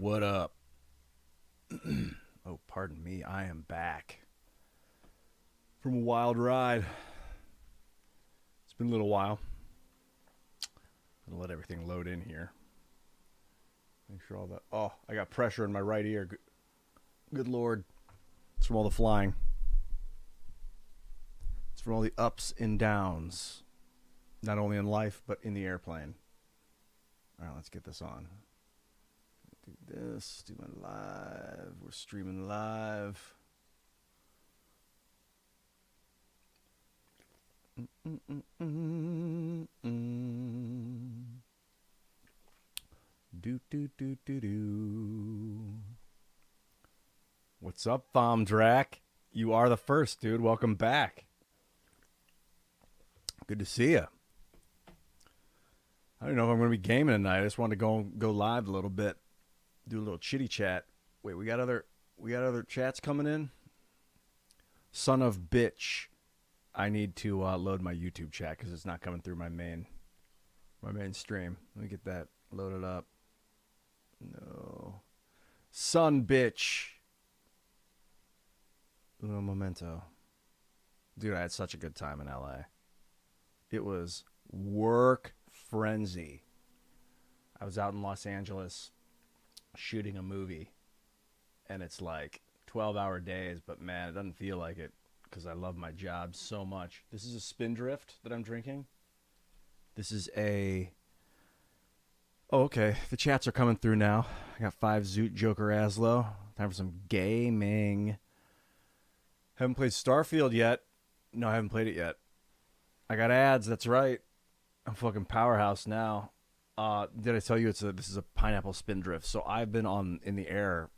What up? Oh, pardon me. I am back from a wild ride. It's been a little while. I'm going to let everything load in here. Make sure all that... Oh, I got pressure in my right ear. Good Lord. It's from all the flying. It's from all the ups and downs. Not only in life, but in the airplane. All right, let's get this on. Do this. Do my live. We're streaming live. Do. What's up, Thomdrak? You are the first, dude. Welcome back. Good to see you. I don't know if I'm going to be gaming tonight. I just wanted to go live a little bit, do a little chitty chat. Wait, we got other chats coming in. Son of bitch, I need to load my YouTube chat because it's not coming through my main stream. Let me get that loaded up. No, son bitch. Uno momento, dude. I had such a good time in LA. It was work frenzy. I was out in Los Angeles shooting a movie, and it's like 12-hour days, but man, it doesn't feel like it because I love my job so much. This is a Spindrift that I'm drinking. This is a... Oh, okay. The chats are coming through now. I got 5 Zoot Joker Aslo. Time for some gaming. Haven't played Starfield yet. No, I haven't played it yet. I got ads, that's right. I'm fucking powerhouse now. Did I tell you this is a pineapple Spindrift? So I've been in the air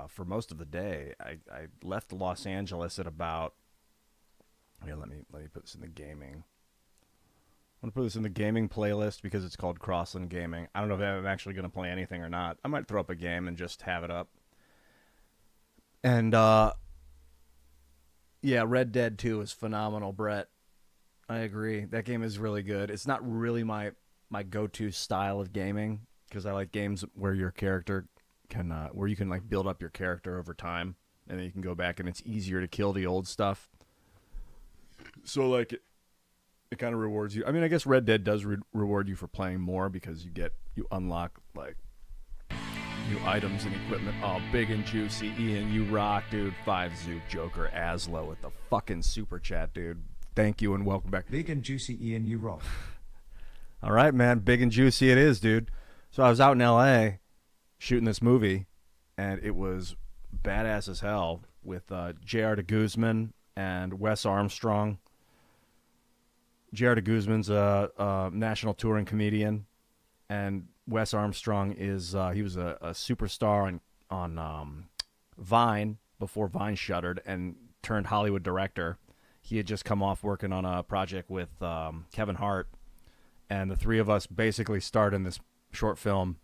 for most of the day. I left Los Angeles at about... Here, let me put this in the gaming. I'm going to put this in the gaming playlist because it's called Crossland Gaming. I don't know if I'm actually going to play anything or not. I might throw up a game and just have it up. And, yeah, Red Dead 2 is phenomenal, Brett. I agree. That game is really good. It's not really my go-to style of gaming because I like games where your character can, where you can like build up your character over time and then you can go back and it's easier to kill the old stuff. So like it kind of rewards you. I mean, I guess Red Dead does reward you for playing more because you unlock like new items and equipment. Oh, big and juicy. Ian, you rock, dude. 5 Zoot Joker Aslo with the fucking super chat, dude. Thank you and welcome back. Big and juicy, Ian, you rock. All right, man. Big and juicy it is, dude. So I was out in L.A. shooting this movie, and it was badass as hell with J.R. de Guzman and Wes Armstrong. J.R. de Guzman's a national touring comedian, and Wes Armstrong is he was a superstar on Vine before Vine shuttered and turned Hollywood director. He had just come off working on a project with Kevin Hart, and the three of us basically starred in this short film.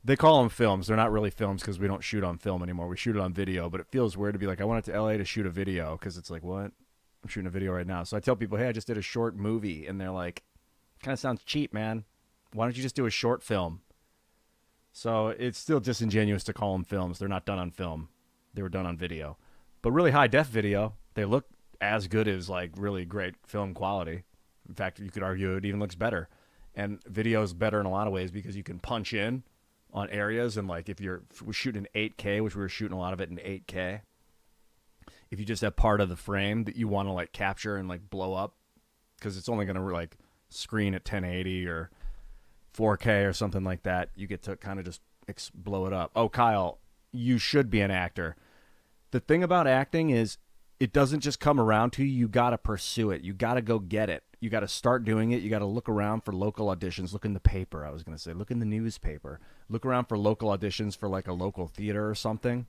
They call them films. They're not really films because we don't shoot on film anymore. We shoot it on video, but it feels weird to be like, I went to LA to shoot a video because it's like, what? I'm shooting a video right now. So I tell people, hey, I just did a short movie, and they're like, kind of sounds cheap, man. Why don't you just do a short film? So it's still disingenuous to call them films. They're not done on film. They were done on video. But really high-def video. They look as good as like really great film quality. In fact, you could argue it even looks better. And video is better in a lot of ways because you can punch in on areas, and like if we're shooting in 8K, which we were shooting a lot of it in 8K, if you just have part of the frame that you want to like capture and like blow up, because it's only going to like screen at 1080 or 4K or something like that, you get to kind of just blow it up. Oh, Kyle, you should be an actor. The thing about acting is it doesn't just come around to you. You got to pursue it. You got to go get it. You got to start doing it. You got to look around for local auditions. Look in the paper, I was going to say. Look in the newspaper. Look around for local auditions for like a local theater or something,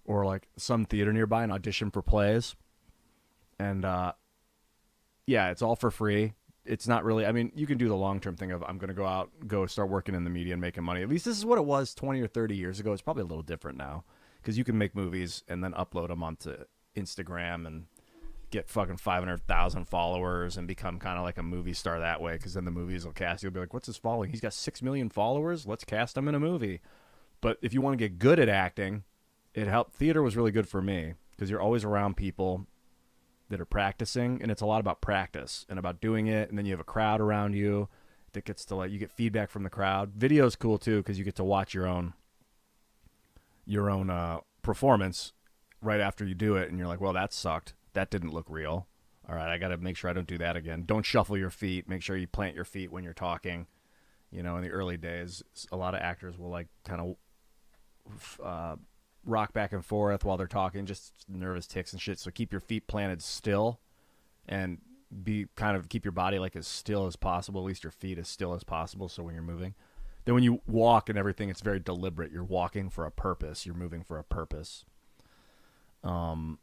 or like some theater nearby and audition for plays. And yeah, it's all for free. It's not really, I mean, you can do the long-term thing of I'm going to go start working in the media and making money. At least this is what it was 20 or 30 years ago. It's probably a little different now because you can make movies and then upload them onto Instagram and get fucking 500,000 followers and become kind of like a movie star that way, because then the movies will cast you. You'll be like, what's his following? He's got 6 million followers? Let's cast him in a movie. But if you want to get good at acting, it helped. Theater was really good for me because you're always around people that are practicing, and it's a lot about practice and about doing it, and then you have a crowd around you that gets to, like, you get feedback from the crowd. Video's cool too because you get to watch your own performance right after you do it, and you're like, well, that sucked. That didn't look real. All right, I got to make sure I don't do that again. Don't shuffle your feet. Make sure you plant your feet when you're talking. You know, in the early days, a lot of actors will, like, kind of rock back and forth while they're talking, just nervous tics and shit. So keep your feet planted still and keep your body, like, as still as possible, at least your feet as still as possible, so when you're moving. Then when you walk and everything, it's very deliberate. You're walking for a purpose. You're moving for a purpose. I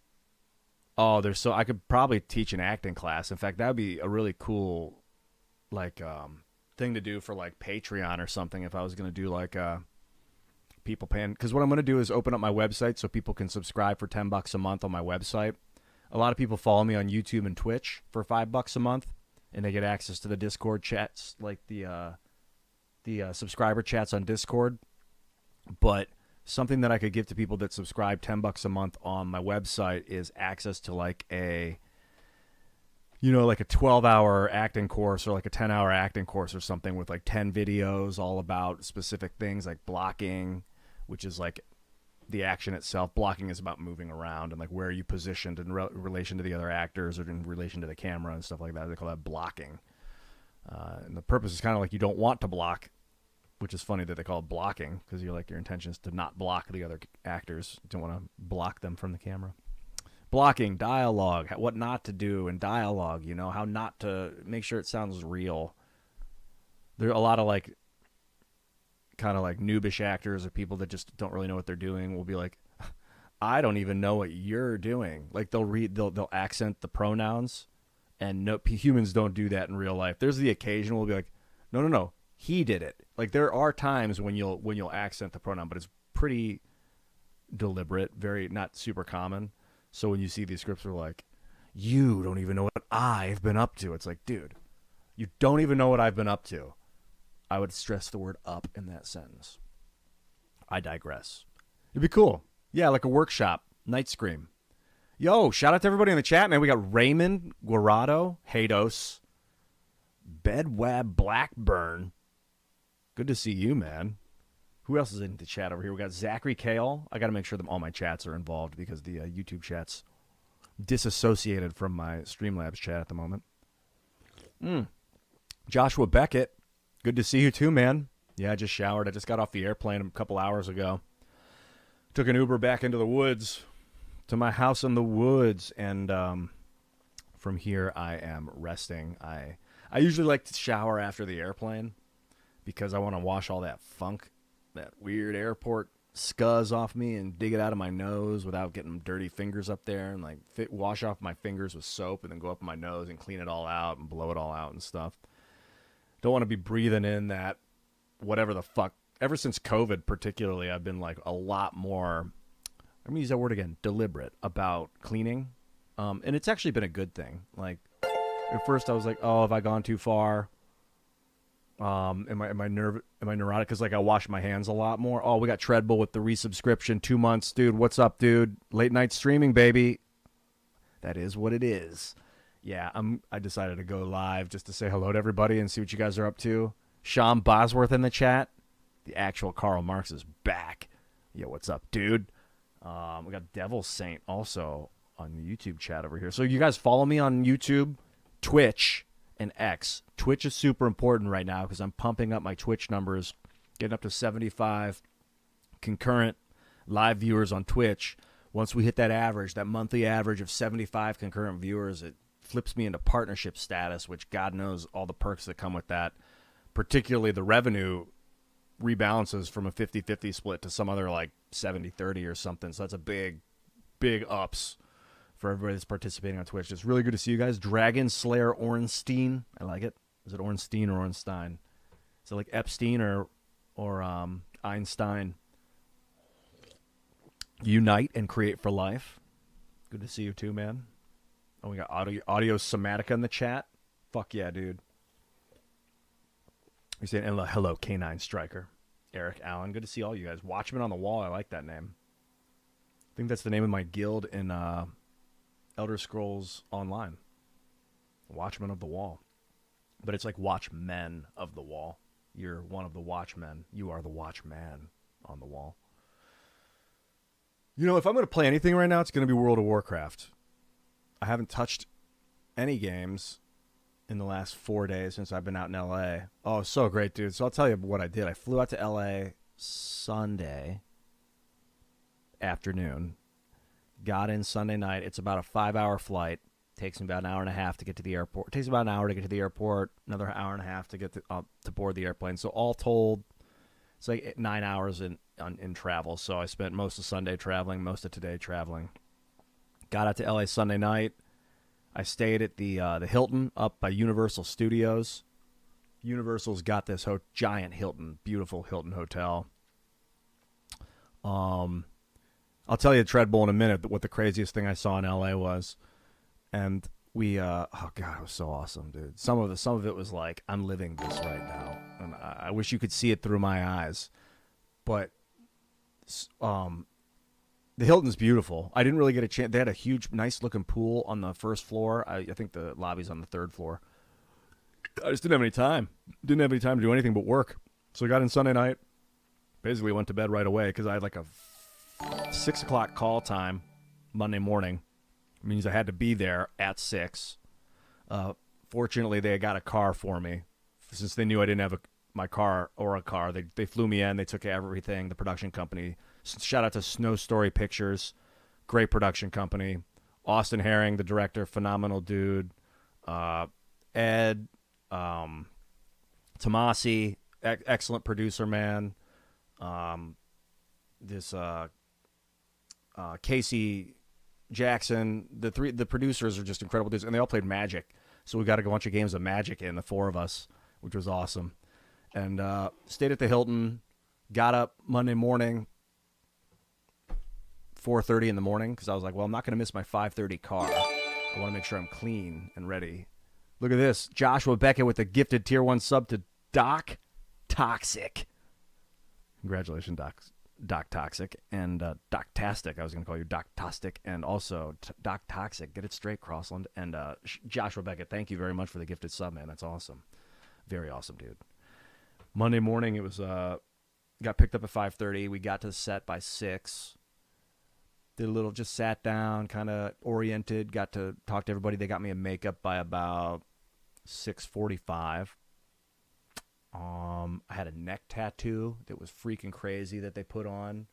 could probably teach an acting class. In fact, that would be a really cool, like, thing to do for, like, Patreon or something if I was going to do, like, people paying. Because what I'm going to do is open up my website so people can subscribe for $10 a month on my website. A lot of people follow me on YouTube and Twitch for $5 a month, and they get access to the Discord chats, like the subscriber chats on Discord. But something that I could give to people that subscribe $10 a month on my website is access to, like, a 12-hour acting course or like a 10-hour acting course or something with, like, 10 videos all about specific things like blocking, which is, like, the action itself. Blocking is about moving around and, like, where are you positioned in relation to the other actors or in relation to the camera and stuff like that. They call that blocking. And the purpose is kind of like you don't want to block, which is funny that they call it blocking because your intention is to not block the other actors. You don't want to block them from the camera. Blocking, dialogue, what not to do in dialogue, how not to make sure it sounds real. There are a lot of, like, kind of like noobish actors or people that just don't really know what they're doing will be like, I don't even know what you're doing. Like, they'll accent the pronouns, and no, humans don't do that in real life. There's the occasion we'll be like, no, he did it. Like, there are times when you'll accent the pronoun, but it's pretty deliberate, very not super common. So when you see these scripts, are like, you don't even know what I've been up to. It's like, dude, you don't even know what I've been up to. I would stress the word up in that sentence. I digress. It'd be cool. Yeah, like a workshop. Night Scream. Yo, shout out to everybody in the chat, man. We got Raymond, Guarado, Hados, Bedwab Blackburn. Good to see you, man. Who else is in the chat over here? We got Zachary Kale. I got to make sure that all my chats are involved because the YouTube chat's disassociated from my Streamlabs chat at the moment. Joshua Beckett. Good to see you too, man. Yeah, I just showered. I just got off the airplane a couple hours ago. Took an Uber back into the woods to my house in the woods. And from here, I am resting. I usually like to shower after the airplane because I want to wash all that funk, that weird airport scuzz off me and dig it out of my nose without getting dirty fingers up there and, like, wash off my fingers with soap and then go up my nose and clean it all out and blow it all out and stuff. Don't want to be breathing in that whatever the fuck. Ever since COVID particularly, I've been, like, a lot more, I'm going to use that word again, deliberate about cleaning. And it's actually been a good thing. Like, at first I was like, oh, have I gone too far? Am I neurotic? Because, like, I wash my hands a lot more. Oh, we got Treadbull with the resubscription, 2 months, dude. What's up, dude? Late night streaming, baby. That is what it is. Yeah, I decided to go live just to say hello to everybody and see what you guys are up to. Sean Bosworth in the chat. The actual Karl Marx is back. Yo, what's up, dude? We got Devil Saint also on the YouTube chat over here. So you guys follow me on YouTube, Twitch, and X. Twitch is super important right now because I'm pumping up my Twitch numbers, getting up to 75 concurrent live viewers on Twitch. Once we hit that average, that monthly average of 75 concurrent viewers, it flips me into partnership status, which God knows all the perks that come with that. Particularly the revenue rebalances from a 50-50 split to some other, like, 70-30 or something. So that's a big ups for everybody that's participating on Twitch. It's really good to see you guys. Dragon Slayer Ornstein. I like it. Is it Ornstein or Ornstein? Is it like Epstein or Einstein? Unite and create for life. Good to see you too, man. Oh, we got Audio Somatica in the chat. Fuck yeah, dude. You're saying hello, Canine Striker. Eric Allen. Good to see all you guys. Watchman on the Wall. I like that name. I think that's the name of my guild in Elder Scrolls Online. Watchman of the Wall. But it's like Watchmen of the Wall. You're one of the Watchmen. You are the Watchman on the wall. You know, if I'm going to play anything right now, it's going to be World of Warcraft. I haven't touched any games in the last 4 days since I've been out in L.A. Oh, so great, dude. So I'll tell you what I did. I flew out to L.A. Sunday afternoon. Got in Sunday night. It's about a 5-hour flight. Takes me about an hour and a half to get to the airport. It takes about an hour to get to the airport. Another hour and a half to get to board the airplane. So all told, it's like 9 hours in travel. So I spent most of Sunday traveling, most of today traveling. Got out to L.A. Sunday night. I stayed at the Hilton up by Universal Studios. Universal's got this giant Hilton, beautiful Hilton hotel. I'll tell you, Treadbull, in a minute, what the craziest thing I saw in L.A. was. And we, oh God, it was so awesome, dude. Some of it was like, I'm living this right now. And I wish you could see it through my eyes. But, the Hilton's beautiful. I didn't really get a chance. They had a huge, nice looking pool on the first floor. I think the lobby's on the third floor. I just didn't have any time. Didn't have any time to do anything but work. So I got in Sunday night. Basically went to bed right away because I had like a 6 o'clock call time Monday morning. It means I had to be there at 6. Fortunately, they got a car for me. Since they knew I didn't have my car or a car, they flew me in. They took everything, the production company. Shout out to Snow Story Pictures. Great production company. Austin Herring, the director, phenomenal dude. Ed, Tomasi, excellent producer, man. Casey Jackson, the producers are just incredible dudes, and they all played Magic. So we got a bunch of games of Magic in, the 4 of us, which was awesome. And stayed at the Hilton, got up Monday morning, 4:30 in the morning, because I was like, well, I'm not going to miss my 5:30 car. I want to make sure I'm clean and ready. Look at this. Joshua Beckett with the gifted Tier 1 sub to Doc Toxic. Congratulations, Doc Toxic. And Doc Tastic. I was going to call you Doc Tostic. And also Doc Toxic. Get it straight, Crossland. And Joshua Beckett, thank you very much for the gifted sub, man. That's awesome. Very awesome, dude. Monday morning, it was got picked up at 5:30. We got to the set by 6. Did a little, just sat down, kind of oriented, got to talk to everybody. They got me a makeup by about 6:45. I had a neck tattoo that was freaking crazy that they put on.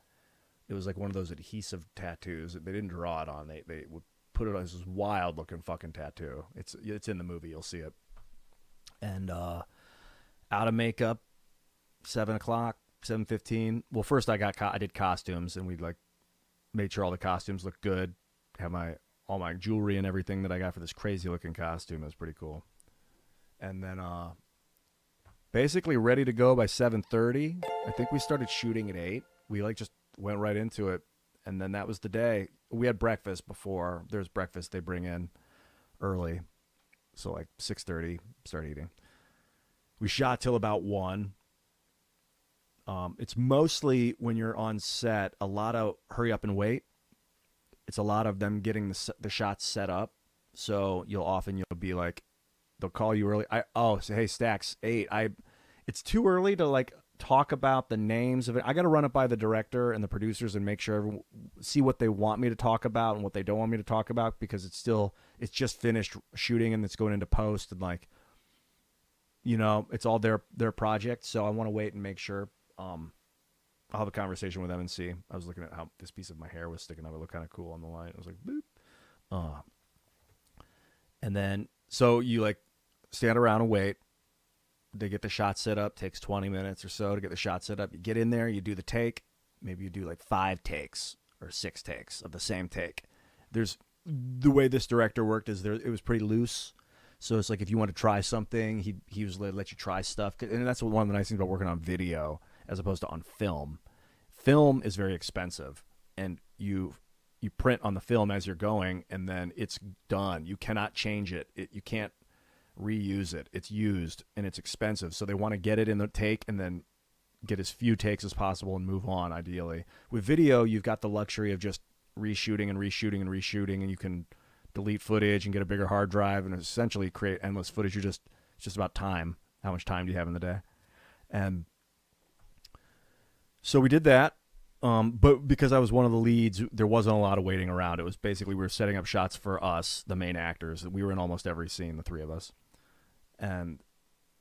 It was like one of those adhesive tattoos. They didn't draw it on. They would put it on this wild looking fucking tattoo. It's in the movie. You'll see it. And out of makeup, 7 o'clock, 7:15. Well, first I did costumes, and we made sure all the costumes looked good. Have all my jewelry and everything that I got for this crazy looking costume. It was pretty cool. And then basically ready to go by 7:30. I think we started shooting at 8. We just went right into it. And then that was the day. We had breakfast before. There's breakfast they bring in early. So 6:30, start eating. We shot till about 1. It's mostly when you're on set, a lot of hurry up and wait. It's a lot of them getting the shots set up. So you'll be like, they'll call you early. Say, hey, Stacks, 8. It's too early to talk about the names of it. I got to run it by the director and the producers and make sure see what they want me to talk about and what they don't want me to talk about, because it's just finished shooting and it's going into post and it's all their project. So I want to wait and make sure. I'll have a conversation with them and see. I was looking at how this piece of my hair was sticking up. It looked kind of cool on the line. I was like, boop. And then, so you stand around and wait. They get the shot set up. Takes 20 minutes or so to get the shot set up. You get in there, you do the take. Maybe you do 5 takes or 6 takes of the same take. The way this director worked is it was pretty loose. So it's if you want to try something, he usually let you try stuff. And that's one of the nice things about working on video as opposed to on film. Film is very expensive, and you print on the film as you're going, and then it's done. You cannot change it. You can't reuse it. It's used, and it's expensive. So they want to get it in the take and then get as few takes as possible and move on, ideally. With video, you've got the luxury of just reshooting and reshooting and reshooting, and you can delete footage and get a bigger hard drive and essentially create endless footage. It's just about time. How much time do you have in the day? And so we did that. But because I was one of the leads, there wasn't a lot of waiting around. It was basically we were setting up shots for us, the main actors. We were in almost every scene, the three of us. And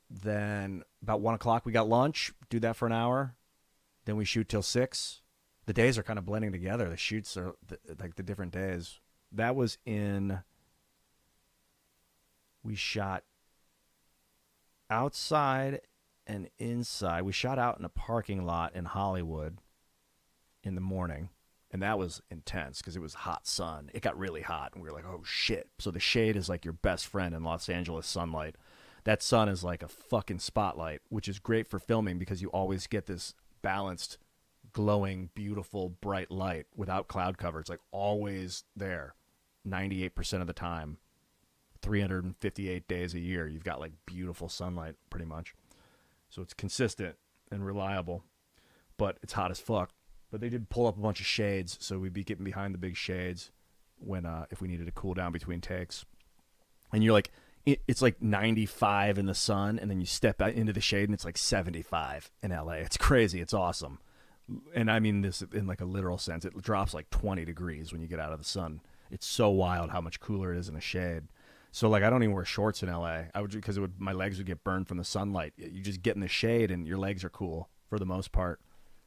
then about 1 o'clock, we got lunch, do that for an hour. Then we shoot till 6. The days are kind of blending together. The shoots are like the different days. That was we shot outside and inside. We shot out in a parking lot in Hollywood in the morning, and that was intense because it was hot sun. It got really hot, and we were like, oh shit. So the shade is like your best friend in Los Angeles sunlight. That sun is like a fucking spotlight, which is great for filming because you always get this balanced, glowing, beautiful, bright light without cloud cover. It's like always there 98% of the time. 358 days a year, you've got like beautiful sunlight pretty much. So it's consistent and reliable, but it's hot as fuck. But they did pull up a bunch of shades, so we'd be getting behind the big shades when if we needed to cool down between takes. And you're like, it's like 95 in the sun, and then you step out into the shade, and it's like 75 in LA. It's crazy. It's awesome. And I mean this in like a literal sense. It drops like 20 degrees when you get out of the sun. It's so wild how much cooler it is in the shade. So like I don't even wear shorts in LA. Because my legs would get burned from the sunlight. You just get in the shade, and your legs are cool for the most part.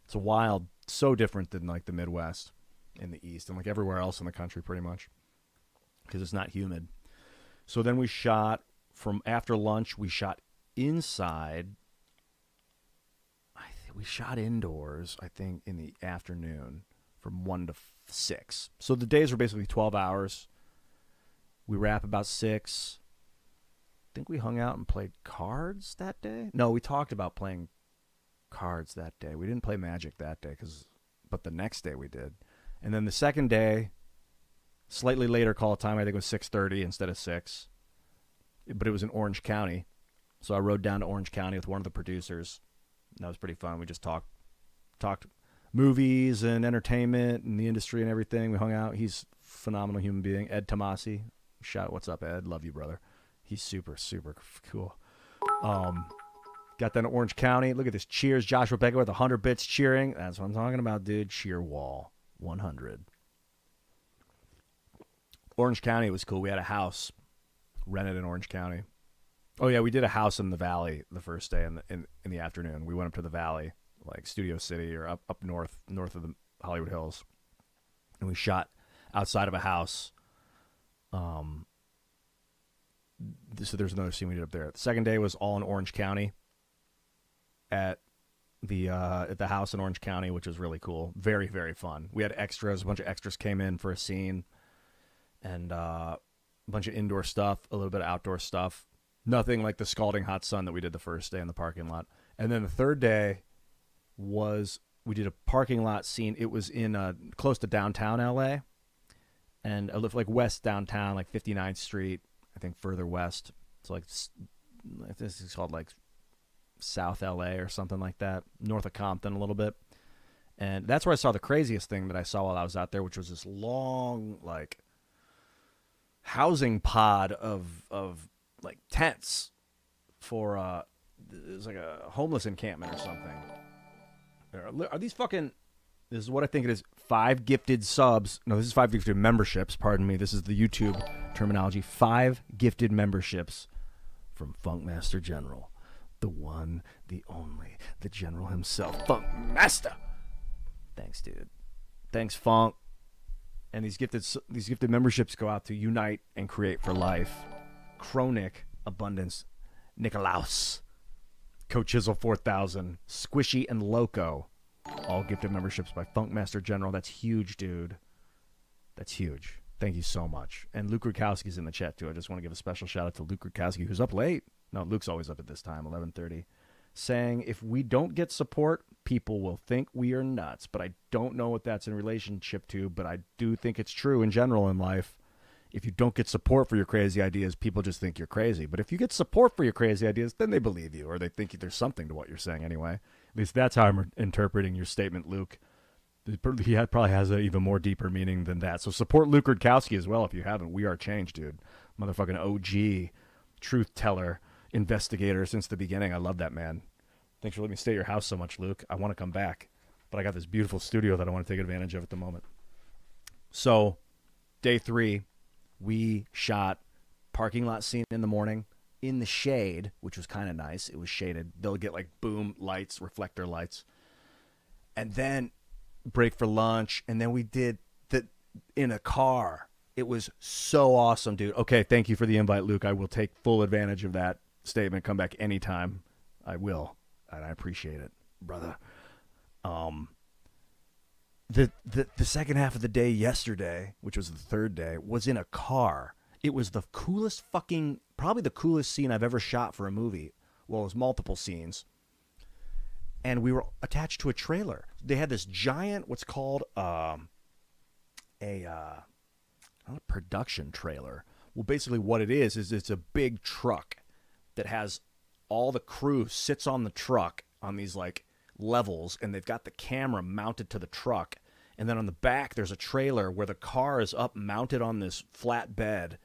It's wild. So different than like the Midwest in the East and like everywhere else in the country pretty much because it's not humid. So then we shot from after lunch. We shot inside. We shot indoors, I think, in the afternoon from 1 to 6. So the days were basically 12 hours. We wrap about 6. I think we hung out and played cards that day. No, we talked about playing cards that day. We didn't play Magic that day, but the next day we did. And then the second day, slightly later call time, I think it was 6:30 instead of 6. But it was in Orange County. So I rode down to Orange County with one of the producers. That was pretty fun. We just talked movies and entertainment and the industry and everything. We hung out. He's a phenomenal human being. Ed Tomasi. What's up, Ed? Love you, brother. He's super, super cool. Got down to Orange County. Look at this. Cheers. Joshua Becker with 100 bits cheering. That's what I'm talking about, dude. Cheer wall. 100. Orange County was cool. We had a house rented in Orange County. Oh, yeah. We did a house in the valley the first day in the afternoon. We went up to the valley, like Studio City or up north of the Hollywood Hills. And we shot outside of a house. So there's another scene we did up there. The second day was all in Orange County. At the house in Orange County, which was really cool. Very, very fun. We had extras. A bunch of extras came in for a scene. And a bunch of indoor stuff, a little bit of outdoor stuff. Nothing like the scalding hot sun that we did the first day in the parking lot. And then the third day we did a parking lot scene. It was in close to downtown LA. And I lived like west downtown, like 59th Street, I think further west. It's like, this is called like South LA or something like that, north of Compton a little bit. And that's where I saw the craziest thing that I saw while I was out there, which was this long like housing pod of like tents for it was like a homeless encampment or something. Are these fucking, this is what I think it is, 5 gifted subs. No, this is 5 gifted memberships, pardon me. This is the YouTube terminology. 5 gifted memberships from Funkmaster General. The one, the only, the general himself, Funk Master. Thanks, dude. Thanks, Funk. And these gifted memberships go out to Unite and Create for Life, Chronic Abundance, Nicolaus, Coach Chisel 4000, Squishy, and Loco. All gifted memberships by Funkmaster General. That's huge, dude. That's huge. Thank you so much. And Luke Rukowski's in the chat, too. I just want to give a special shout out to Luke Rukowski, who's up late. No, Luke's always up at this time, 11:30, saying, if we don't get support, people will think we are nuts. But I don't know what that's in relationship to, but I do think it's true in general in life. If you don't get support for your crazy ideas, people just think you're crazy. But if you get support for your crazy ideas, then they believe you, or they think there's something to what you're saying anyway. At least that's how I'm interpreting your statement, Luke. He probably has an even more deeper meaning than that. So support Luke Rudkowski as well if you haven't. We Are Change, dude. Motherfucking OG, truth teller, investigator since the beginning. I love that man. Thanks for letting me stay at your house so much, Luke. I want to come back, but I got this beautiful studio that I want to take advantage of at the moment. So, day 3, we shot parking lot scene in the morning in the shade, which was kind of nice. It was shaded. They'll get like boom lights, reflector lights. And then break for lunch, and then we did the in a car. It was so awesome, dude. Okay, thank you for the invite, Luke. I will take full advantage of that statement. Come back anytime. I will, and I appreciate it, brother. The second half of the day yesterday, which was the third day, was in a car. It was the coolest fucking, probably the coolest scene I've ever shot for a movie. Well, it was multiple scenes. And we were attached to a trailer. They had this giant, what's called not a production trailer. Well, basically what it is it's a big truck that has all the crew sits on the truck on these like levels, and they've got the camera mounted to the truck. And then on the back, there's a trailer where the car is up mounted on this flat bed,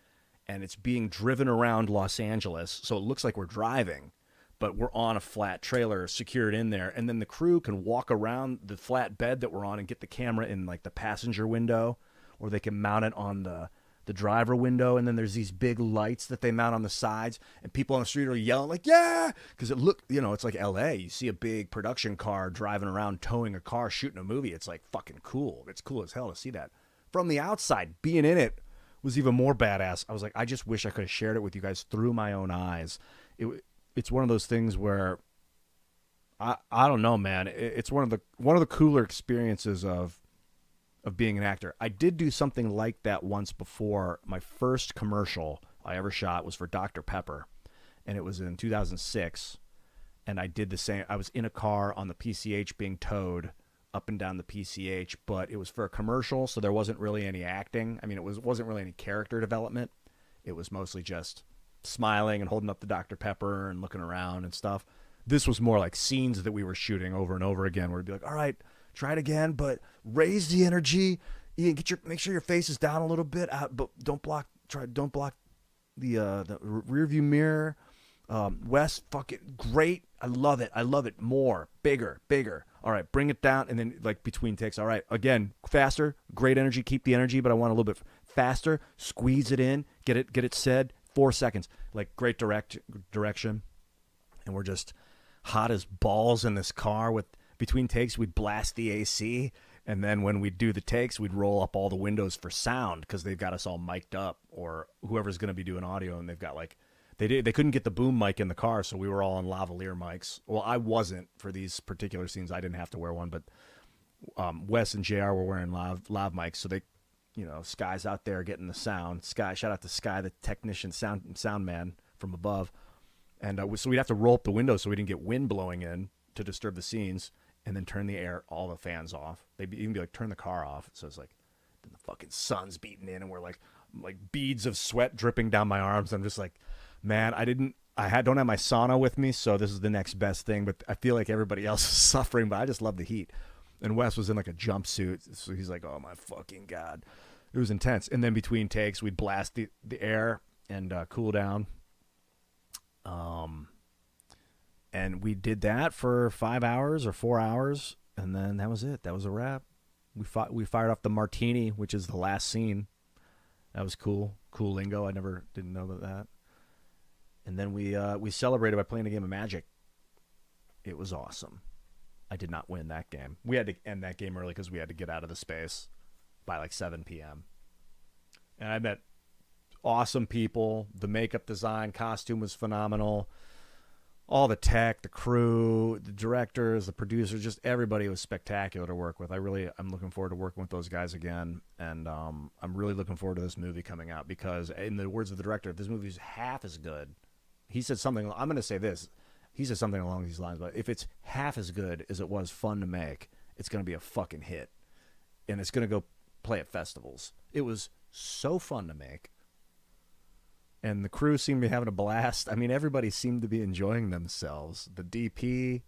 and it's being driven around Los Angeles. So it looks like we're driving, but we're on a flat trailer secured in there. And then the crew can walk around the flat bed that we're on and get the camera in like the passenger window, or they can mount it on the driver window. And then there's these big lights that they mount on the sides, and people on the street are yelling like, yeah, because it's like LA. You see a big production car driving around, towing a car, shooting a movie. It's like fucking cool. It's cool as hell to see that. From the outside, being in it was even more badass. I was like, I just wish I could have shared it with you guys through my own eyes. It's one of those things where I don't know, man. It's one of the cooler experiences of being an actor. I did do something like that once before. My first commercial I ever shot was for Dr. Pepper, and it was in 2006. And I did the same. I was in a car on the PCH being towed up and down the PCH, but it was for a commercial, so there wasn't really any acting. I mean, wasn't really any character development. It was mostly just smiling and holding up the Dr. Pepper and looking around and stuff. This was more like scenes that we were shooting over and over again, where it'd be like, all right, try it again, but raise the energy. Ian, make sure your face is down a little bit, but don't block the rear view mirror. Wes, fuck it, great. I love it. More, bigger. All right, bring it down, and then like between takes. All right, again, faster. Great energy. Keep the energy, but I want a little bit faster. Squeeze it in. Get it said. 4 seconds. Like great direction. And we're just hot as balls in this car. With between takes, we'd blast the AC, and then when we'd do the takes, we'd roll up all the windows for sound because they've got us all mic'd up, or whoever's going to be doing audio, and they've got like. They couldn't get the boom mic in the car, so we were all on lavalier mics. Well, I wasn't for these particular scenes. I didn't have to wear one, but Wes and JR were wearing lav mics, so they, Sky's out there getting the sound. Sky, shout out to Sky, the technician, sound man from above. And so we'd have to roll up the windows so we didn't get wind blowing in to disturb the scenes, and then turn all the fans off. They'd even be like, turn the car off. So it's like, then the fucking sun's beating in, and we're like beads of sweat dripping down my arms. I'm just like, man, don't have my sauna with me, so this is the next best thing, but I feel like everybody else is suffering, but I just love the heat. And Wes was in like a jumpsuit, so he's like, oh my fucking God. It was intense. And then between takes, we'd blast the air and cool down. And we did that for 5 hours or 4 hours, and then that was it. That was a wrap. We fired off the martini, which is the last scene. That was cool. Cool lingo. Didn't know about that. And then we celebrated by playing a game of Magic. It was awesome. I did not win that game. We had to end that game early because we had to get out of the space by like 7 p.m. And I met awesome people. The makeup design, costume was phenomenal. All the tech, the crew, the directors, the producers, just everybody was spectacular to work with. I'm looking forward to working with those guys again. And I'm really looking forward to this movie coming out because, in the words of the director, if this movie is half as good, he said something, I'm going to say this. He said something along these lines, but if it's half as good as it was fun to make, it's going to be a fucking hit. And it's going to go play at festivals. It was so fun to make. And the crew seemed to be having a blast. I mean, everybody seemed to be enjoying themselves. The DP,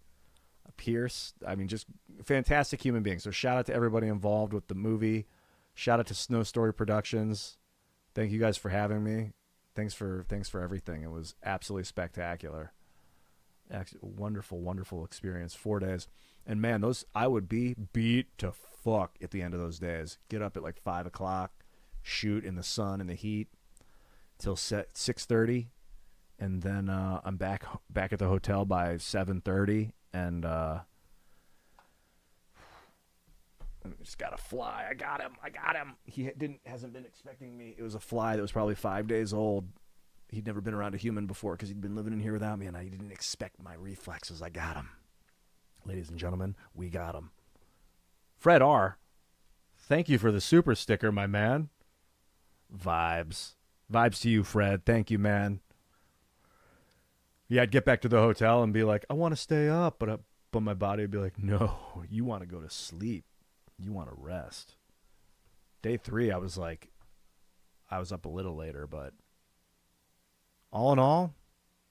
Pierce. I mean, just fantastic human beings. So shout out to everybody involved with the movie. Shout out to Snow Story Productions. Thank you guys for having me. Thanks for everything. It was absolutely spectacular. Wonderful, wonderful experience. 4 days. And man, I would be beat to fuck at the end of those days. Get up at like 5 o'clock, shoot in the sun and the heat till 6:30, and then I'm back at the hotel by 7:30, and I just gotta fly. I got him. He hasn't been expecting me. It was a fly that was probably 5 days old. He'd never been around a human before because he'd been living in here without me, and I didn't expect my reflexes. I got him. Ladies and gentlemen, we got him. Fred R., thank you for the super sticker, my man. Vibes to you, Fred. Thank you, man. Yeah, I'd get back to the hotel and be like, I want to stay up, but my body would be like, no, you want to go to sleep. You want to rest. Day 3, I was up a little later, but all in all,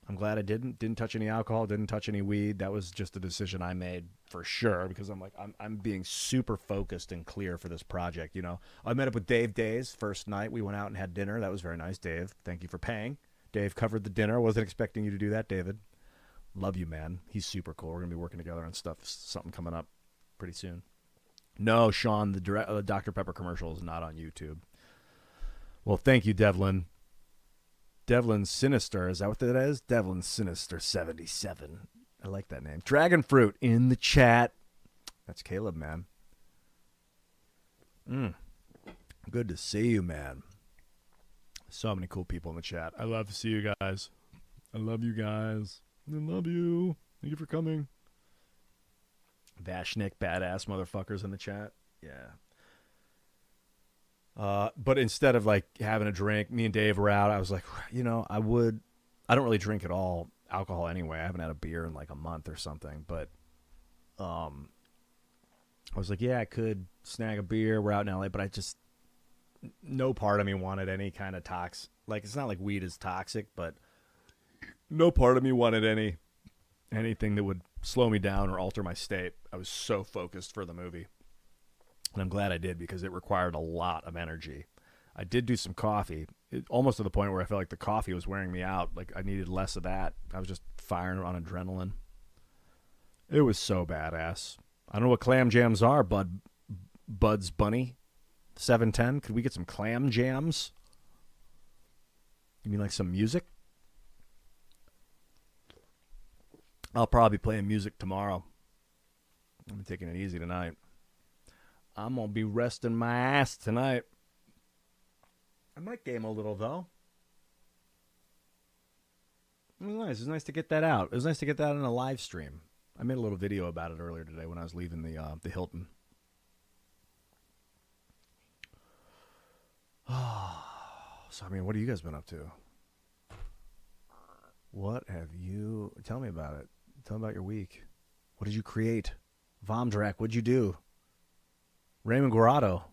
I'm glad I didn't touch any alcohol, didn't touch any weed. That was just a decision I made for sure, because I'm being super focused and clear for this project. You know, I met up with Dave Days first night. We went out and had dinner. That was very nice, Dave. Thank you for paying. Dave covered the dinner. Wasn't expecting you to do that, David. Love you, man. He's super cool. We're gonna be working together on something coming up pretty soon. No, Sean, the Dr. Pepper commercial is not on YouTube. Well, thank you, Devlin. Devlin Sinister, is that what that is? Devlin Sinister 77. I like that name. Dragon Fruit in the chat. That's Caleb, man. Good to see you, man. So many cool people in the chat. I love to see you guys. I love you guys. I love you. Thank you for coming. Vashnik, badass motherfuckers in the chat. Yeah. But instead of like having a drink, me and Dave were out. I was like, you know, I don't really drink at all alcohol anyway. I haven't had a beer in like a month or something. But I was like, yeah, I could snag a beer. We're out in LA, but no part of me wanted any kind of like, it's not like weed is toxic, but no part of me wanted anything that would slow me down or alter my state. I was so focused for the movie. And I'm glad I did, because it required a lot of energy. I did do some coffee, almost to the point where I felt like the coffee was wearing me out. Like I needed less of that. I was just firing on adrenaline. It was so badass. I don't know what clam jams are, Bud's Bunny 710. Could we get some clam jams? You mean like some music? I'll probably be playing music tomorrow. I'm taking it easy tonight. I'm going to be resting my ass tonight. I might game a little, though. It was nice. It was nice to get that out. It was nice to get that in a live stream. I made a little video about it earlier today when I was leaving the Hilton. So, I mean, what have you guys been up to? What have you... Tell me about it. Tell me about your week. What did you create? Vomdrak, what'd you do? Raymond Guarado.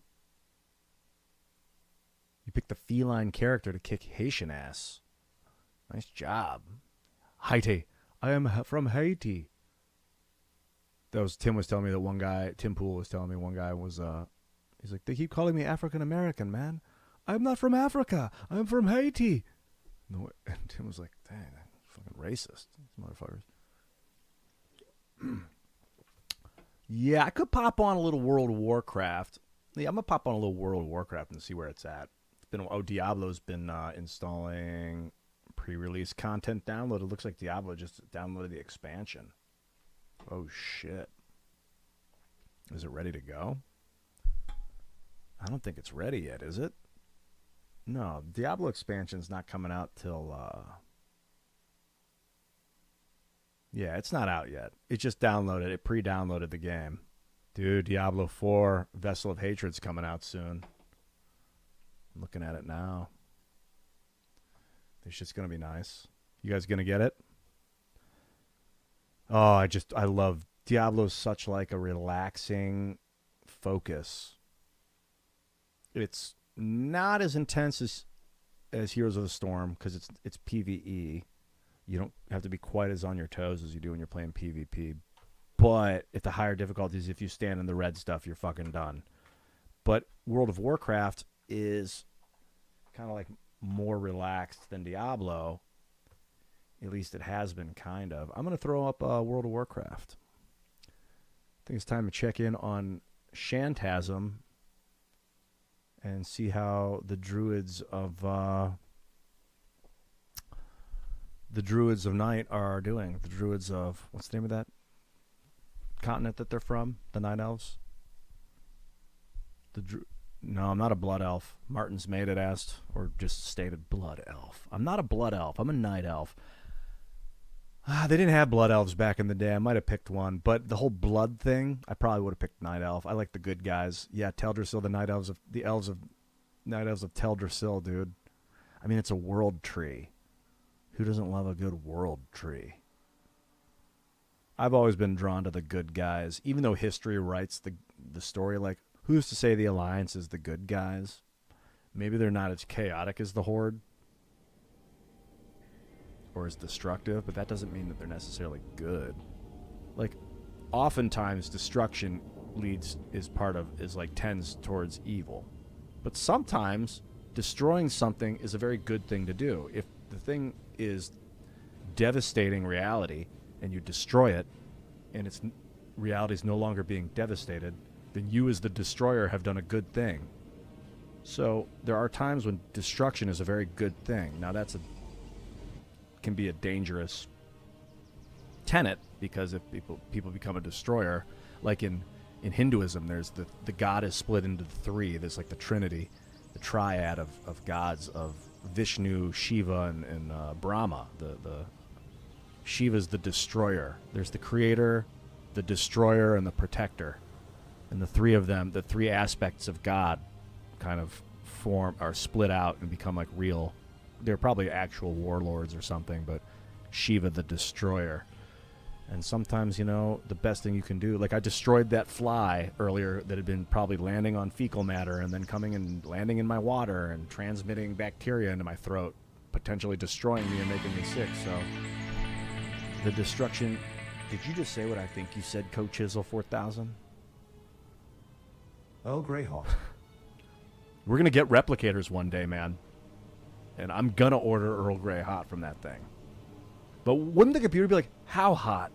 You picked the feline character to kick Haitian ass. Nice job. Haiti. I am from Haiti. Tim was telling me that one guy, Tim Poole was telling me one guy was, he's like, they keep calling me African American, man. I'm not from Africa. I'm from Haiti. No, and Tim was like, dang, that's fucking racist. These motherfuckers. Yeah, I could pop on a little World of Warcraft. Yeah, I'm going to pop on a little World of Warcraft and see where it's at. Diablo's been installing pre-release content download. It looks like Diablo just downloaded the expansion. Oh, shit. Is it ready to go? I don't think it's ready yet, is it? No, Diablo expansion's not coming out till... Yeah, it's not out yet. It just downloaded. It pre-downloaded the game. Dude, Diablo 4 Vessel of Hatred's coming out soon. I'm looking at it now. This shit's going to be nice. You guys going to get it? Oh, I love... Diablo's such like a relaxing focus. It's not as intense as Heroes of the Storm because it's PvE. You don't have to be quite as on your toes as you do when you're playing PvP. But at the higher difficulties, if you stand in the red stuff, you're fucking done. But World of Warcraft is kind of like more relaxed than Diablo. At least it has been, kind of. I'm going to throw up World of Warcraft. I think it's time to check in on Shantasm and see how the Druids of Night are doing. The Druids of, what's the name of that continent that they're from? The Night Elves? No, I'm not a blood elf. Martin's made it asked, or just stated blood elf. I'm not a blood elf. I'm a night elf. They didn't have blood elves back in the day. I might have picked one, but the whole blood thing, I probably would have picked night elf. I like the good guys. Yeah, Teldrassil, the night elves of Teldrassil, dude. I mean, it's a world tree. Who doesn't love a good world tree? I've always been drawn to the good guys, even though history writes the story like, who's to say the Alliance is the good guys? Maybe they're not as chaotic as the Horde or as destructive, but that doesn't mean that they're necessarily good. Like, oftentimes destruction tends towards evil. But sometimes destroying something is a very good thing to do. If the thing is devastating reality and you destroy it and reality is no longer being devastated, then you as the destroyer have done a good thing. So there are times when destruction is a very good thing. Now can be a dangerous tenet, because if people become a destroyer, like in Hinduism, there's the god is split into three. There's like the Trinity, the triad of gods of Vishnu, Shiva, and Brahma. The Shiva's the destroyer. There's the creator, the destroyer, and the protector. And the three of them, the three aspects of God, kind of are split out and become like real. They're probably actual warlords or something, but Shiva the destroyer. And sometimes, the best thing you can do, like I destroyed that fly earlier that had been probably landing on fecal matter and then coming and landing in my water and transmitting bacteria into my throat, potentially destroying me and making me sick. So the destruction. Did you just say what I think you said, Coach Chisel 4000? Earl Grey hot. We're going to get replicators one day, man. And I'm going to order Earl Grey hot from that thing. But wouldn't the computer be like, how hot?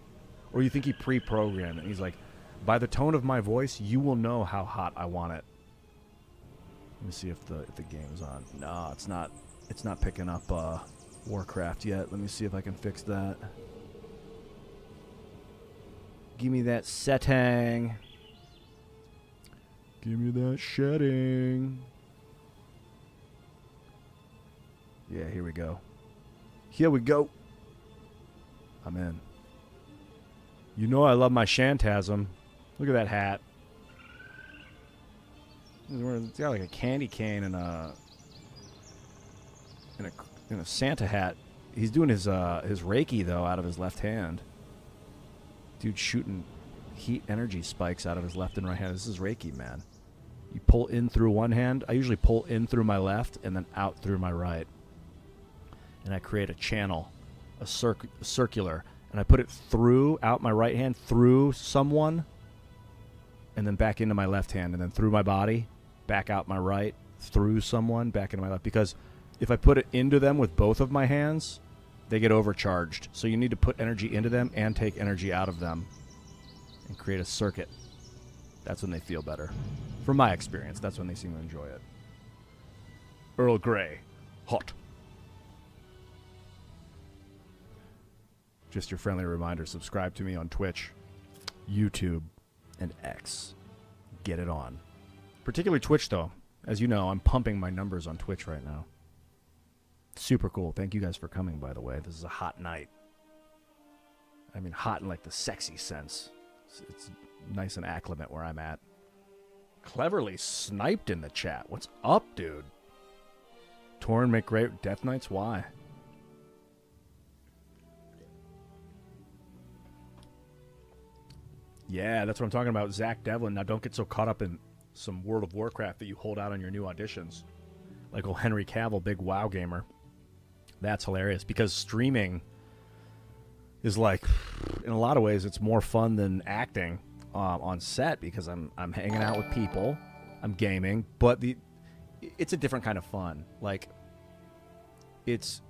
Or you think he pre-programmed it? And he's like, by the tone of my voice, you will know how hot I want it. Let me see if the game's on. No, it's not. It's not picking up Warcraft yet. Let me see if I can fix that. Give me that setting. Give me that shedding. Yeah, here we go. Here we go. I'm in. You know I love my Shantasm. Look at that hat. It's got like a candy cane and a Santa hat. He's doing his Reiki though out of his left hand. Dude shooting heat energy spikes out of his left and right hand. This is Reiki, man. You pull in through one hand. I usually pull in through my left and then out through my right. And I create a channel, a circular, and I put it out my right hand, through someone, and then back into my left hand, and then through my body, back out my right, through someone, back into my left. Because if I put it into them with both of my hands, they get overcharged. So you need to put energy into them and take energy out of them and create a circuit. That's when they feel better. From my experience, that's when they seem to enjoy it. Earl Grey, hot. Just your friendly reminder, subscribe to me on Twitch, YouTube, and X. Get it on. Particularly Twitch, though. As you know, I'm pumping my numbers on Twitch right now. Super cool. Thank you guys for coming, by the way. This is a hot night. I mean, hot in like the sexy sense. It's nice and acclimate where I'm at. Cleverly sniped in the chat. What's up, dude? Torn make great Death Knights? Why? Yeah, that's what I'm talking about. Zach Devlin. Now, don't get so caught up in some World of Warcraft that you hold out on your new auditions. Like old Henry Cavill, big WoW gamer. That's hilarious because streaming is like in a lot of ways, it's more fun than acting on set because I'm hanging out with people, I'm gaming, but it's a different kind of fun. Like, it's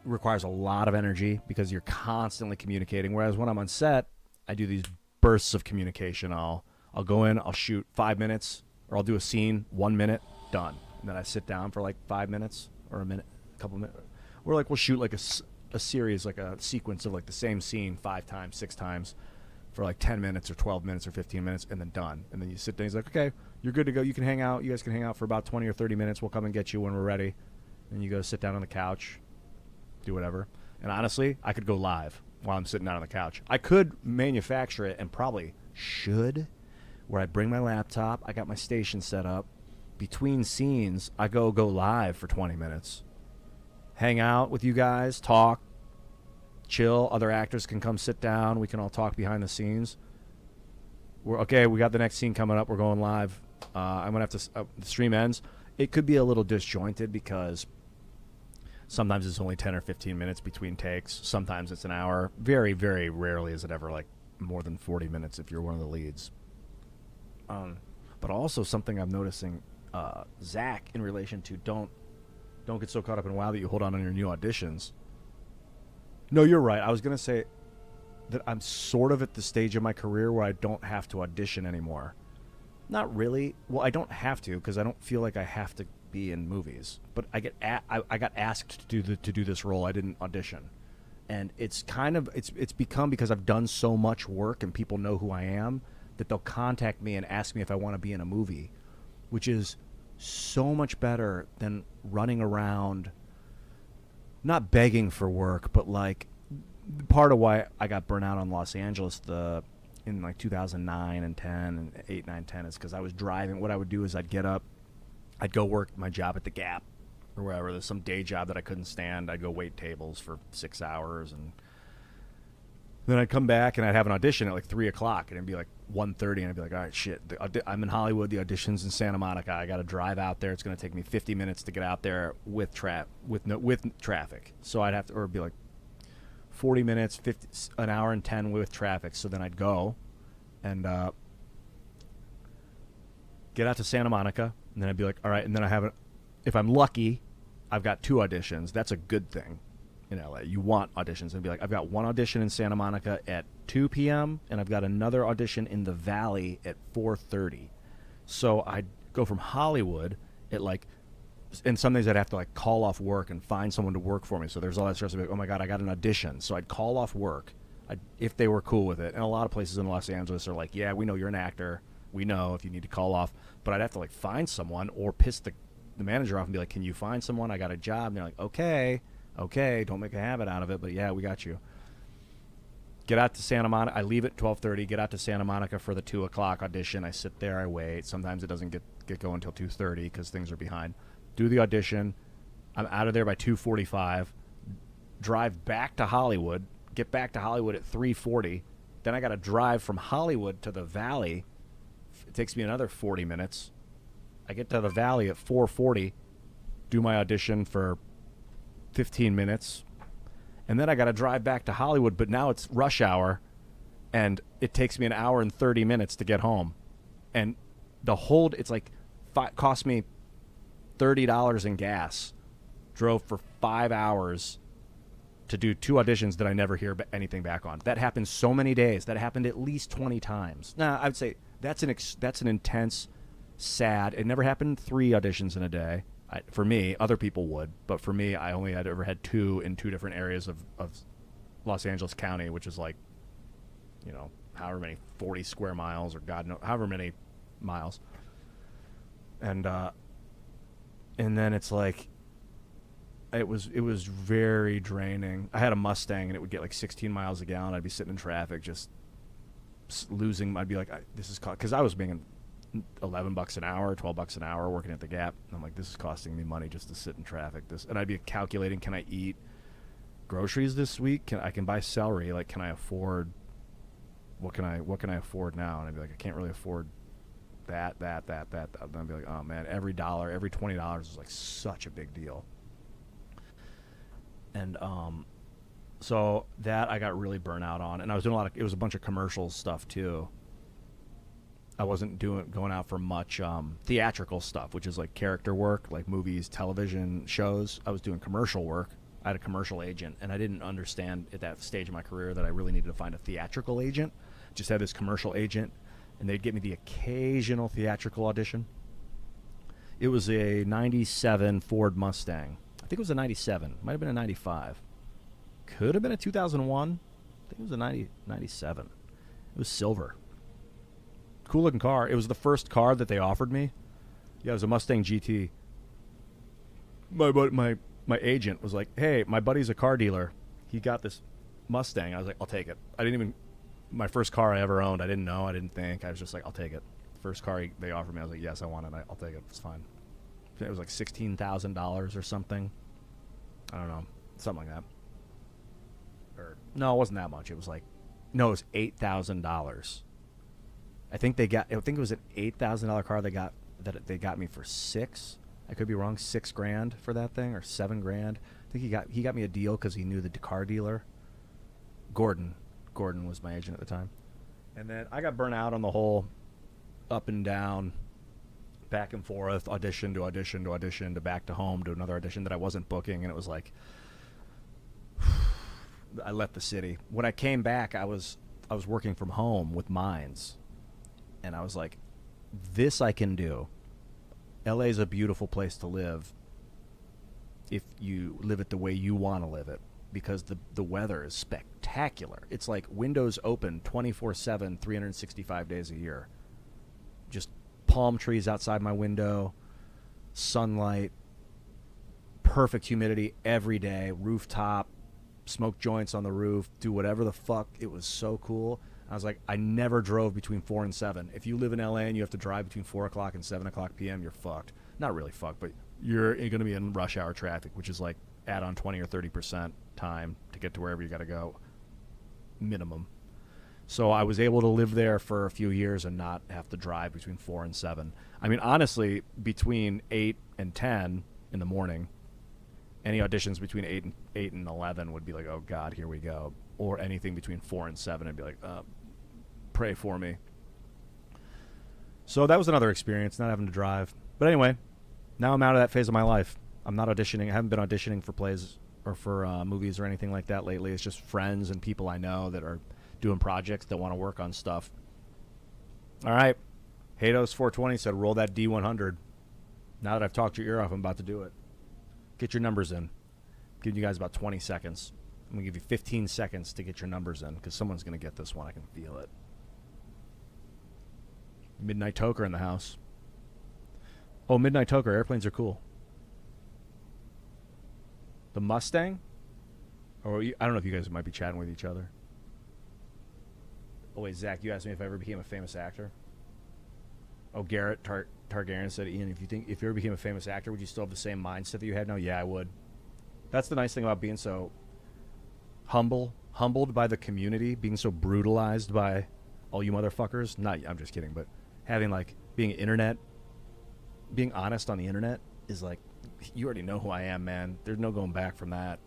requires a lot of energy because you're constantly communicating. Whereas when I'm on set, I do these bursts of communication. I'll go in, I'll shoot 5 minutes, or I'll do a scene, 1 minute, done. And then I sit down for like 5 minutes or a minute, a couple minutes. Or like we'll shoot like a series, like a sequence of like the same scene 5 times, 6 times for like 10 minutes or 12 minutes or 15 minutes, and then done. And then you sit there, he's like, okay, you're good to go. You can hang out. You guys can hang out for about 20 or 30 minutes. We'll come and get you when we're ready. And you go sit down on the couch, do whatever. And honestly, I could go live while I'm sitting down on the couch. I could manufacture it, and probably should, where I bring my laptop, I got my station set up. Between scenes, I go live for 20 minutes. Hang out with you guys, talk, chill. Other actors can come sit down. We can all talk behind the scenes. We got the next scene coming up. We're going live. I'm going to have to, the stream ends. It could be a little disjointed because sometimes it's only 10 or 15 minutes between takes. Sometimes it's an hour. Very, very rarely is it ever like more than 40 minutes if you're one of the leads. But also something I'm noticing, Zach, in relation to don't get so caught up in WoW that you hold on your new auditions. No, you're right. I was going to say that I'm sort of at the stage of my career where I don't have to audition anymore. Not really. Well, I don't have to because I don't feel like I have to be in movies. But I got asked to do this role. I didn't audition. And it's kind of it's become, because I've done so much work and people know who I am, that they'll contact me and ask me if I want to be in a movie, which is so much better than running around not begging for work, but like part of why I got burnt out on Los Angeles in like 2009 and 10 and 8, 9, 10 is because I was driving. What I would do is I'd get up, I'd go work my job at the Gap or wherever. There's some day job that I couldn't stand. I'd go wait tables for 6 hours, and then I'd come back and I'd have an audition at like 3 o'clock, and it'd be like 1:30, and I'd be like, all right, shit, I'm in Hollywood. The audition's in Santa Monica. I got to drive out there. It's going to take me 50 minutes to get out there with traffic. So I'd have to, or it'd be like 40 minutes, an hour and 10 with traffic. So then I'd go and get out to Santa Monica, and then I'd be like, all right, and then if I'm lucky, I've got 2 auditions. That's a good thing. In LA, you want auditions, and be like, I've got 1 audition in Santa Monica at 2 p.m. and I've got another audition in the Valley at 4:30. So I'd go from Hollywood at like, and some days I'd have to like call off work and find someone to work for me. So there's all that stress of like, oh my god, I got an audition. So I'd call off work, if they were cool with it. And a lot of places in Los Angeles are like, yeah, we know you're an actor. We know if you need to call off. But I'd have to like find someone or piss the manager off and be like, can you find someone? I got a job. And they're like, okay, don't make a habit out of it, but yeah, we got you. Get out to Santa Monica. I leave at 12:30. Get out to Santa Monica for the 2 o'clock audition. I sit there. I wait. Sometimes it doesn't get going until 2:30 because things are behind. Do the audition. I'm out of there by 2:45. Drive back to Hollywood. Get back to Hollywood at 3:40. Then I got to drive from Hollywood to the Valley. It takes me another 40 minutes. I get to the Valley at 4:40. Do my audition for 15 minutes, and then I got to drive back to Hollywood, but now it's rush hour, and it takes me an hour and 30 minutes to get home, and it's like cost me $30 in gas. Drove for 5 hours to do 2 auditions that I never hear anything back on. That happened so many days. That happened at least 20 times. Now, I would say that's an intense, sad. It never happened 3 auditions in a day. For me, other people would, but for me, I only had ever had 2 in 2 different areas of Los Angeles County, which is like, however many 40 square miles or God knows however many miles, and then it's like it was very draining. I had a Mustang, and it would get like 16 miles a gallon. I'd be sitting in traffic, just losing. I'd be like, this is because I was making $11 an hour, $12 an hour working at the Gap. And I'm like, this is costing me money just to sit in traffic. And I'd be calculating, can I eat groceries this week? I can buy celery. Like, can I afford? What can I afford now? And I'd be like, I can't really afford that. And I'd be like, oh man, every $20 is like such a big deal. And So that I got really burnt out on, and I was doing it was a bunch of commercial stuff too. I wasn't going out for much theatrical stuff, which is like character work, like movies, television shows. I was doing commercial work. I had a commercial agent, and I didn't understand at that stage of my career that I really needed to find a theatrical agent. Just had this commercial agent, and they'd get me the occasional theatrical audition. It was a 97 Ford Mustang. I think it was a 97. Might have been a 95. Could have been a 2001. I think it was a 97. It was silver. Cool looking car. It was the first car that they offered me. Yeah, it was a Mustang GT. My agent was like, "Hey, my buddy's a car dealer. He got this Mustang." I was like, "I'll take it." I didn't even. My first car I ever owned. I didn't know. I didn't think. I was just like, "I'll take it." First car they offered me. I was like, "Yes, I want it. I'll take it. It's fine." It was like $16,000 or something. I don't know, something like that. Or no, it wasn't that much. It was like, no, it was $8,000. I think it was an $8,000 car they got me for six. I could be wrong. $6,000 for that thing, or $7,000. I think he got me a deal because he knew the car dealer. Gordon was my agent at the time, and then I got burnt out on the whole up and down, back and forth, audition to audition to audition to back to home to another audition that I wasn't booking, and it was like I left the city. When I came back, I was working from home with mines. And I was like, this I can do. LA is a beautiful place to live if you live it the way you want to live it, because the weather is spectacular. It's like windows open 24/7, 365 days a year. Just palm trees outside my window, sunlight, perfect humidity every day, rooftop, smoke joints on the roof, do whatever the fuck. It was so cool. I was like, I never drove between 4 and 7. If you live in LA and you have to drive between 4 o'clock and 7 o'clock p.m., you're fucked. Not really fucked, but you're going to be in rush hour traffic, which is like add on 20 or 30% time to get to wherever you got to go, minimum. So I was able to live there for a few years and not have to drive between 4 and 7. I mean, honestly, between 8 and 10 in the morning, any auditions between 8 and 11 would be like, oh, God, here we go. Or anything between 4 and 7, I'd be like, pray for me. So that was another experience, not having to drive. But anyway, now I'm out of that phase of my life. I'm not auditioning. I haven't been auditioning for plays or for movies or anything like that lately. It's just friends and people I know that are doing projects that want to work on stuff. All right. Hados420 said, roll that D100. Now that I've talked your ear off, I'm about to do it. Get your numbers in. I'm giving you guys about 20 seconds. I'm going to give you 15 seconds to get your numbers in, because someone's going to get this one. I can feel it. Midnight Toker in the house. Oh, Midnight Toker. Airplanes are cool. The Mustang? Or I don't know if you guys might be chatting with each other. Oh, wait, Zach, you asked me if I ever became a famous actor. Oh, Garrett Targaryen said, Ian, if you ever became a famous actor, would you still have the same mindset that you had now? Yeah, I would. That's the nice thing about being so humbled by the community, being so brutalized by all you motherfuckers. I'm just kidding, but having like being honest on the internet is like, you already know who I am, man. There's no going back from that.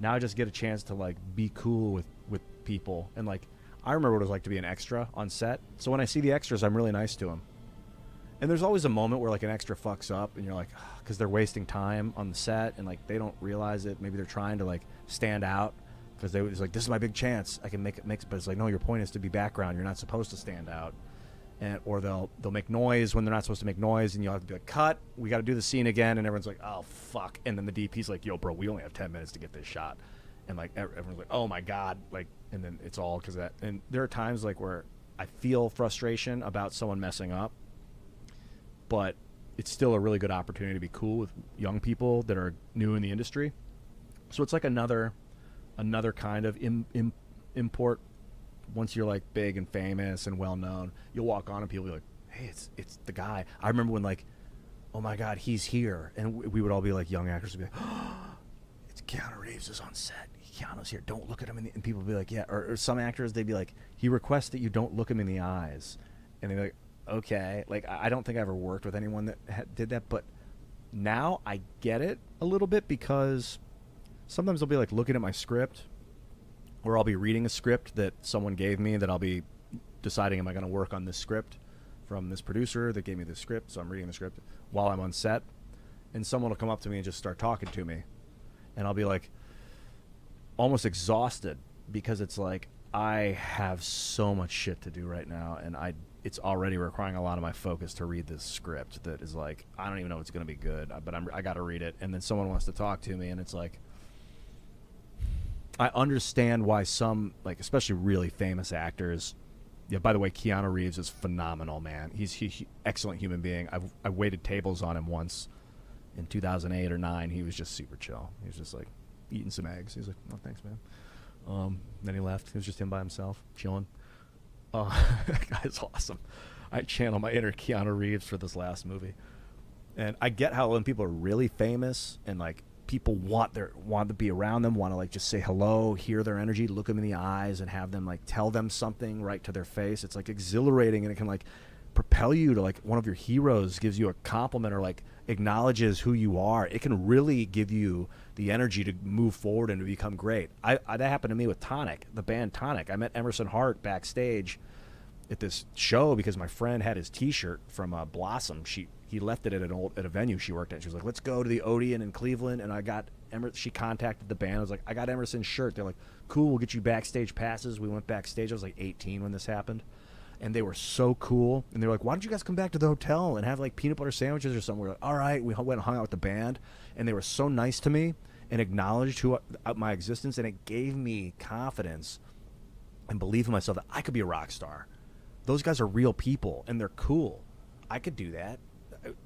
Now I just get a chance to like be cool with people, and like I remember what it was like to be an extra on set. So when I see the extras, I'm really nice to them. And there's always a moment where like an extra fucks up, and you're like, because they're wasting time on the set, and like they don't realize it. Maybe they're trying to like stand out, because they was like, this is my big chance. I can make it mix, but it's like, no, your point is to be background. You're not supposed to stand out. Or they'll make noise when they're not supposed to make noise, and you'll have to be like, cut, we got to do the scene again, and everyone's like, oh fuck, and then the DP's like, yo bro, we only have 10 minutes to get this shot, and like everyone's like, oh my god, like, and then it's all because of that. And there are times like where I feel frustration about someone messing up, but it's still a really good opportunity to be cool with young people that are new in the industry. So it's like another kind of import. Once you're like big and famous and well known, you'll walk on and people will be like, hey, it's the guy. I remember when like, oh my god, he's here, and we would all be like, young actors would be like, oh, it's Keanu Reeves is on set. Keanu's here. Don't look at him and people would be like, yeah. Or some actors, they'd be like, he requests that you don't look him in the eyes, and they'd be like, okay. Like I don't think I ever worked with anyone that did that, but now I get it a little bit, because sometimes they'll be like looking at my script, or I'll be reading a script that someone gave me that I'll be deciding, am I going to work on this script from this producer that gave me the script? So I'm reading the script while I'm on set, and someone will come up to me and just start talking to me, and I'll be like almost exhausted because it's like I have so much shit to do right now, and it's already requiring a lot of my focus to read this script that is like, I don't even know if it's going to be good, but I got to read it. And then someone wants to talk to me, and it's like, I understand why some, like, especially really famous actors. Yeah, by the way, Keanu Reeves is phenomenal, man. He's excellent human being. I waited tables on him once in 2008 or 9. He was just super chill. He was just like eating some eggs. He was like, "Oh, thanks, man." Then he left. It was just him by himself, chilling. That guy's awesome. I channel my inner Keanu Reeves for this last movie, and I get how when people are really famous and like people want to be around them, want to like just say hello, hear their energy, look them in the eyes, and have them like tell them something right to their face. It's like exhilarating, and it can like propel you to like one of your heroes gives you a compliment or like acknowledges who you are. It can really give you the energy to move forward and to become great. That happened to me with Tonic, the band Tonic. I met Emerson Hart backstage at this show because my friend had his T-shirt from Blossom. He left it at a venue she worked at. She was like, "Let's go to the Odeon in Cleveland," and she contacted the band. I was like, "I got Emerson's shirt." They're like, "Cool, we'll get you backstage passes." We went backstage. I was like 18 when this happened, and they were so cool. And they were like, "Why don't you guys come back to the hotel and have like peanut butter sandwiches or something?" We're like, "All right." We went and hung out with the band, and they were so nice to me and acknowledged my existence, and it gave me confidence and belief in myself that I could be a rock star. Those guys are real people, and they're cool. I could do that.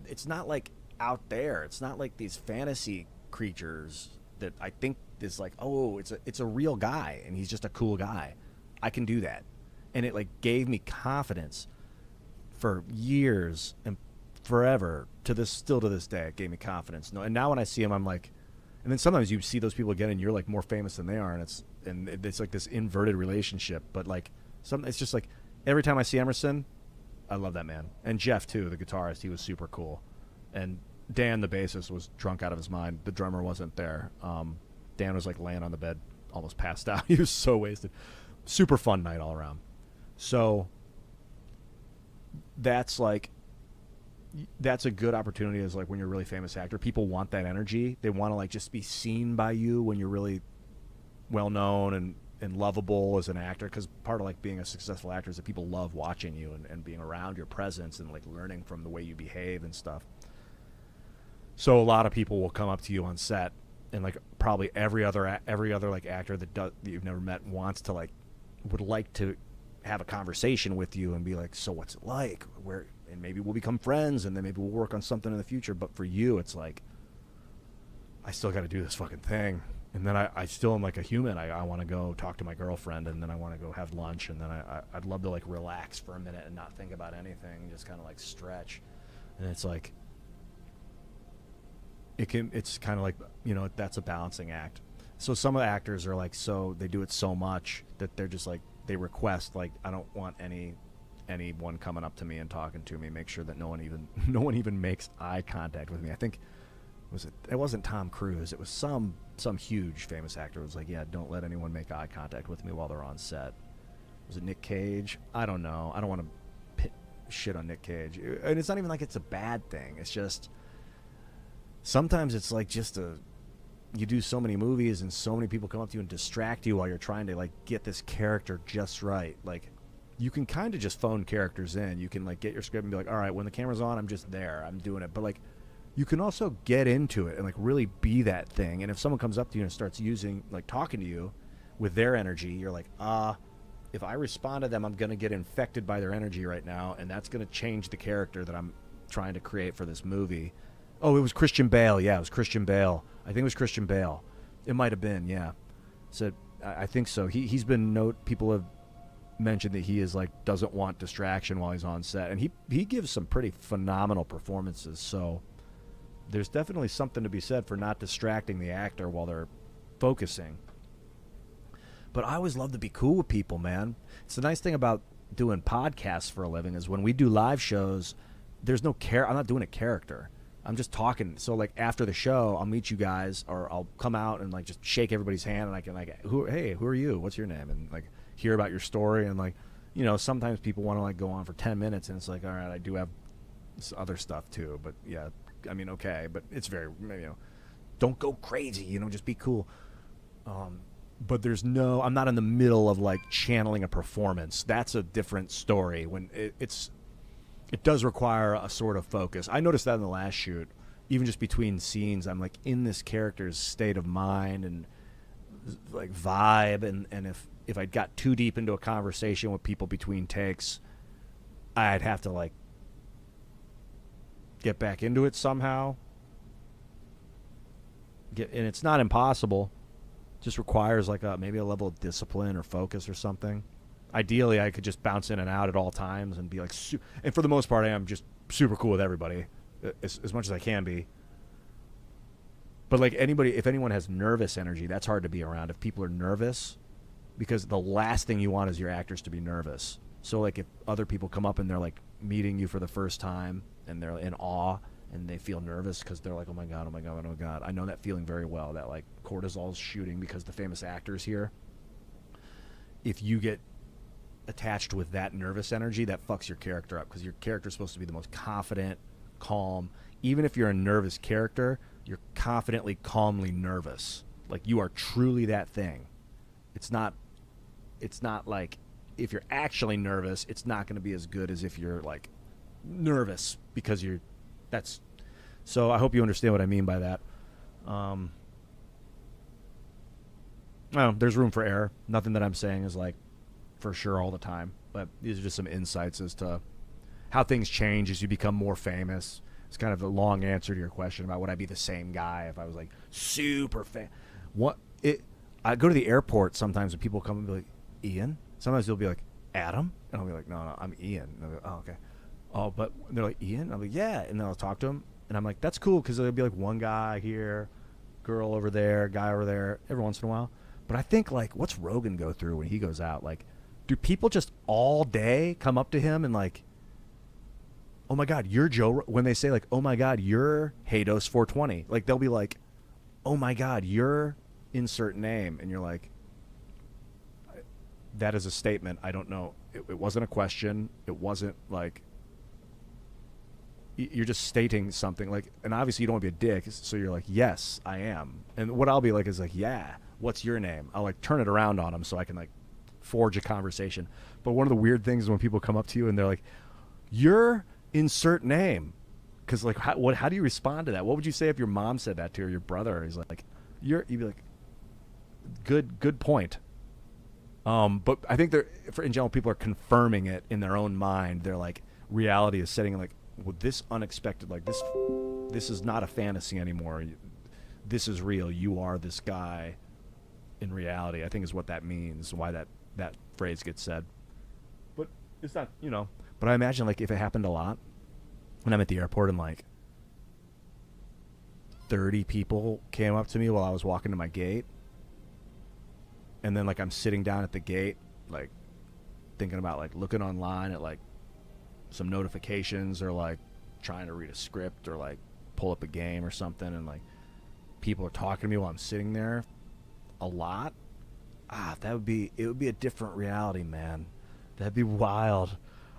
It's not like out there. It's not like these fantasy creatures that I think is like, oh, it's a real guy, and he's just a cool guy. I can do that. And it like gave me confidence for years and forever to this day. It gave me confidence. No, and now when I see him, I'm like, and then sometimes you see those people again, and you're like more famous than they are, and it's like this inverted relationship. But like it's just like every time I see Emerson, I love that man. And Jeff too, the guitarist, he was super cool. And Dan, the bassist, was drunk out of his mind. The drummer wasn't there. Dan was like laying on the bed, almost passed out. He was so wasted. Super fun night all around. So that's a good opportunity as like when you're a really famous actor. People want that energy. They want to like just be seen by you when you're really well known and lovable as an actor, because part of like being a successful actor is that people love watching you and being around your presence and like learning from the way you behave and stuff. So a lot of people will come up to you on set, and like probably every other like actor that you've never met would like to have a conversation with you and be like, so what's it like? And maybe we'll become friends, and then maybe we'll work on something in the future. But for you, it's like, I still got to do this fucking thing. And then I still am like a human. I want to go talk to my girlfriend, and then I want to go have lunch, and then I'd love to like relax for a minute and not think about anything, just kind of like stretch. And it's like, it's kind of like, that's a balancing act. So some of the actors are like, so they do it so much that they're just like, they request like, I don't want anyone coming up to me and talking to me. Make sure that no one even makes eye contact with me. I think it wasn't Tom Cruise. It was some huge famous actor was like, yeah, don't let anyone make eye contact with me while they're on set. Was it Nick Cage? I don't know. I don't want to shit on Nick Cage. And it's not even like it's a bad thing. It's just sometimes it's like you do so many movies and so many people come up to you and distract you while you're trying to like get this character just right. Like you can kind of just phone characters in. You can like get your script and be like, all right, when the camera's on, I'm just there. I'm doing it. But like, you can also get into it and like really be that thing. And if someone comes up to you and starts talking to you with their energy, you're like, if I respond to them, I'm going to get infected by their energy right now. And that's going to change the character that I'm trying to create for this movie. Oh, it was Christian Bale. Yeah, it was Christian Bale. I think it was Christian Bale. It might have been, yeah. So I think so. He's been people have mentioned that he is like, doesn't want distraction while he's on set. And he gives some pretty phenomenal performances. So there's definitely something to be said for not distracting the actor while they're focusing. But I always love to be cool with people, man. It's the nice thing about doing podcasts for a living is when we do live shows, there's no I'm not doing a character. I'm just talking. So like after the show, I'll meet you guys, or I'll come out and like just shake everybody's hand, and I can like, who are you? What's your name? And like hear about your story, and like, you know, sometimes people want to like go on for 10 minutes, and it's like, all right, I do have other stuff too, but yeah, I mean, okay, but it's very, you know, don't go crazy, you know, just be cool. But I'm not in the middle of like channeling a performance. That's a different story. When it does require a sort of focus. I noticed that in the last shoot, even just between scenes, I'm like in this character's state of mind and like vibe, and if I got too deep into a conversation with people between takes, I'd have to like get back into it somehow. And it's not impossible. It just requires like maybe a level of discipline or focus or something. Ideally, I could just bounce in and out at all times and be like, and for the most part, I am just super cool with everybody, as much as I can be. But like if anyone has nervous energy, that's hard to be around. If people are nervous, because the last thing you want is your actors to be nervous. So like if other people come up and they're like meeting you for the first time and they're in awe and they feel nervous because they're like, oh my God, oh my God, oh my God. I know that feeling very well, that like cortisol's shooting because the famous actor's here. If you get attached with that nervous energy, that fucks your character up, because your character's supposed to be the most confident, calm. Even if you're a nervous character, you're confidently, calmly nervous. Like you are truly that thing. It's not like if you're actually nervous, it's not going to be as good as if you're like nervous because so I hope you understand what I mean by that. There's room for error. Nothing that I'm saying is like for sure all the time, but these are just some insights as to how things change as you become more famous. It's kind of a long answer to your question about would I be the same guy if I was like super famous. I go to the airport sometimes and people come and be like, Ian? Sometimes they'll be like, Adam? And I'll be like, no, I'm Ian. And I'll be like, oh, okay. Oh, but they're like, Ian? And I'm like, yeah. And then I'll talk to them. And I'm like, that's cool, because there'll be like one guy here, girl over there, guy over there, every once in a while. But I think like, what's Rogan go through when he goes out? Like, do people just all day come up to him and like, oh my God, you're Joe? When they say like, oh my God, you're Hados 420. Like they'll be like, oh my God, you're insert name. And you're like, that is a statement. I don't know. It wasn't a question. It wasn't like, you're just stating something like, and obviously you don't want to be a dick. So you're like, yes, I am. And what I'll be like is like, yeah, what's your name? I'll like turn it around on them so I can like forge a conversation. But one of the weird things is when people come up to you and they're like, you're insert name. Because like, how do you respond to that? What would you say if your mom said that to you, or your brother? He's like, you'd be like, good point. But I think in general, people are confirming it in their own mind. They're like, reality is setting like, well, this unexpected, like this is not a fantasy anymore. This is real. You are this guy in reality, I think is what that means, why that phrase gets said. But it's not, you know, but I imagine like if it happened a lot when I'm at the airport and like 30 people came up to me while I was walking to my gate, and then like I'm sitting down at the gate like thinking about like looking online at like some notifications, or like trying to read a script, or like pull up a game or something, and like people are talking to me while I'm sitting there a lot. It would be a different reality, man. That'd be wild.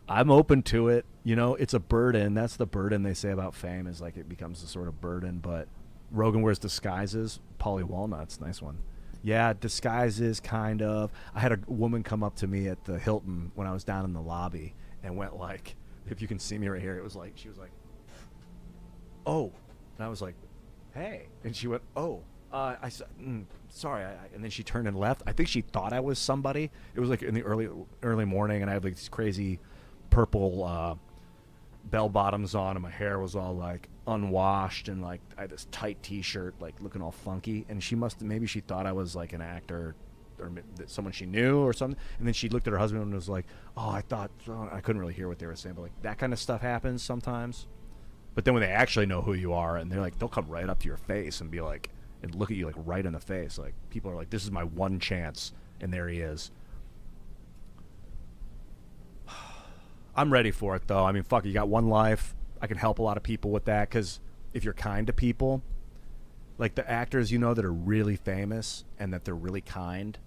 I'm open to it. You know, it's a burden. That's the burden they say about fame, is like it becomes a sort of burden. But Rogan wears disguises. Polly Walnuts, nice one. Yeah, disguises, kind of. I had a woman come up to me at the Hilton when I was down in the lobby and went like, if you can see me right here, it was like, she was like, oh. And I was like, hey. And she went, oh. I said, sorry. And then she turned and left. I think she thought I was somebody. It was like in the early morning, and I had like these crazy purple bell bottoms on, and my hair was all like unwashed, and like I had this tight T-shirt, like looking all funky. And maybe she thought I was like an actor or someone she knew or something. And then she looked at her husband and was like, oh, I couldn't really hear what they were saying, but like that kind of stuff happens sometimes. But then when they actually know who you are, and they're like, they'll come right up to your face and be like, and look at you like right in the face. Like people are like, this is my one chance, and there he is. I'm ready for it though. I mean, fuck, you got one life. I can help a lot of people with that, because if you're kind to people, like the actors that are really famous and that they're really kind,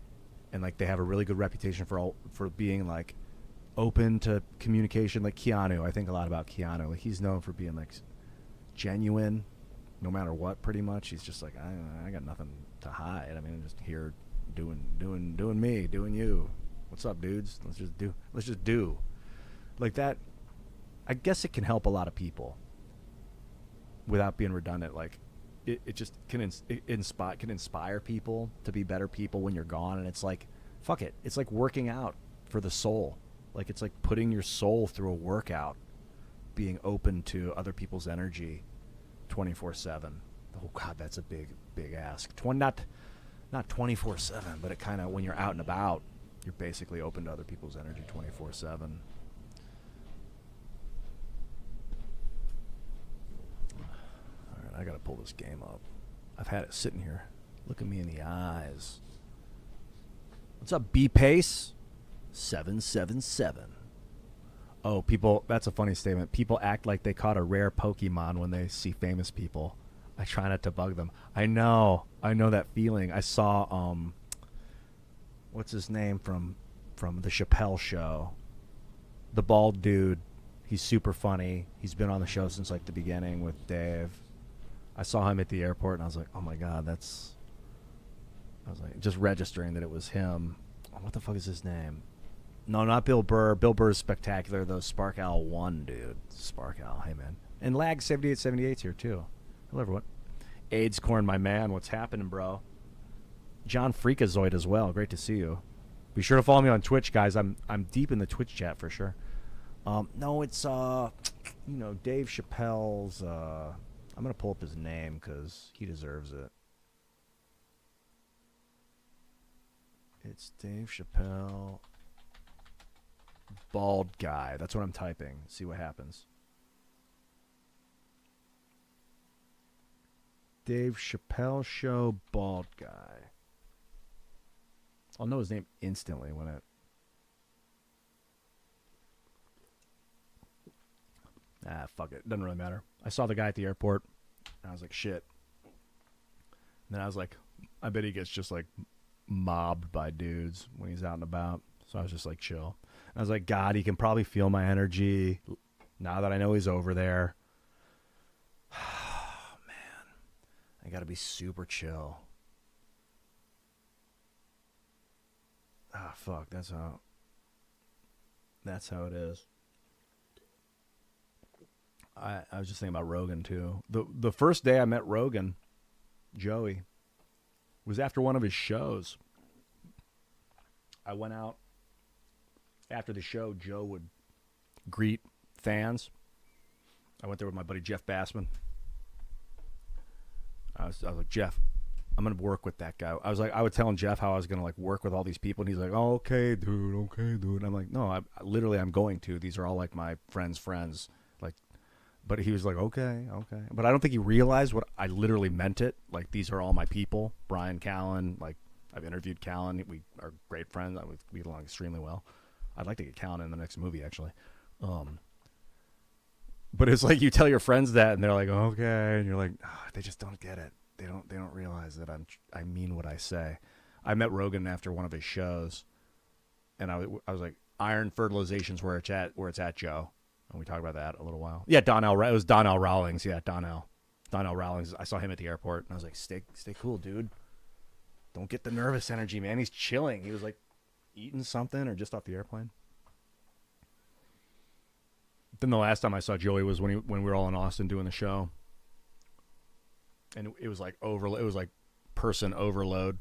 and like they have a really good reputation for being like open to communication. Like Keanu, I think a lot about Keanu. Like he's known for being like genuine, no matter what. Pretty much, he's just like I got nothing to hide. I mean, I'm just here doing me, doing you. What's up, dudes? Let's just do like that. I guess it can help a lot of people without being redundant. Like it just can inspire people to be better people when you're gone. And it's like, fuck it. It's like working out for the soul. Like it's like putting your soul through a workout, being open to other people's energy 24/7. Oh God, that's a big ask. Not 24/7, but it kind of, when you're out and about, you're basically open to other people's energy 24/7. All right, I gotta pull this game up. I've had it sitting here. Look at me in the eyes. What's up, B Pace? 777. Oh, people, that's a funny statement. People act like they caught a rare Pokemon when they see famous people. I try not to bug them. I know that feeling. I saw what's his name from the Chappelle show? The bald dude. He's super funny. He's been on the show since like the beginning with Dave. I saw him at the airport and I was like, "Oh my God, I was like just registering that it was him." What the fuck is his name? No, not Bill Burr. Bill Burr's spectacular though. Spark Owl 1, dude. Spark Owl, hey man. And Lag 7878's here too. Hello everyone. AIDS Corn, my man. What's happening, bro? John Freakazoid as well. Great to see you. Be sure to follow me on Twitch, guys. I'm deep in the Twitch chat for sure. No, it's Dave Chappelle's. I'm gonna pull up his name because he deserves it. It's Dave Chappelle. Bald guy. That's what I'm typing. See what happens. Dave Chappelle show bald guy. I'll know his name instantly when it. Fuck it. Doesn't really matter. I saw the guy at the airport, and I was like, shit. And then I was like, I bet he gets just like mobbed by dudes when he's out and about. So I was just like, chill. And I was like, God, he can probably feel my energy now that I know he's over there. Oh, man. I got to be super chill. Ah, fuck. That's how it is. I was just thinking about Rogan, too. The first day I met Rogan, Joey, was after one of his shows. I went out. After the show, Joe would greet fans. I went there with my buddy Jeff Bassman. I was like, Jeff, I'm going to work with that guy. I was telling Jeff how I was going to like work with all these people. And he's like, oh, okay, dude. And I'm like, no, I'm going to. These are all like my friends. Like, but he was like, okay. But I don't think he realized what I literally meant it. Like, these are all my people. Brian Callen, like, I've interviewed Callen. We are great friends. We get along extremely well. I'd like to get Callen in the next movie, actually. But it's like you tell your friends that, and they're like, okay, and you're like, oh, they just don't get it. They don't realize that I mean what I say. I met Rogan after one of his shows, and I was like, Iron Fertilization's where it's at, Joe. And we talked about that a little while. Yeah, it was Donnell Rawlings. Yeah, Donnell Rawlings. I saw him at the airport, and I was like, stay cool, dude. Don't get the nervous energy, man. He's chilling. He was like eating something or just off the airplane. Then the last time I saw Joey was when we were all in Austin doing the show, and it was like person overload,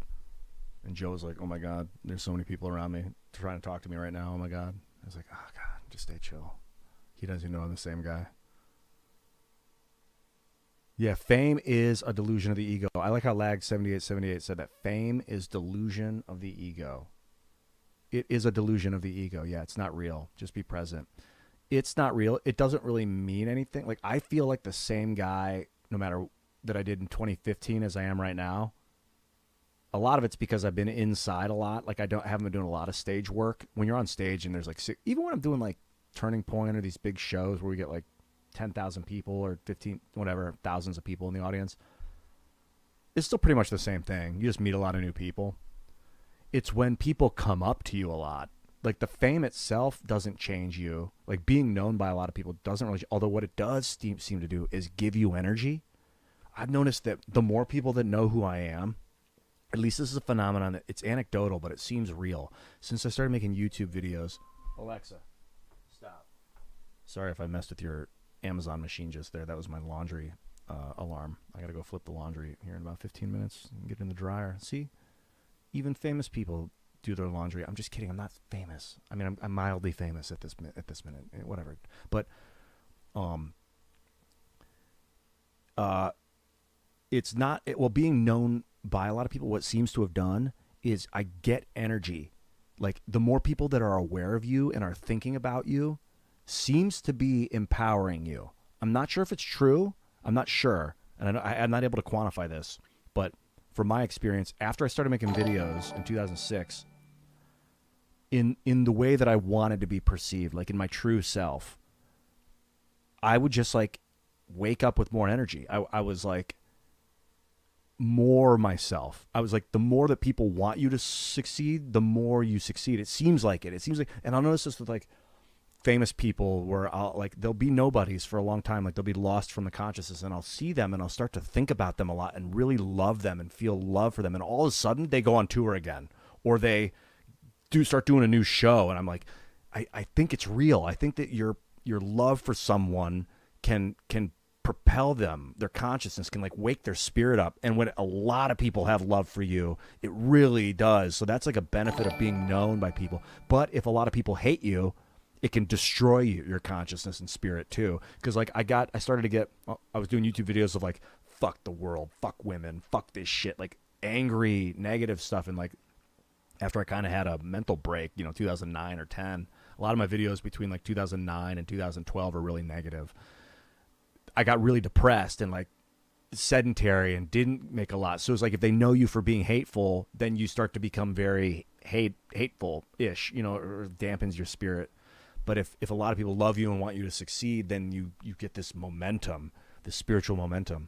and Joe was like, "Oh my God, there's so many people around me trying to talk to me right now. Oh my God." I was like, "Oh God, just stay chill." He doesn't know I'm the same guy. Yeah, fame is a delusion of the ego. I like how Lag 7878 said that fame is delusion of the ego. It is a delusion of the ego. Yeah, it's not real. Just be present. It's not real. It doesn't really mean anything. Like, I feel like the same guy, no matter that I did in 2015 as I am right now. A lot of it's because I've been inside a lot. Like, haven't been doing a lot of stage work. When you're on stage and there's like, even when I'm doing like Turning Point or these big shows where we get like 10,000 people or 15, whatever, thousands of people in the audience, it's still pretty much the same thing. You just meet a lot of new people. It's when people come up to you a lot. Like the fame itself doesn't change you. Like being known by a lot of people doesn't really, although what it does seem to do is give you energy. I've noticed that the more people that know who I am, at least this is a phenomenon that it's anecdotal, but it seems real. Since I started making YouTube videos, Alexa, stop. Sorry if I messed with your Amazon machine just there. That was my laundry alarm. I got to go flip the laundry here in about 15 minutes and get it in the dryer. See? Even famous people do their laundry. I'm just kidding. I'm not famous. I mean, I'm mildly famous at this minute. Whatever. But it's not. Well, being known by a lot of people, what seems to have done is I get energy. Like the more people that are aware of you and are thinking about you seems to be empowering you. I'm not sure if it's true. I'm not sure. And I'm not able to quantify this. But from my experience, after I started making videos in 2006, in the way that I wanted to be perceived, like in my true self, I would just like wake up with more energy. I was like more myself. I was like, the more that people want you to succeed, the more you succeed. It seems like, and I'll notice this with like famous people where they'll be nobodies for a long time. Like they'll be lost from the consciousness, and I'll see them and I'll start to think about them a lot and really love them and feel love for them. And all of a sudden they go on tour again, or they start doing a new show. And I'm like, I think it's real. I think that your love for someone can propel them, their consciousness can like wake their spirit up. And when a lot of people have love for you, it really does. So that's like a benefit of being known by people. But if a lot of people hate you, it can destroy your consciousness and spirit too. Because like I was doing YouTube videos of like, fuck the world, fuck women, fuck this shit, like angry, negative stuff. And like after I kind of had a mental break, 2009 or 10, a lot of my videos between like 2009 and 2012 are really negative. I got really depressed and like sedentary and didn't make a lot. So it's like if they know you for being hateful, then you start to become very hateful-ish, or dampens your spirit. But if a lot of people love you and want you to succeed, then you get this momentum, this spiritual momentum.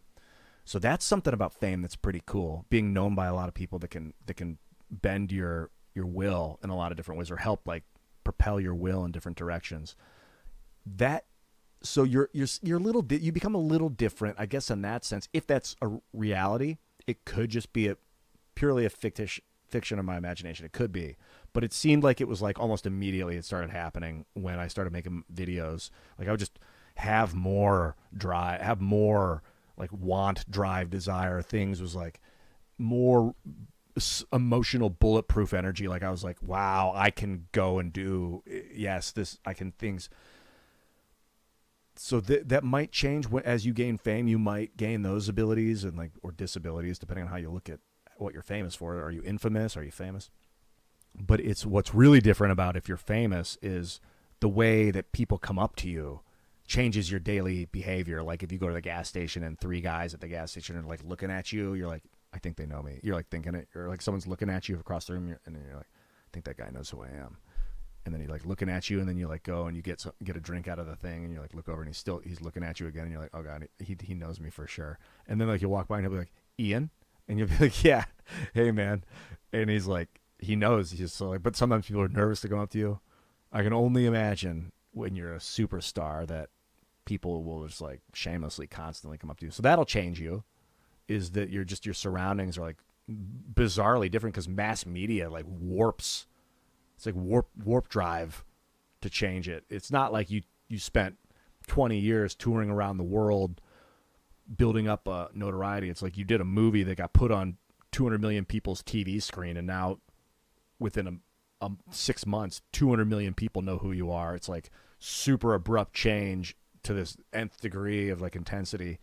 So that's something about fame that's pretty cool. Being known by a lot of people that can bend your will in a lot of different ways, or help like propel your will in different directions. So you're a little you become a little different, I guess, in that sense. If that's a reality, it could just be purely a fiction of my imagination. It could be, but it seemed like it was like almost immediately it started happening when I started making videos. Like I would just have more drive, have more like want, drive, desire. Things was like more emotional, bulletproof energy. Like I was like, wow, I can go and do things. So that might change as you gain fame. You might gain those abilities and or disabilities, depending on how you look at what you're famous for. Are you infamous? Are you famous? But it's what's really different about if you're famous is the way that people come up to you changes your daily behavior. Like if you go to the gas station and 3 guys at the gas station are like looking at you, you're like, I think they know me. You're like thinking it. You're like someone's looking at you across the room, and then you're like, I think that guy knows who I am. And then he's like looking at you, and then you like go and you get a drink out of the thing, and you like look over, and he's looking at you again, and you're like, oh god, he knows me for sure. And then like you walk by, and he'll be like, Ian, and you'll be like, yeah, hey man, and he's like, he knows. He's just so like, but sometimes people are nervous to come up to you. I can only imagine when you're a superstar that people will just like shamelessly, constantly come up to you. So that'll change you. Is that your surroundings are like bizarrely different because mass media like warps. It's like warp drive to change it. It's not like you spent 20 years touring around the world building up a notoriety. It's like you did a movie that got put on 200 million people's TV screen, and now within 6 months, 200 million people know who you are. It's like super abrupt change to this nth degree of like intensity.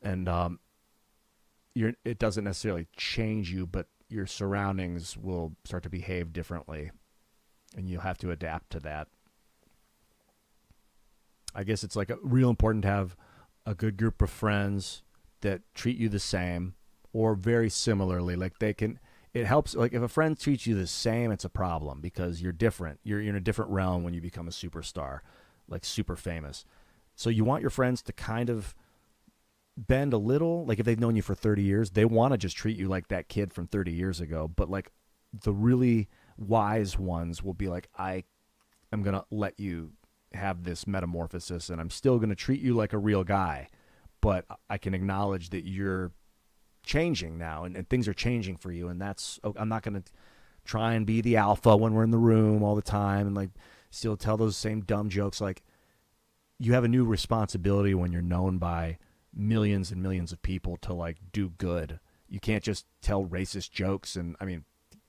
And it doesn't necessarily change you, but your surroundings will start to behave differently, and you'll have to adapt to that. I guess it's like real important to have a good group of friends that treat you the same or very similarly. Like it helps. Like if a friend treats you the same, it's a problem because you're different. You're in a different realm when you become a superstar, like super famous. So you want your friends to kind of bend a little. Like if they've known you for 30 years, they want to just treat you like that kid from 30 years ago. But like the really wise ones will be like, I am going to let you have this metamorphosis and I'm still going to treat you like a real guy. But I can acknowledge that you're changing now and things are changing for you. And that's, I'm not going to try and be the alpha when we're in the room all the time and like still tell those same dumb jokes. Like you have a new responsibility when you're known by millions and millions of people to like do good. You can't just tell racist jokes. And I mean,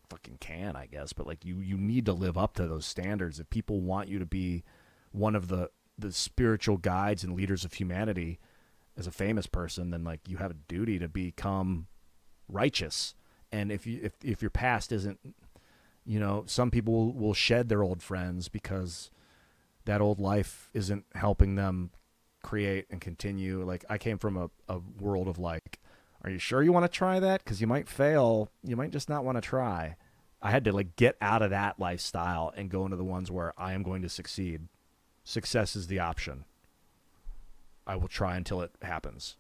fucking can, I guess, but like you need to live up to those standards. If people want you to be one of the spiritual guides and leaders of humanity as a famous person, then like you have a duty to become righteous. And if your past isn't, you know, some people will shed their old friends because that old life isn't helping them create and continue. Like I came from a world of like, are you sure you want to try that? Because you might fail. You might just not want to try. I had to like get out of that lifestyle and go into the ones where I am going to succeed. Success is the option. I will try until it happens.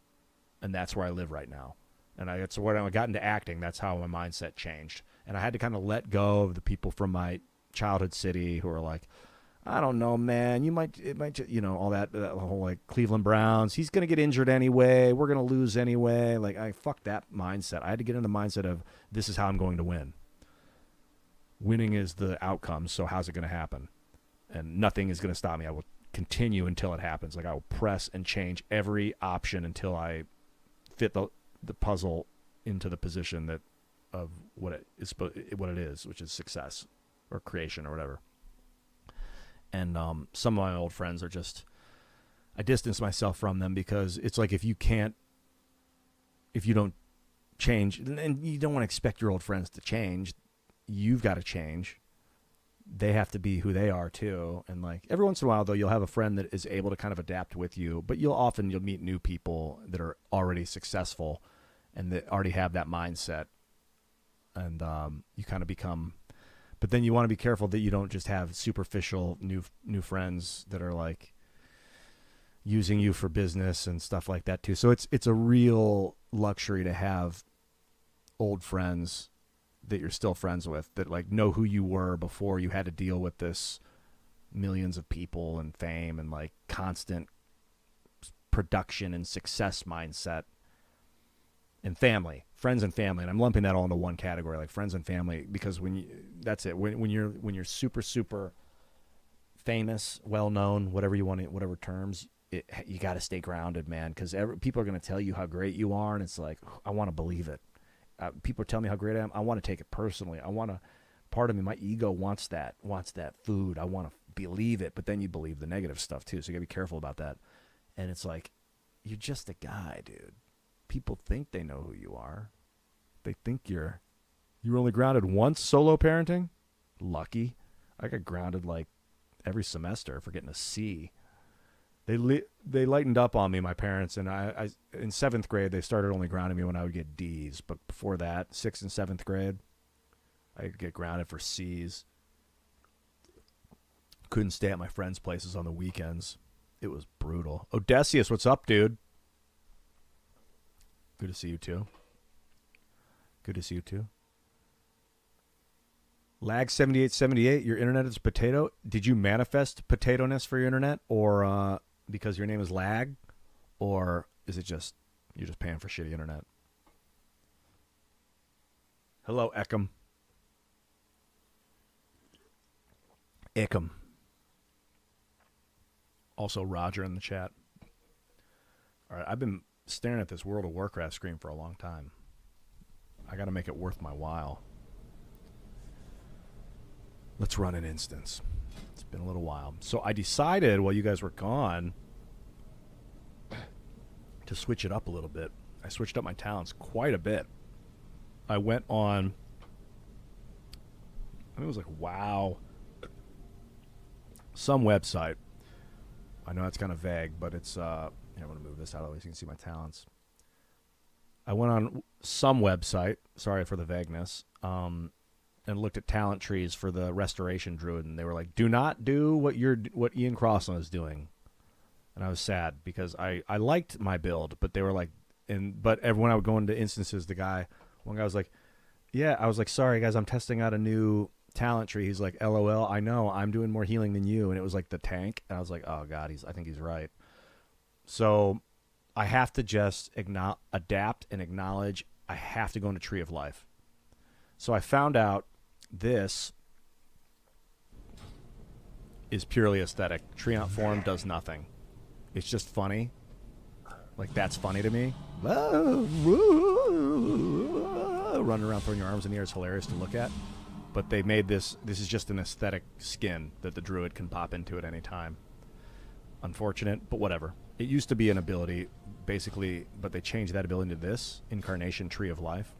And that's where I live right now. And that's when I got into acting. That's how my mindset changed. And I had to kind of let go of the people from my childhood city who are like, I don't know, man. It might, you know, all that whole like Cleveland Browns. He's going to get injured anyway. We're going to lose anyway. Like I fucked that mindset. I had to get in the mindset of this is how I'm going to win. Winning is the outcome. So how's it going to happen? And nothing is going to stop me. I will continue until it happens. Like I will press and change every option until I fit the puzzle into the position that of what it is, which is success or creation or whatever. And some of my old friends are just, I distance myself from them because it's like if you don't change, and you don't want to expect your old friends to change, you've got to change. They have to be who they are too. And like every once in a while though, you'll have a friend that is able to kind of adapt with you, but you'll meet new people that are already successful and that already have that mindset. And you kind of become, but then you want to be careful that you don't just have superficial new friends that are like using you for business and stuff like that too. So it's a real luxury to have old friends that you're still friends with that like know who you were before you had to deal with this millions of people and fame and like constant production and success mindset. And family, friends and family, and I'm lumping that all into one category, like friends and family, because that's it. When you're super famous, well known, whatever you want, whatever terms, you got to stay grounded, man, because people are going to tell you how great you are, and it's like I want to believe it. People tell me how great I am. I want to take it personally. Part of me, my ego wants that food. I want to believe it, but then you believe the negative stuff too, so you got to be careful about that. And it's like you're just a guy, dude. People think they know who you are. They think you were only grounded once solo parenting. Lucky. I got grounded like every semester for getting a C. They lightened up on me, my parents, and I in 7th grade they started only grounding me when I would get D's. But before that, 6th and 7th grade, I'd get grounded for C's. Couldn't stay at my friends' places on the weekends. It was brutal. Odysseus, what's up, dude? Good to see you too. Lag 7878, your internet is potato. Did you manifest potato-ness for your internet, or because your name is Lag, or is it just you're just paying for shitty internet? Hello, Eckham. Also, Roger in the chat. All right, I've been staring at this World of Warcraft screen for a long time. I got to make it worth my while. Let's run an instance. It's been a little while. So I decided while you guys were gone to switch it up a little bit. I switched up my talents quite a bit. I went on, I think it was like WoW, some website. I know that's kind of vague, but it's I'm going to move this out of the way so you can see my talents. I went on some website, sorry for the vagueness, and looked at talent trees for the restoration druid, and they were like, do not do what Ian Crossland is doing. And I was sad because I liked my build, but they were like, but everyone I would go into instances, one guy was like, yeah, I was like, sorry guys, I'm testing out a new talent tree. He's like, LOL, I know, I'm doing more healing than you. And it was like the tank. And I was like, oh God, I think he's right. So I have to just adapt and acknowledge I have to go into Tree of Life. So I found out this is purely aesthetic. Treant form does nothing. It's just funny. Like, that's funny to me. Running around throwing your arms in the air is hilarious to look at. But they made this is just an aesthetic skin that the Druid can pop into at any time. Unfortunate, but whatever. It used to be an ability, basically, but they changed that ability into this Incarnation Tree of Life.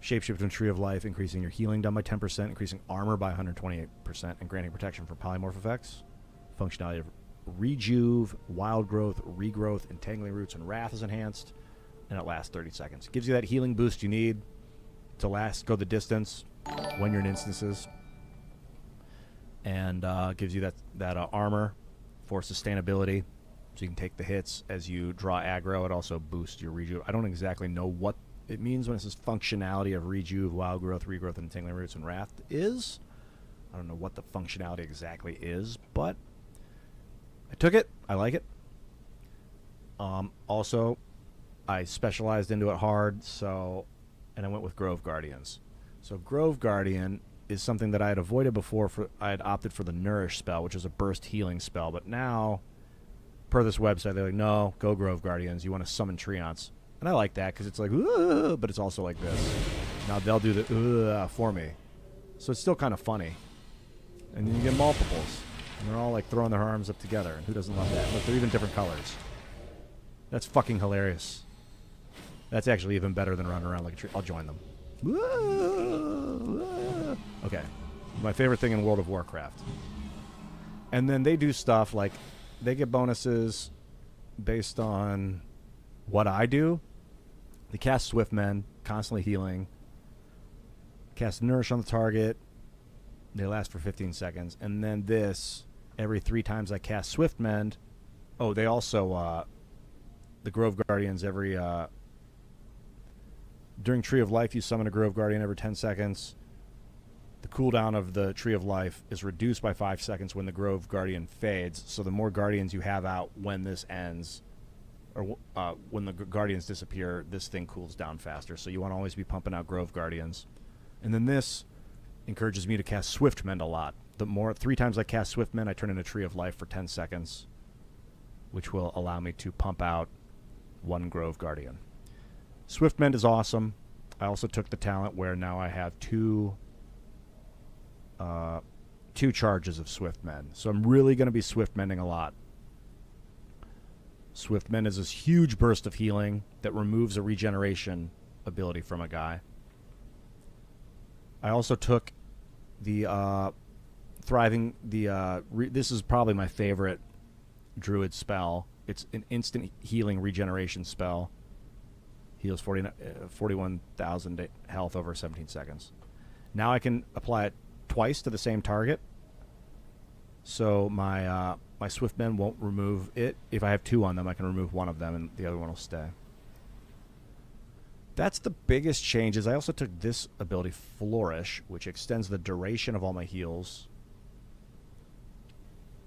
Shapeshift in Tree of Life, increasing your healing done by 10%, increasing armor by 128%, and granting protection from polymorph effects. Functionality of Rejuve, Wild Growth, Regrowth, Entangling Roots, and Wrath is enhanced, and it lasts 30 seconds. Gives you that healing boost you need to go the distance when you're in instances, and gives you that armor for sustainability, so you can take the hits as you draw aggro. It also boosts your Rejuve. I don't exactly know what it means when it says functionality of Rejuve, Wild Growth, Regrowth, and Entangling Roots, and Wrath is. I don't know what the functionality exactly is, but I took it. I like it. Also, I specialized into it hard, and I went with Grove Guardians. So Grove Guardian is something that I had avoided before. I had opted for the Nourish spell, which is a burst healing spell, but now, per this website, they're like, no, go Grove Guardians. You want to summon Treants. And I like that because it's like, but it's also like this. Now they'll do the for me. So it's still kind of funny. And then you get multiples. And they're all like throwing their arms up together. And who doesn't love that? Look, they're even different colors. That's fucking hilarious. That's actually even better than running around like a tree. I'll join them. Okay. My favorite thing in World of Warcraft. And then they do stuff like they get bonuses based on what I do. They cast Swift Mend, constantly healing. Cast Nourish on the target. They last for 15 seconds. And then this, every 3 times I cast Swift Mend. Oh, they also, the Grove Guardians, during Tree of Life, you summon a Grove Guardian every 10 seconds. The cooldown of the Tree of Life is reduced by 5 seconds when the Grove Guardian fades. So the more Guardians you have out when this ends, or when the Guardians disappear, this thing cools down faster. So you want to always be pumping out Grove Guardians. And then this encourages me to cast Swift Mend a lot. The more 3 times I cast Swift Mend, I turn into Tree of Life for 10 seconds, which will allow me to pump out 1 Grove Guardian. Swift Mend is awesome. I also took the talent where now I have 2 charges of Swift Mend. So I'm really going to be Swift Mending a lot. Swift Mend is this huge burst of healing that removes a regeneration ability from a guy. I also took the this is probably my favorite Druid spell. It's an instant healing regeneration spell. Heals 41,000 health over 17 seconds. Now I can apply it twice to the same target. So my Swift Mend won't remove it. If I have 2 on them, I can remove 1 of them, and the other one will stay. That's the biggest changes. I also took this ability, Flourish, which extends the duration of all my heals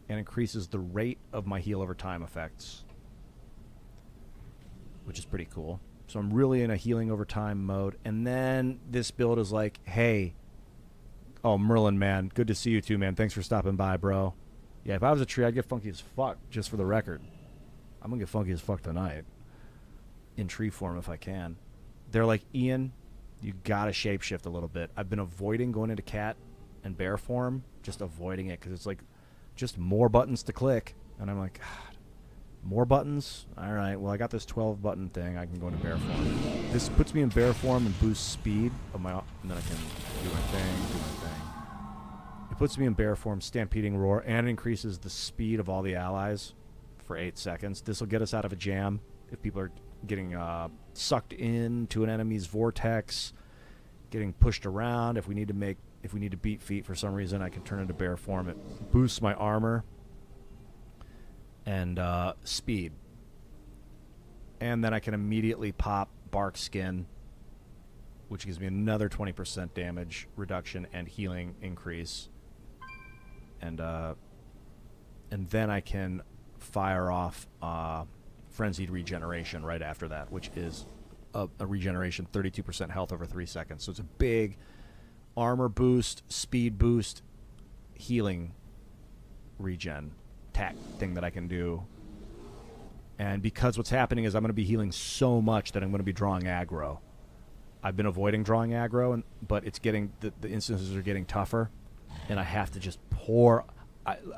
and increases the rate of my heal over time effects, which is pretty cool. So I'm really in a healing over time mode. And then this build is like, hey, oh, Merlin, man, good to see you too, man. Thanks for stopping by, bro. Yeah, if I was a tree, I'd get funky as fuck, just for the record. I'm going to get funky as fuck tonight. In tree form if I can. They're like, Ian, you got to shapeshift a little bit. I've been avoiding going into cat and bear form, just avoiding it, because it's like just more buttons to click. And I'm like, God, more buttons? All right, well, I got this 12-button thing. I can go into bear form. This puts me in bear form and boosts speed of my, and then I can do my thing. It puts me in bear form, stampeding roar, and increases the speed of all the allies for 8 seconds. This will get us out of a jam if people are getting sucked into an enemy's vortex, getting pushed around. If we need to beat feet for some reason, I can turn into bear form. It boosts my armor, and speed. And then I can immediately pop Bark Skin, which gives me another 20% damage reduction and healing increase. And then I can fire off Frenzied Regeneration right after that, which is a regeneration, 32% health over 3 seconds. So it's a big armor boost, speed boost, healing regen tack thing that I can do. And because what's happening is I'm going to be healing so much that I'm going to be drawing aggro. I've been avoiding drawing aggro, but it's getting the instances are getting tougher, and I have to just pour.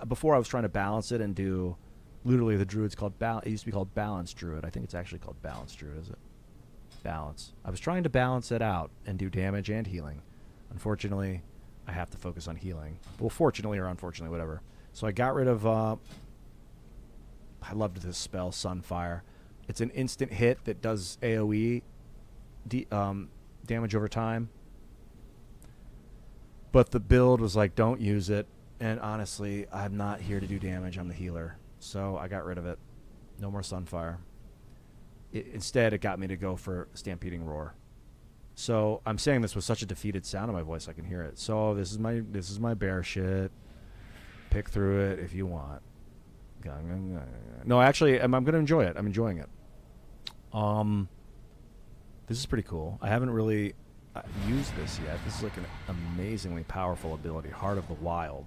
Before I was trying to balance it and do, literally the Druid's called it used to be called Balance Druid. I think it's actually called Balance Druid, is it? Balance. I was trying to balance it out and do damage and healing. Unfortunately, I have to focus on healing. Well, fortunately or unfortunately, whatever. So I got rid of. I loved this spell, Sunfire. It's an instant hit that does AoE damage over time. But the build was like, don't use it. And honestly, I'm not here to do damage. I'm the healer. So I got rid of it. No more Sunfire. Instead, it got me to go for Stampeding Roar. So I'm saying this with such a defeated sound in my voice I can hear it. So this is my bear shit. Pick through it if you want. No, actually, I'm going to enjoy it. I'm enjoying it. This is pretty cool. I haven't really used this yet. This is like an amazingly powerful ability. Heart of the Wild.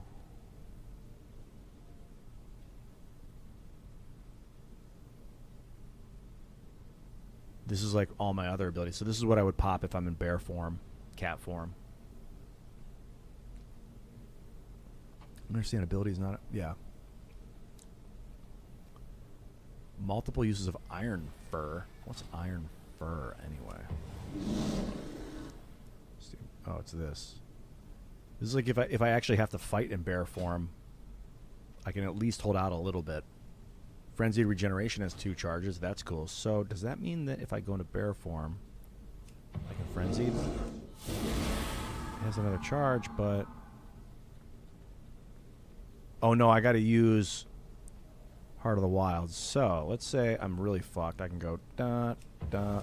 This is like all my other abilities. So this is what I would pop if I'm in bear form, cat form. Understand abilities, not... Yeah. Multiple uses of Iron Fur. What's Iron Fur, anyway? Oh, it's this. This is like if I actually have to fight in bear form, I can at least hold out a little bit. Frenzied Regeneration has 2 charges. That's cool. So does that mean that if I go into bear form, I can Frenzied? It has another charge, but... Oh, no, I got to use Heart of the Wild. So let's say I'm really fucked. I can go da da.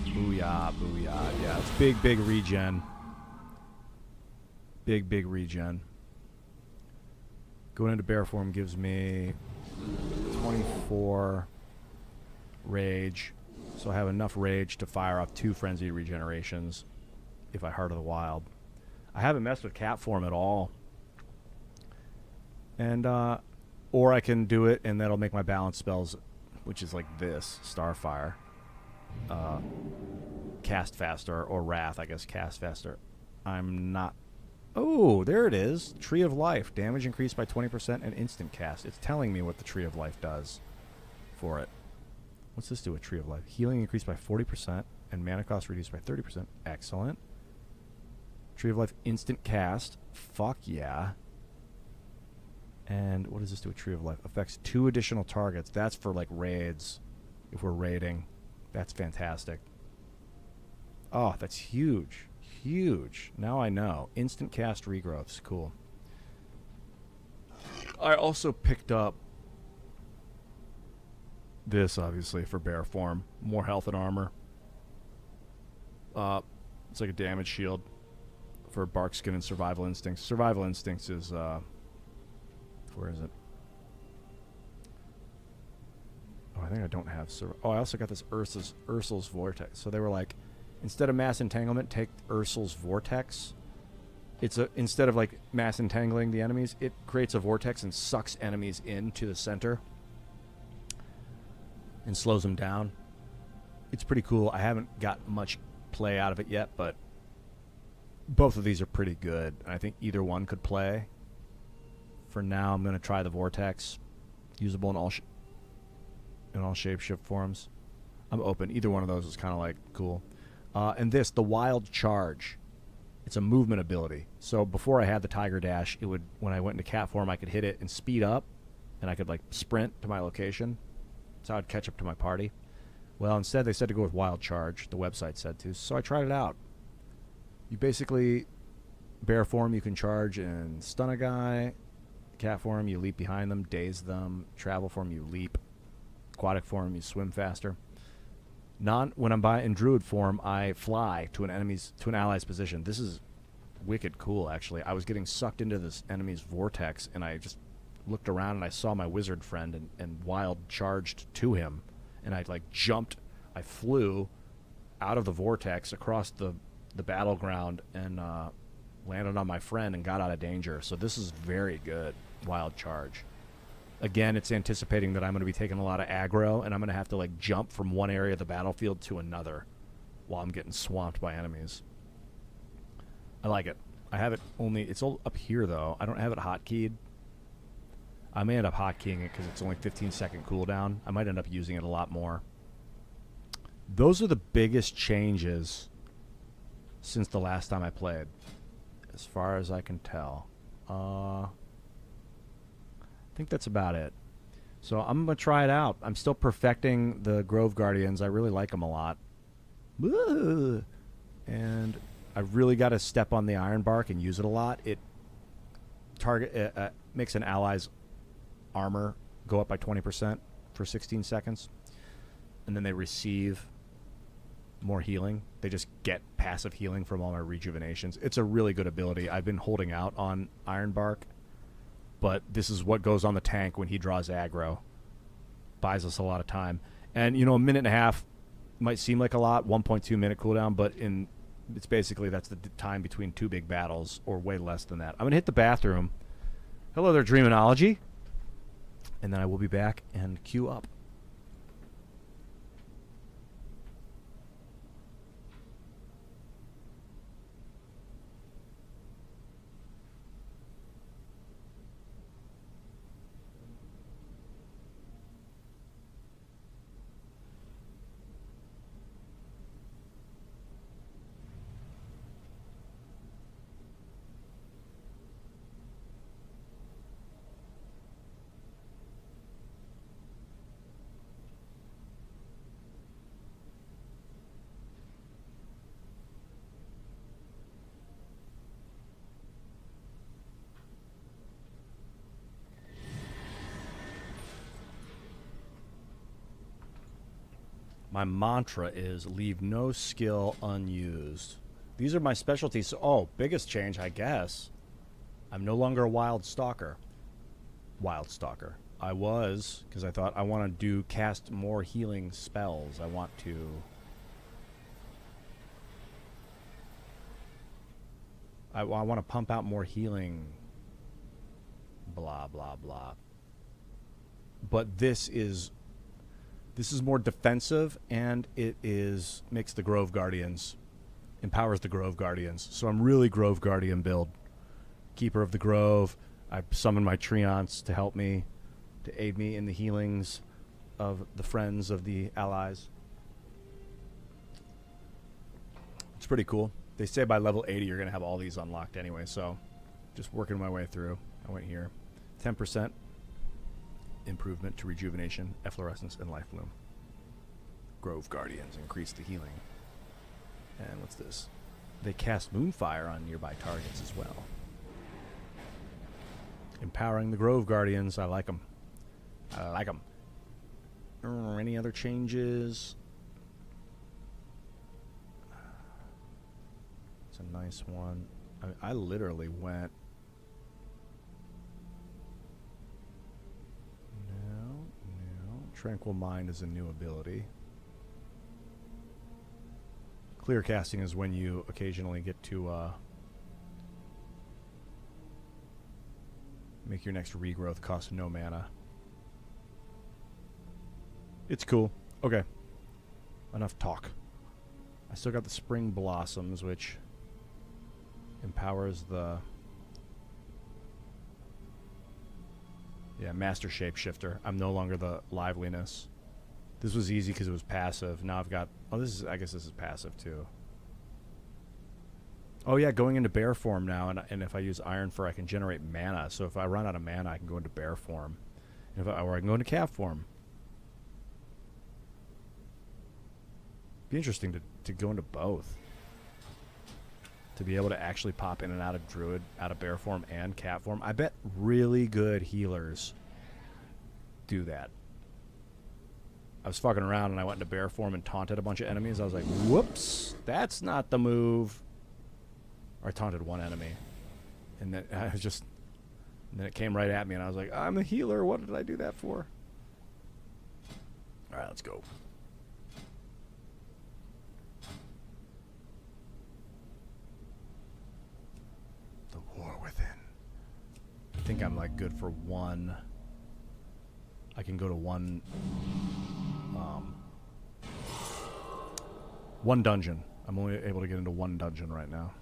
Booyah, booyah. Yeah, it's big regen. Big regen. Going into bear form gives me 24 rage. So I have enough rage to fire off 2 frenzied regenerations if I Heart of the Wild. I haven't messed with cat form at all. And, or I can do it and that'll make my balance spells, which is like this, Starfire. Cast faster, or Wrath, I guess, cast faster. I'm not... Oh, there it is. Tree of Life. Damage increased by 20% and instant cast. It's telling me what the Tree of Life does for it. What's this do with Tree of Life? Healing increased by 40% and mana cost reduced by 30%. Excellent. Tree of Life instant cast. Fuck yeah. And what does this do with Tree of Life? Affects 2 additional targets. That's for like raids. If we're raiding. That's fantastic. Oh, that's huge. Huge. Now I know. Instant cast regrowths. Cool. I also picked up this, obviously, for bear form. More health and armor. It's like a damage shield for bark skin and survival instincts. Survival instincts is, where is it? Oh, I think I don't have... Oh, I also got this Ursul's Vortex. So they were like, instead of Mass Entanglement, take Ursul's Vortex. It's a... Instead of, like, mass entangling the enemies, it creates a vortex and sucks enemies into the center. And slows them down. It's pretty cool. I haven't got much play out of it yet, but both of these are pretty good. And I think either one could play. For now, I'm going to try the Vortex. Usable in all shapeshift forms. I'm open. Either one of those is kind of like cool. And this, the Wild Charge. It's a movement ability. So before I had the Tiger Dash, it would, when I went into cat form, I could hit it and speed up, and I could like sprint to my location. So I'd catch up to my party. Well, instead they said to go with Wild Charge. The website said to. So I tried it out. You basically, bear form, you can charge and stun a guy, Cat form, you leap behind them, daze them. Travel form, you leap. Aquatic form, you swim faster. When I'm in Druid form, I fly to an ally's position. This is wicked cool, actually. I was getting sucked into this enemy's vortex, and I just looked around and I saw my wizard friend and wild charged to him, and I like jumped. I flew out of the vortex across the battleground and landed on my friend and got out of danger. So this is very good, wild charge. Again, it's anticipating that I'm going to be taking a lot of aggro, and I'm going to have to like jump from one area of the battlefield to another while I'm getting swamped by enemies. I like it. I have it only... It's all up here, though. I don't have it hotkeyed. I may end up hotkeying it because it's only 15-second cooldown. I might end up using it a lot more. Those are the biggest changes since the last time I played, as far as I can tell. I think that's about it. So I'm going to try it out. I'm still perfecting the Grove Guardians. I really like them a lot. And I've really got to step on the Iron Bark and use it a lot. It makes an ally's armor go up by 20% for 16 seconds. And then they receive more healing. They just get passive healing from all my rejuvenations. It's a really good ability. I've been holding out on Iron Bark, but this is what goes on the tank when he draws aggro. Buys us a lot of time. And, you know, a minute and a half might seem like a lot, 1.2 minute cooldown, but it's basically that's the time between two big battles, or way less than that. I'm going to hit the bathroom. Hello there, Dreaminology. And then I will be back and queue up. My mantra is leave no skill unused. These are my specialties. Oh, biggest change, I guess. I'm no longer a wild stalker. Wild stalker. I was, because I thought I want to cast more healing spells. I want to pump out more healing. Blah, blah, blah. But this is more defensive, and it makes the Grove Guardians, empowers the Grove Guardians. So I'm really Grove Guardian build. Keeper of the Grove. I summon my Treants to help me, to aid me in the healings of the friends of the allies. It's pretty cool. They say by level 80 you're going to have all these unlocked anyway, so just working my way through. I went here. 10%. Improvement to rejuvenation, efflorescence, and life bloom. Grove Guardians increase the healing. And what's this? They cast Moonfire on nearby targets as well. Empowering the Grove Guardians. I like them. I like them. Any other changes? It's a nice one. I literally went... Tranquil Mind is a new ability. Clear casting is when you occasionally get to make your next regrowth cost no mana. It's cool. Okay. Enough talk. I still got the Spring Blossoms, which empowers the... Yeah, Master Shapeshifter. I'm no longer the Liveliness. This was easy because it was passive. Now I've got... Oh, this is... I guess this is passive, too. Oh, yeah, going into bear form now, and if I use Iron Fur, I can generate mana. So if I run out of mana, I can go into bear form. Or I can go into calf form. Be interesting to go into both. to be able to actually pop in and out of Druid, out of bear form and cat form. I bet really good healers do that. I was fucking around and I went into bear form and taunted a bunch of enemies. I was like, whoops, that's not the move. Or I taunted one enemy. And then I was just, and then it came right at me and I was like, I'm a healer. What did I do that for? All right, let's go. The war within. I think I'm like good for one. I can go to one dungeon. I'm only able to get into one dungeon right now.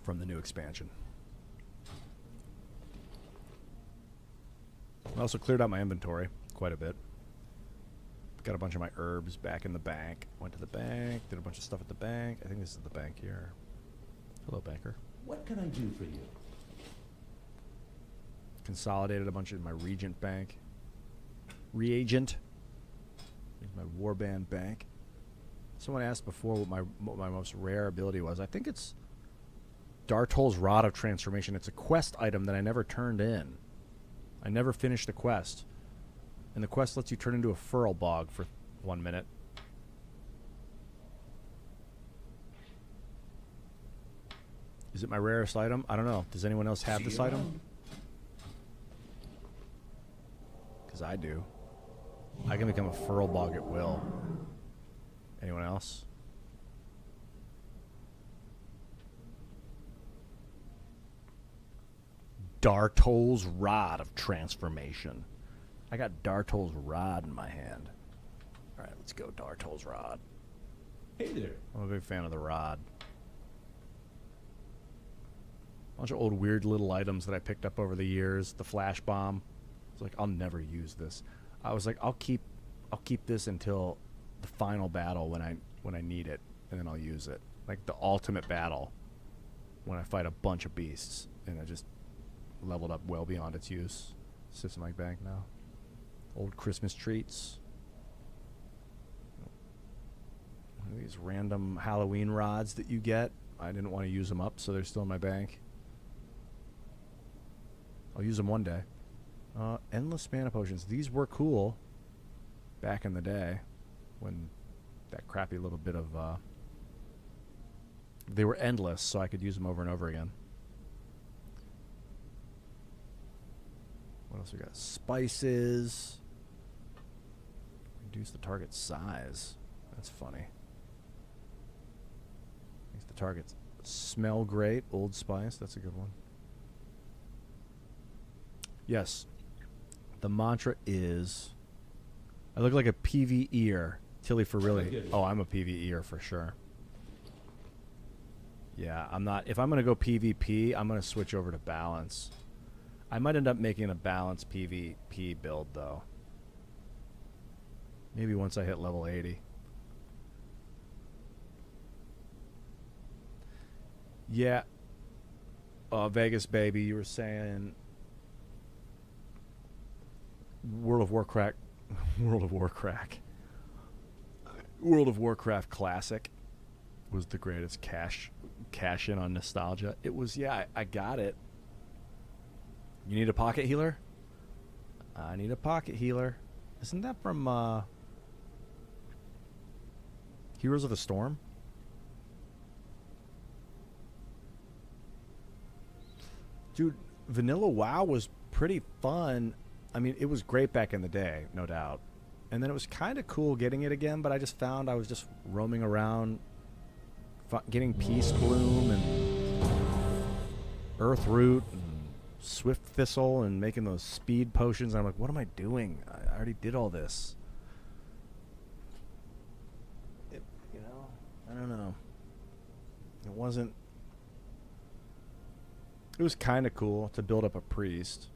From the new expansion. I also cleared out my inventory quite a bit. Got a bunch of my herbs back in the bank. Went to the bank, did a bunch of stuff at the bank. I think this is the bank here. Hello, banker. What can I do for you? Consolidated a bunch in my regent bank. Reagent. Here's my warband bank. Someone asked before what my most rare ability was. I think it's Dartol's Rod of Transformation. It's a quest item that I never turned in. I never finished the quest. And the quest lets you turn into a furl bog for 1 minute. Is it my rarest item? I don't know. Does anyone else have this item? Because I do. I can become a furl bog at will. Anyone else? Dartol's Rod of Transformation. I got Dartol's Rod in my hand. Alright, let's go Dartol's Rod. Hey there. I'm a big fan of the rod. A bunch of old weird little items that I picked up over the years. The flash bomb. I was like, I'll never use this. I was like, I'll keep this until the final battle when I need it, and then I'll use it. Like the ultimate battle when I fight a bunch of beasts, and I just leveled up well beyond its use. Sits in my bank now. Old Christmas treats. One of these random Halloween rods that you get. I didn't want to use them up, so they're still in my bank. I'll use them one day. Endless mana potions. These were cool back in the day when that crappy little bit of... they were endless, so I could use them over and over again. What else we got? Spices. Reduce the target size. That's funny. Makes the targets smell great. Old Spice. That's a good one. Yes. The mantra is... I look like a PvE-er. Tilly for really. Oh, I'm a PvE-er for sure. Yeah, I'm not... If I'm going to go PvP, I'm going to switch over to balance. I might end up making a balanced PvP build, though. Maybe once I hit level 80. Yeah. Vegas, baby, you were saying... World of Warcraft Classic was the greatest cash in on nostalgia. It was, yeah, I got it. You need a pocket healer? I need a pocket healer. Isn't that from Heroes of the Storm? Dude, Vanilla WoW was pretty fun. I mean, it was great back in the day, no doubt. And then it was kind of cool getting it again, but I just found I was just roaming around getting Peace Bloom and Earth Root and Swift Thistle and making those speed potions. And I'm like, what am I doing? I already did all this. I don't know. It wasn't... It was kind of cool to build up a priest.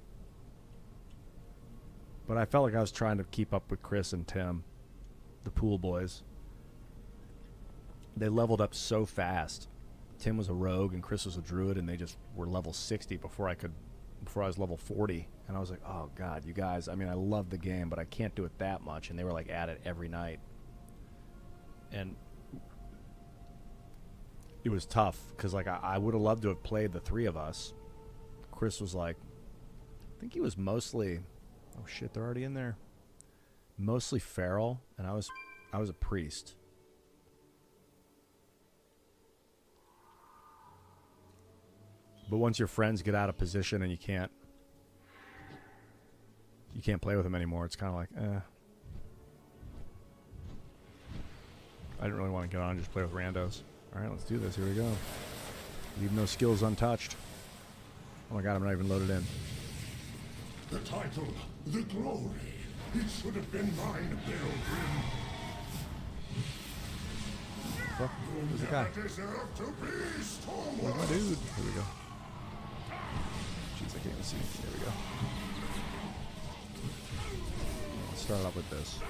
But I felt like I was trying to keep up with Chris and Tim, the pool boys. They leveled up so fast. Tim was a rogue and Chris was a druid, and they just were level 60 before I could before I was level 40, and I was like, oh god, you guys, I mean, I love the game, but I can't do it that much, and they were like at it every night. And it was tough, because like I would have loved to have played the three of us. Chris was like, I think he was mostly, oh shit, they're already in there. Mostly feral, and I was a priest. But once your friends get out of position and you can't play with them anymore, it's kind of like, I didn't really want to get on and just play with randos. All right, let's do this. Here we go. Leave no skills untouched. Oh my god, I'm not even loaded in. The title, the glory, it should have been mine, Pilgrim. Fuck, where's the guy? Deserve to be Where's my dude? Here we go. Jeez, I can't even see. There we go. Let's start off with this.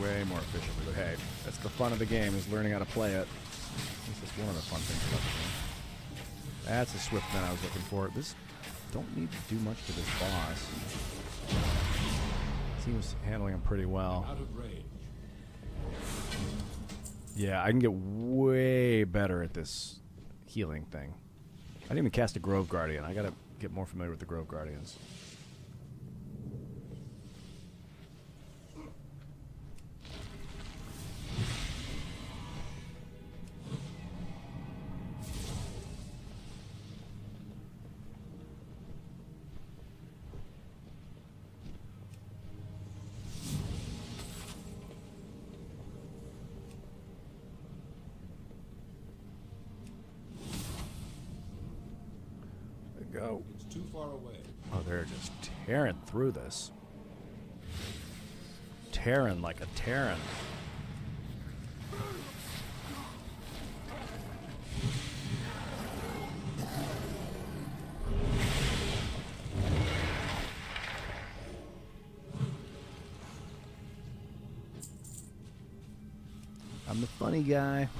Way more efficiently, but hey, that's the fun of the game, is learning how to play it. At least that's one of the fun things about the game. That's the Swiftman I was looking for. This don't need to do much to this boss. Seems handling him pretty well. Out of range. Yeah, I can get way better at this healing thing. I didn't even cast a Grove Guardian. I gotta get more familiar with the Grove Guardians. Go. It's too far away. Oh, they're just tearing through this. Tearing like a Terran. I'm the funny guy.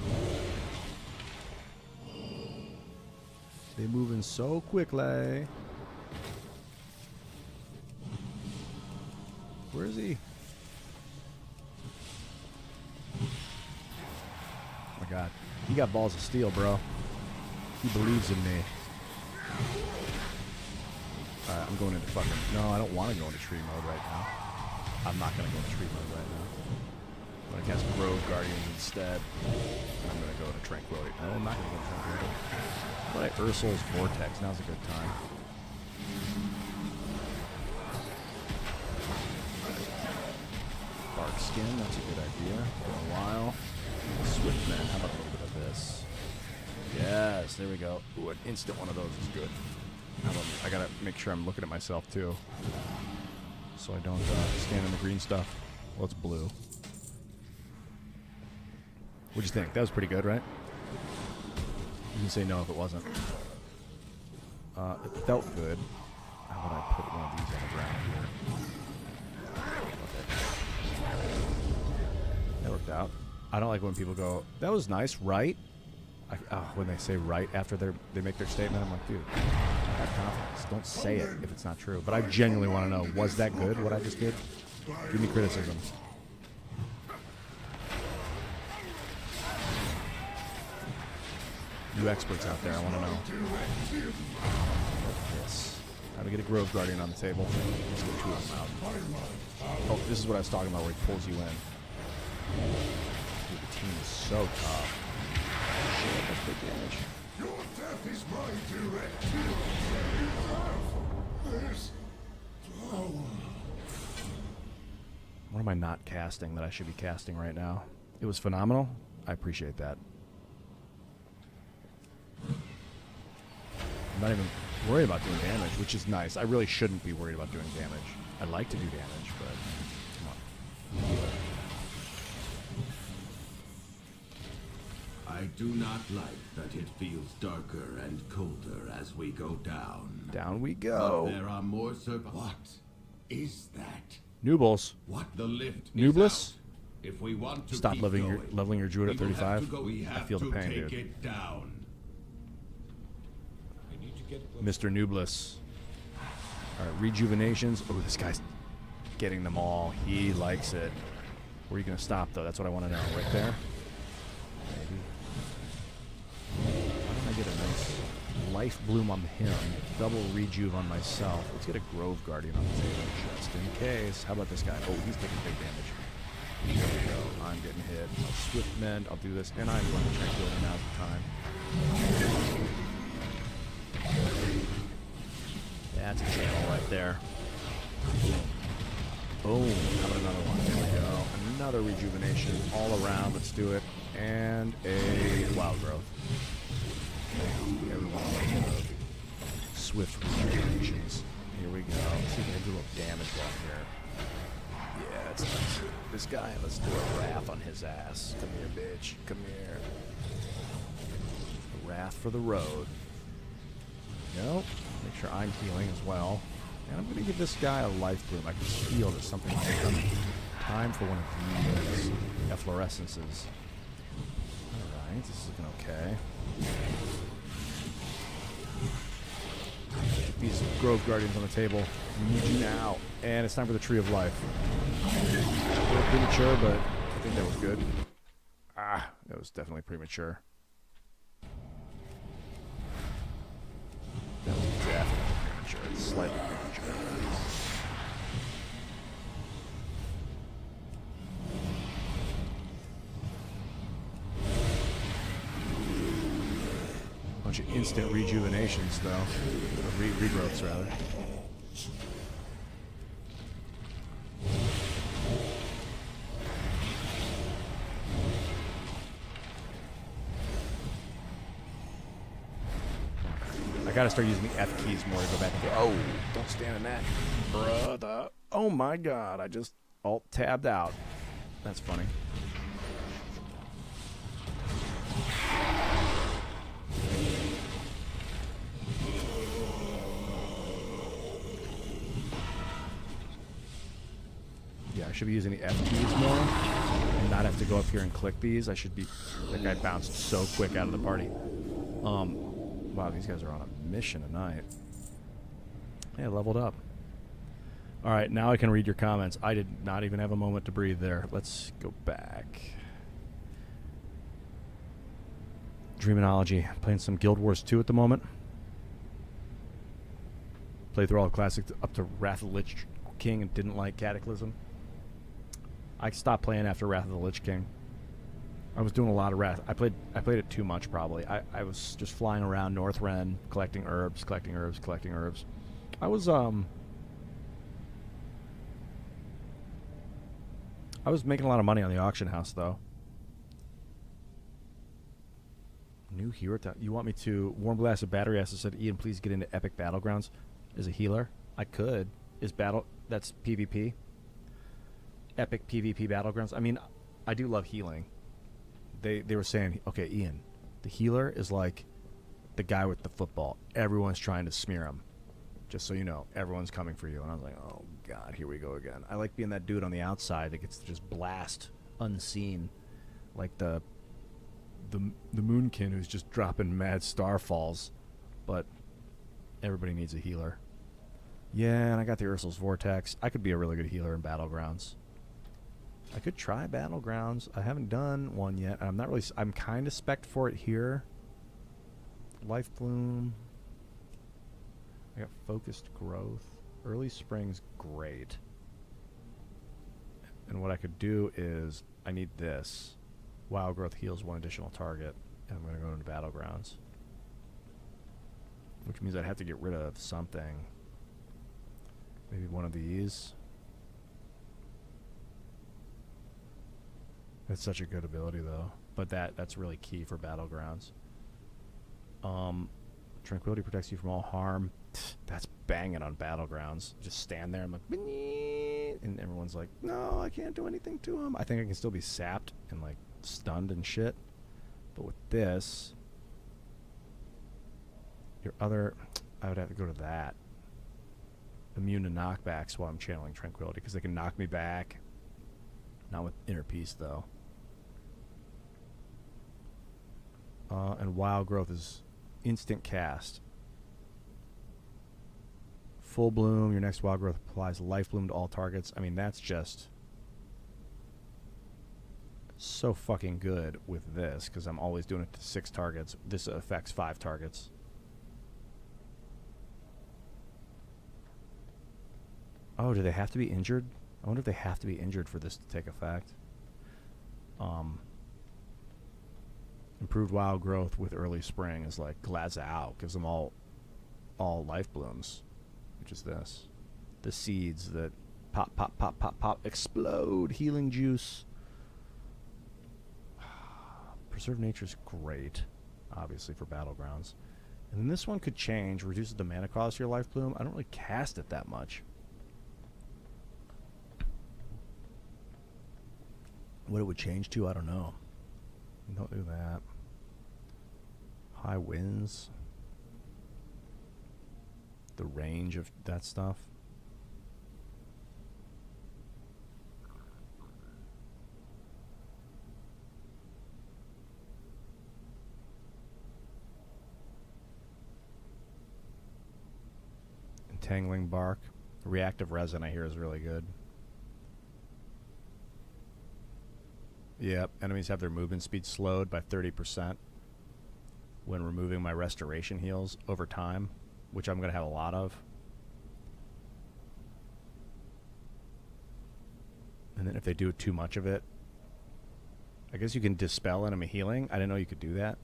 They're moving so quickly. Where is he? Oh my god. He got balls of steel, bro. He believes in me. Alright, I'm going into fucking... No, I don't want to go into tree mode right now. I'm not going to go into tree mode right now. I'm going to cast Grove Guardians instead. And I'm going to go to Tranquility. No, I'm not going to go to Tranquility. What Ursul's Vortex? Now's a good time. Bark Skin, that's a good idea. For a while. Swiftman, how about a little bit of this? Yes, there we go. Ooh, an instant one of those is good. I gotta make sure I'm looking at myself too, so I don't stand in the green stuff. Well, it's blue. What'd you think? That was pretty good, right? You can say no if it wasn't. It felt good. How would I put one of these on the ground here? Okay. That worked out. I don't like when people go, that was nice, right? When they say right after they make their statement, I'm like, dude, have confidence. Don't say it if it's not true. But I genuinely want to know, was that good, what I just did? Give me criticism. You experts out there, I want to know. Yes. How to get a Grove Guardian on the table. Let's get two of them out. Oh, this is what I was talking about, where he pulls you in. Dude, the team is so tough. Shit, that's big damage. Your death is my directive. You have this power. What am I not casting that I should be casting right now? It was phenomenal. I appreciate that. I'm not even worried about doing damage, which is nice. I really shouldn't be worried about doing damage. I'd like to do damage, but come on. I do not like that it feels darker and colder as we go down. Down we But go. there are more What is that? Noobles. What the lift Noobless? is out. If we want to Stop keep leveling your druid at we will have 35. to go- we I have feel the to pain, take dude. it down. I need to get Mr. Noobless. Alright, rejuvenations. Oh, this guy's getting them all. He likes it. Where are you going to stop, though? That's what I want to know. Right there? Maybe. Why don't I get a nice life bloom on him? Double rejuve on myself. Let's get a Grove Guardian on the table, just in case. How about this guy? Oh, he's taking big damage. There we go. I'm getting hit. I'll Swift Mend. I'll do this. And I'm going to Tranquility now at the time. That's a channel right there. Boom. How about another one? There we go. Another rejuvenation all around. Let's do it. And a wild growth. Everyone. Swift rejuvenations. Here we go. Let's see if I can do a little damage while here. Yeah, that's nice. This guy, let's do a wrath on his ass. Come here, bitch. Come here. A wrath for the road. No. Make sure I'm healing as well. And I'm going to give this guy a life bloom. I can feel that something might come. Time for one of these efflorescences. Alright, this is looking okay. Get these Grove Guardians on the table. We need you now. And it's time for the Tree of Life. A little premature, but I think that was good. Ah, that was definitely premature. That was definitely premature. It's slightly premature. Bunch of instant rejuvenations, though. Or regrowths, rather. I gotta start using the F keys more to go back and go, oh, don't stand in that, brother. Oh my god, I just alt-tabbed out. That's funny. Yeah, I should be using the F keys more and not have to go up here and click these. I should be... That guy bounced so quick out of the party. Wow, these guys are on a mission tonight. Hey, I leveled up. Alright, now I can read your comments. I did not even have a moment to breathe there. Let's go back. Dreamology. Playing some Guild Wars 2 at the moment. Played through all the classics up to Wrath of the Lich King and didn't like Cataclysm. I stopped playing after Wrath of the Lich King. I was doing a lot of Wrath. I played it too much, probably. I was just flying around North Ren, collecting herbs. I was making a lot of money on the auction house, though. New hero town. You want me to... Warm Blast of Battery Acid said, Ian, please get into Epic Battlegrounds as a healer. I could. That's PvP. Epic PvP Battlegrounds. I mean, I do love healing. They were saying, okay, Ian, the healer is like the guy with the football. Everyone's trying to smear him. Just so you know, everyone's coming for you. And I was like, oh, God, here we go again. I like being that dude on the outside that gets to just blast unseen. Like the Moonkin who's just dropping mad starfalls. But everybody needs a healer. Yeah, and I got the Ursul's Vortex. I could be a really good healer in Battlegrounds. I could try Battlegrounds. I haven't done one yet. I'm kind of spec'd for it here. Life Bloom. I got Focused Growth. Early Spring's great. And what I could do is, I need this. Wild Growth heals one additional target. And I'm going to go into Battlegrounds. Which means I'd have to get rid of something. Maybe one of these. It's such a good ability though. But that's really key for Battlegrounds. Tranquility protects you from all harm. That's banging on Battlegrounds. Just stand there and like, and everyone's like, no, I can't do anything to him. I think I can still be sapped and like stunned and shit. But with this, your other, I would have to go to that. Immune to knockbacks while I'm channeling Tranquility, because they can knock me back. Not with Inner Peace though. And Wild Growth is instant cast. Full Bloom, your next Wild Growth applies Life Bloom to all targets. I mean, that's just so fucking good with this, because I'm always doing it to 6 targets. This affects 5 targets. Oh, do they have to be injured? I wonder if they have to be injured for this to take effect. Improved Wild Growth with Early Spring is like Glazao, gives them all Life Blooms, which is this. The seeds that pop, pop, pop, pop, pop, explode, healing juice. Preserve Nature's great, obviously, for Battlegrounds. And then this one could change, reduces the mana cost of your Life Bloom. I don't really cast it that much. What it would change to, I don't know. Don't do that. High winds. The range of that stuff. Entangling Bark. Reactive Resin, I hear, is really good. Yep, enemies have their movement speed slowed by 30% when removing my restoration heals over time, which I'm going to have a lot of. And then if they do too much of it, I guess you can dispel enemy healing. I didn't know you could do that.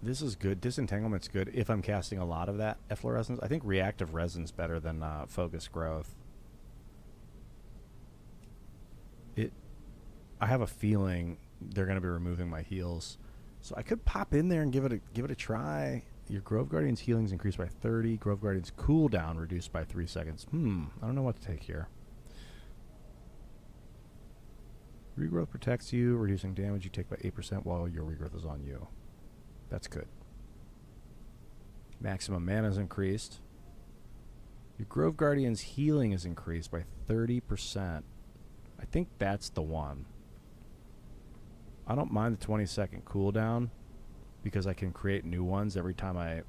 This is good. Disentanglement's good if I'm casting a lot of that efflorescence. I think reactive resin's better than focus growth. I have a feeling they're going to be removing my heals, so I could pop in there and give it a try. Your Grove Guardian's healing's increased by 30. Grove Guardian's cooldown reduced by 3 seconds. I don't know what to take here. Regrowth protects you, reducing damage you take by 8% while your regrowth is on you. That's good. Maximum mana is increased. Your Grove Guardian's healing is increased by 30%. I think that's the one. I don't mind the 20-second cooldown because I can create new ones every time I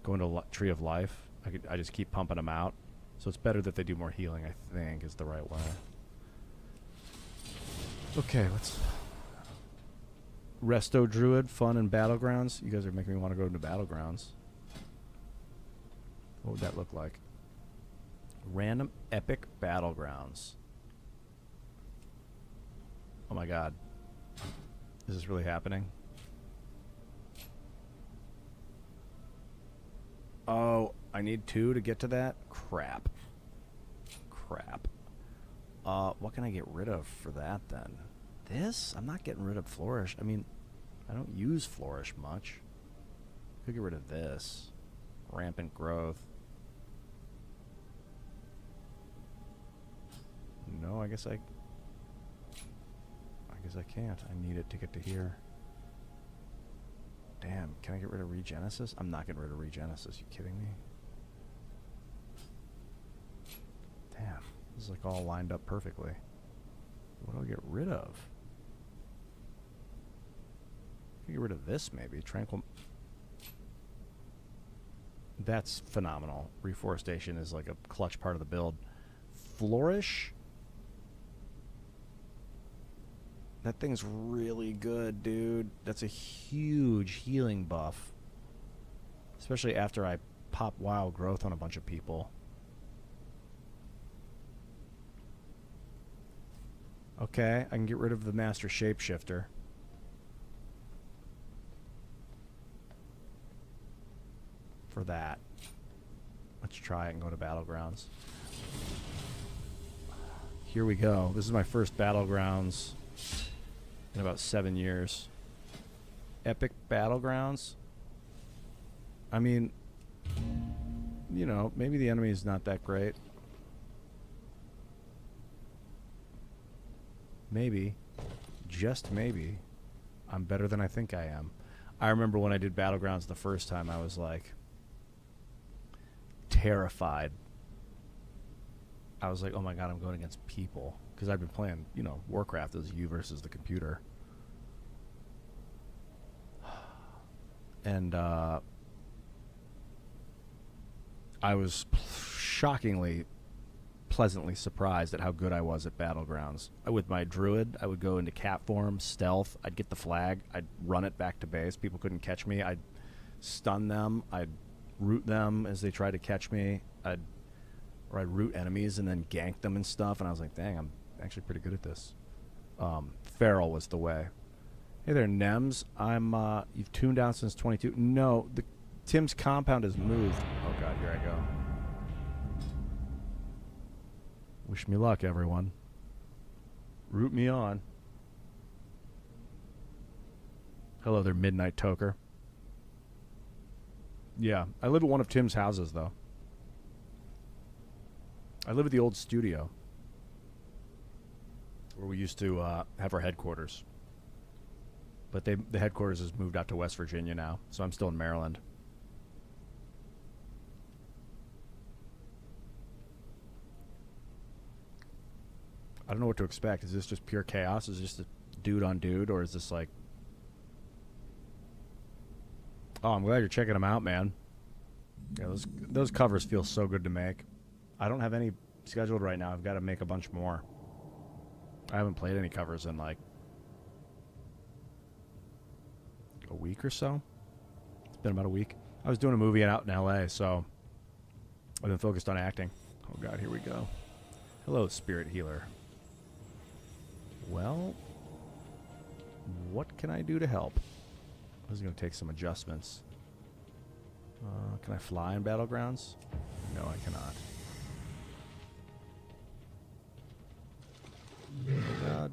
go into Tree of Life. I just keep pumping them out. So it's better that they do more healing, I think, is the right way. Okay, let's... Resto Druid, fun and Battlegrounds. You guys are making me want to go into Battlegrounds. What would that look like? Random Epic Battlegrounds. Oh my god. Is this really happening? Oh, I need 2 to get to that? Crap. Crap. What can I get rid of for that then? This? I'm not getting rid of Flourish. I mean, I don't use Flourish much. Could get rid of this. Rampant Growth. No, I guess I can't. I need it to get to here. Damn, can I get rid of Regenesis? I'm not getting rid of Regenesis. You kidding me? Damn, this is like all lined up perfectly. What do I get rid of? I can get rid of this maybe. Tranquil. That's phenomenal. Reforestation is like a clutch part of the build. Flourish? That thing's really good, dude. That's a huge healing buff. Especially after I pop Wild Growth on a bunch of people. Okay, I can get rid of the Master Shapeshifter. For that. Let's try it and go to Battlegrounds. Here we go. This is my first Battlegrounds in about 7 years. Epic Battlegrounds. I mean, you know, maybe the enemy is not that great. Maybe, just maybe, I'm better than I think I am. I remember when I did Battlegrounds the first time, I was like terrified. I was like, oh my god, I'm going against people. Because I've been playing, you know, Warcraft as you versus the computer. And I was shockingly, pleasantly surprised at how good I was at Battlegrounds. With my Druid, I would go into cat form, stealth. I'd get the flag. I'd run it back to base. People couldn't catch me. I'd stun them. I'd root them as they tried to catch me. I'd root enemies and then gank them and stuff. And I was like, dang, I'm actually pretty good at this. Feral was the way. Hey there, Nems. You've tuned out since 22. No, Tim's compound has moved. Oh god, here I go. Wish me luck, everyone. Root me on. Hello there, Midnight Toker. Yeah, I live at one of Tim's houses, though. I live at the old studio where we used to have our headquarters. But the headquarters has moved out to West Virginia now, so I'm still in Maryland. I don't know what to expect. Is this just pure chaos? Is this just a dude on dude, or is this like... Oh, I'm glad you're checking them out, man. Yeah, those covers feel so good to make. I don't have any scheduled right now. I've got to make a bunch more. I haven't played any covers in like a week or so. It's been about a week. I was doing a movie out in LA, so I've been focused on acting. Oh god, here we go. Hello, Spirit Healer. Well, what can I do to help? This is going to take some adjustments. Can I fly in Battlegrounds? No, I cannot. Oh god.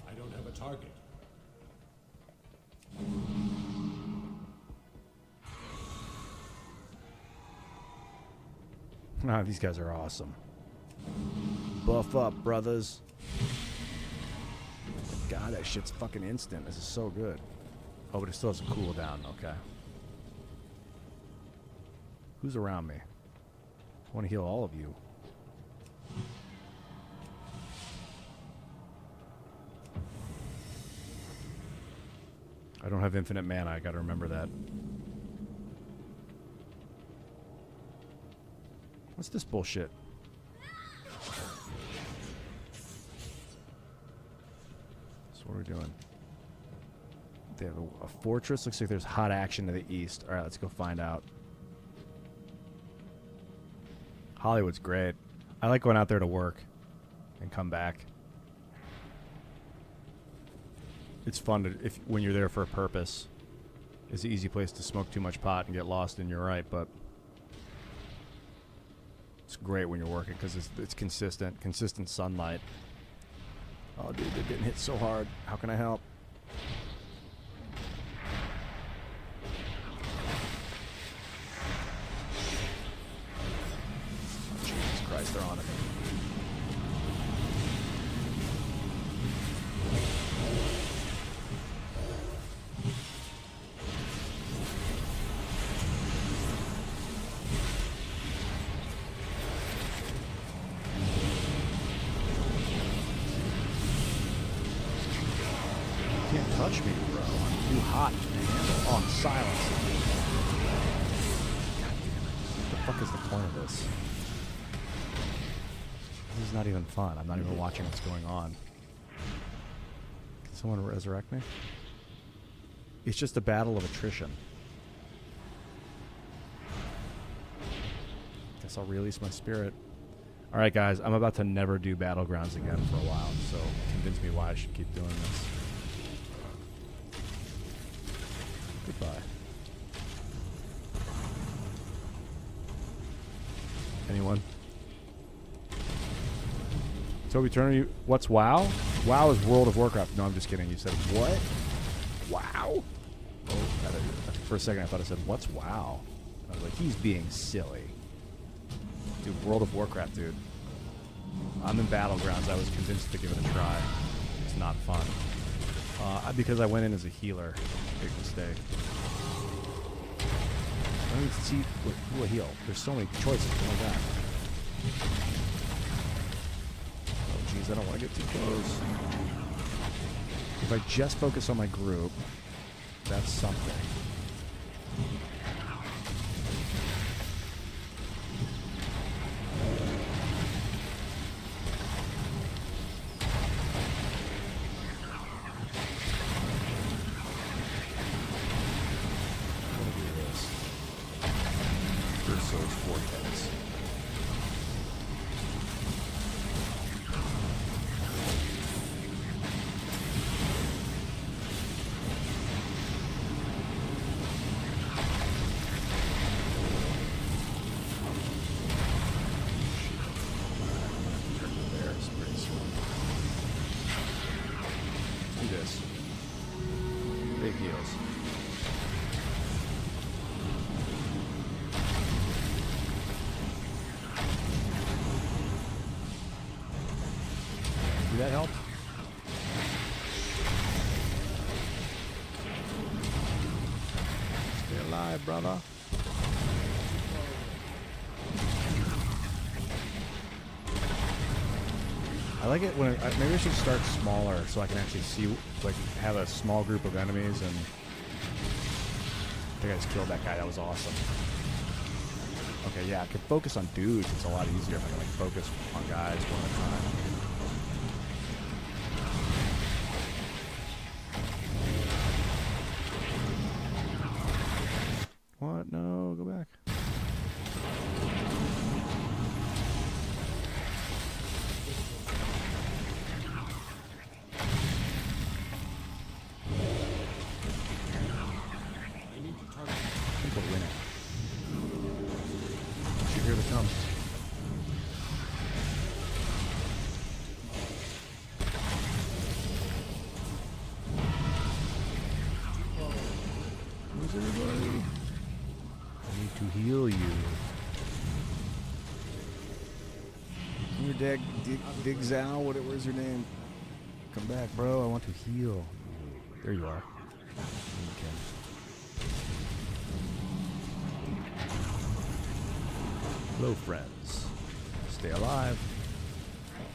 I don't have a target. Ah, these guys are awesome. Buff up, brothers. God, that shit's fucking instant. This is so good. Oh, but it still has a cooldown. Okay. Who's around me? I want to heal all of you. I don't have infinite mana. I gotta remember that. What's this bullshit? So what are we doing? They have a fortress. Looks like there's hot action to the east. Alright, let's go find out. Hollywood's great. I like going out there to work and come back. It's fun to, when you're there for a purpose. It's an easy place to smoke too much pot and get lost in your right, but it's great when you're working because it's consistent sunlight. Oh, dude, they're getting hit so hard. How can I help? Oh, Jesus Christ, they're on it. Touch me, bro. I'm too hot to handle. Oh, I'm silenced. God damn it. What the fuck is the point of this? This is not even fun. I'm not even watching what's going on. Can someone resurrect me? It's just a battle of attrition. Guess I'll release my spirit. All right, guys, I'm about to never do Battlegrounds again for a while, so convince me why I should keep doing this. Goodbye. Anyone? Toby Turner, what's WoW? WoW is World of Warcraft. No, I'm just kidding. You said what? WoW? Oh, for a second I thought I said, what's WoW? I was like, he's being silly. Dude, World of Warcraft, dude. I'm in Battlegrounds. I was convinced to give it a try. It's not fun. Because I went in as a healer. Big mistake. I need to see who will heal. There's so many choices. Oh my god. Oh jeez, I don't want to get too close. If I just focus on my group, that's something. Did that help? Stay alive, brother. I like it when maybe I should start smaller so I can actually see, like, have a small group of enemies. And I think I just killed that guy. That was awesome. Okay, yeah, I can focus on dudes. It's a lot easier if I can, like, focus on guys one at a time. What? No, go back. I need to target. I think we'll win it. Should hear the come. Where's everybody? I need to heal you. Your dag, dig Zao, where's your name? Come back, bro. I want to heal. There you are. Okay. Hello, friends. Stay alive.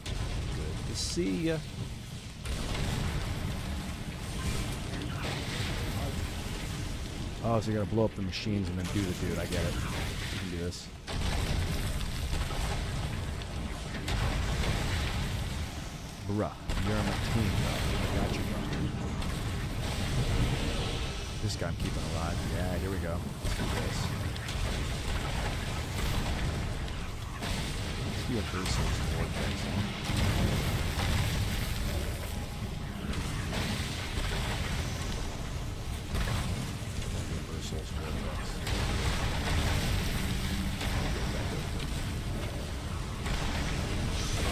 Good to see ya. Oh, so you gotta blow up the machines and then do the dude. I get it. You can do this. Bruh, you're on my team, bro. I got you, bro. This guy I'm keeping alive. Yeah, here we go. Let's do this. Let's do a burst of vortex. Oh,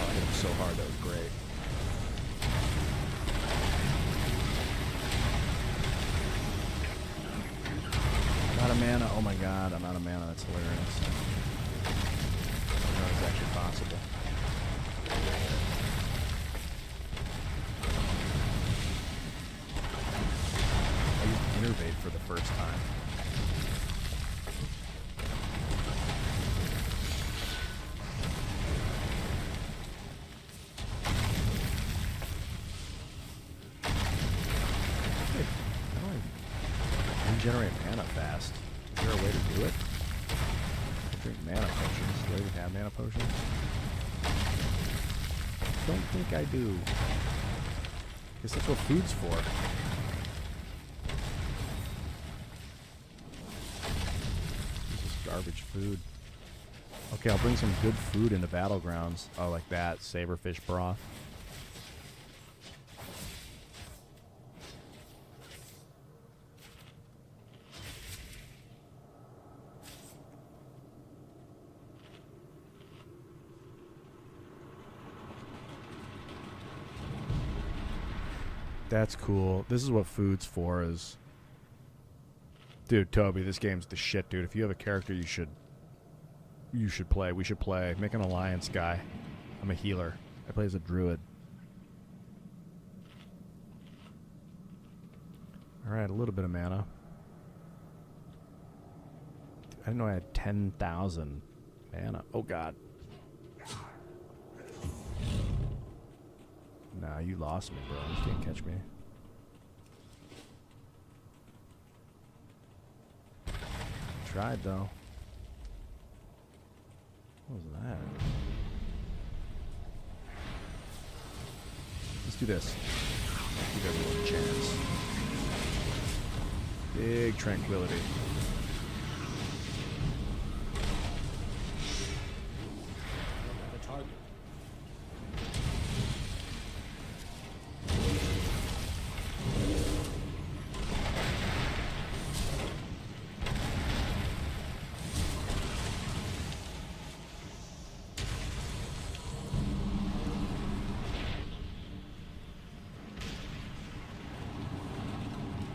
I hit him so hard, that was great. I'm out of mana. Oh my god, I'm out of mana. That's hilarious. I didn't know it was actually possible. I used Innervate for the first time. Generate mana fast. Is there a way to do it? I drink mana potions. Do I even have mana potions? Don't think I do. Guess that's what food's for. This is garbage food. Okay, I'll bring some good food into Battlegrounds. Oh, like that. Saberfish broth. That's cool. This is what food's for is... Dude, Toby, this game's the shit, dude. If you have a character you should play. We should play. Make an alliance guy. I'm a healer. I play as a druid. Alright, a little bit of mana. I didn't know I had 10,000 mana. Oh, God. Nah, you lost me, bro. You can't catch me. Tried, though. What was that? Let's do this. Give everyone a chance. Big tranquility. The target.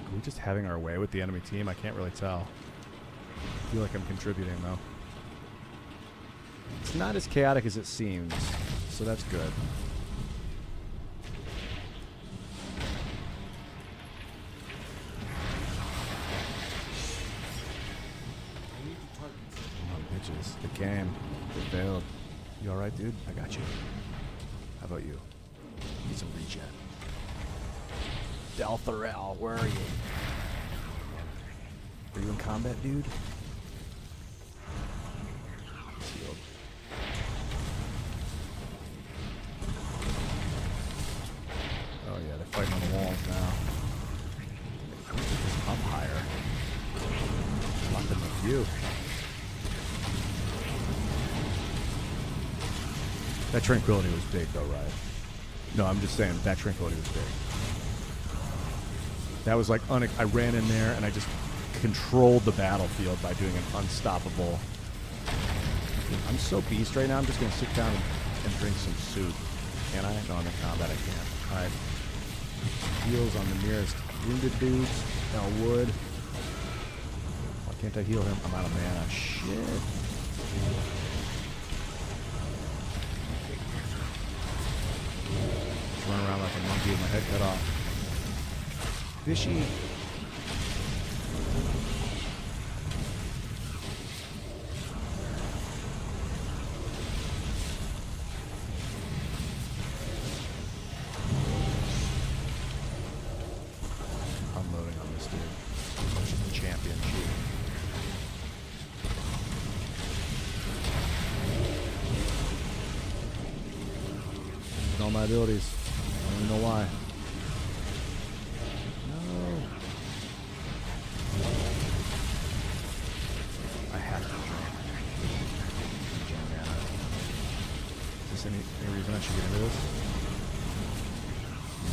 Are we just having our way with the enemy team? I can't really tell. I feel like I'm contributing, though. It's not as chaotic as it seems, so that's good. I need to target. Come on, bitches. They came. They failed. You alright, dude? I got you. How about you? Need some regen. Deltharel, where are you? Are you in combat, dude? Shield. Oh yeah, they're fighting on the walls now. I'm gonna get this up higher. Lock them with you. That tranquility was big though, right? No, I'm just saying that tranquility was big. That was like, I ran in there and I just controlled the battlefield by doing an unstoppable. I'm so beast right now, I'm just going to sit down and drink some soup. Can I? No, I'm in combat, I can't. Alright. Heals on the nearest wounded dudes. Now wood. Why can't I heal him? I'm out of mana. Shit. Just run around like a monkey with my head cut off. Fishy. Unloading on this dude. It's just a champion shoot. Using all my abilities. I don't even know why. Any reason I should get into this?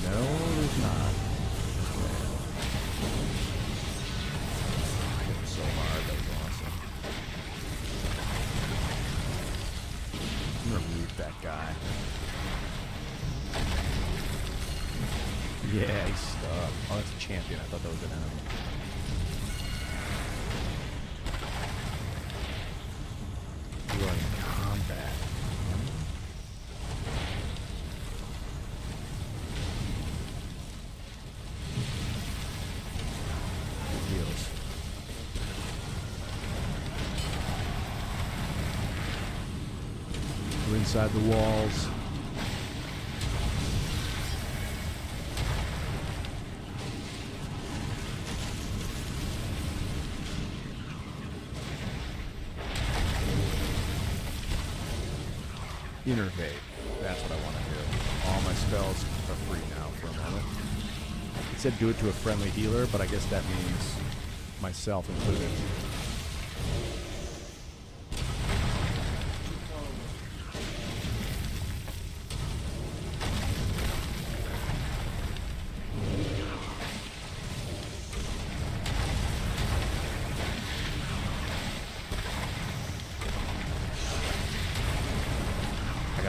No, there's not. Okay. I hit him so hard, that was awesome. I'm gonna root that guy. Yeah, he's stuck. Oh, that's a champion. I thought that was an enemy. You are in combat. We're inside the walls. Innervate. That's what I want to do. All my spells are free now for a moment. It said do it to a friendly healer, but I guess that means myself included.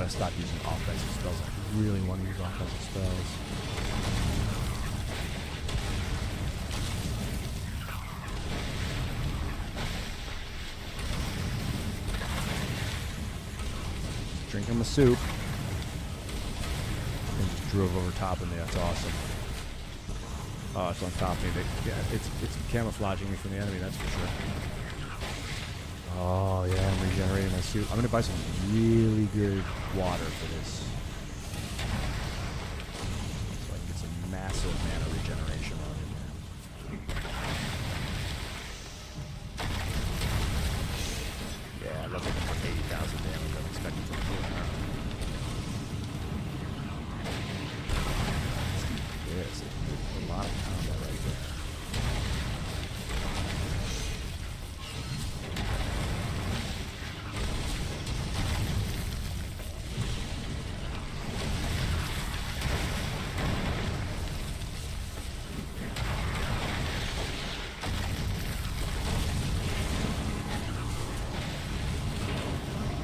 gotta stop using offensive spells. I really want to use offensive spells. Drinking my soup. And just drove over top of me. That's awesome. Oh, it's on top of me. Yeah, it's camouflaging me from the enemy, that's for sure. Oh, yeah, I'm regenerating my soup. I'm going to buy some really good water for this. So I can get some massive mana regeneration on it. Yeah, that's like 80,000 damage. I'm expecting from here. Yes, a lot of combat right there.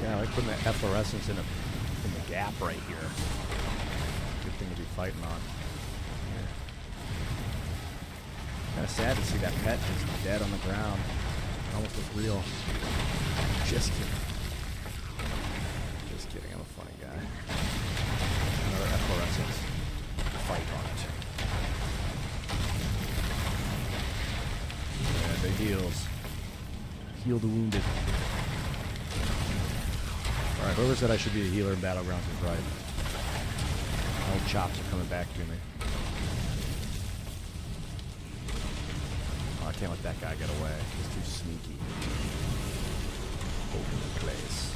Yeah, I like putting the efflorescence in the gap right here. Good thing to be fighting on. Kind of sad to see that pet just dead on the ground. It almost looks real. Just kidding. Just kidding. I'm a funny guy. Another efflorescence. Fight on it. Yeah, the heals. Heal the wounded. Alright, whoever said I should be a healer in Battlegrounds is right. My old chops are coming back to me. I can't let that guy get away. He's too sneaky. Open the place.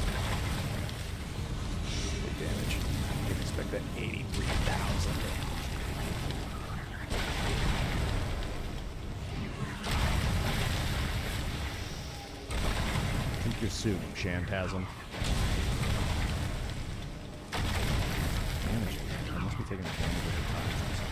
Big damage. You can expect that 83,000 damage. Think you're soon, Shantasm. Damage. I must be taking the damage every time or something.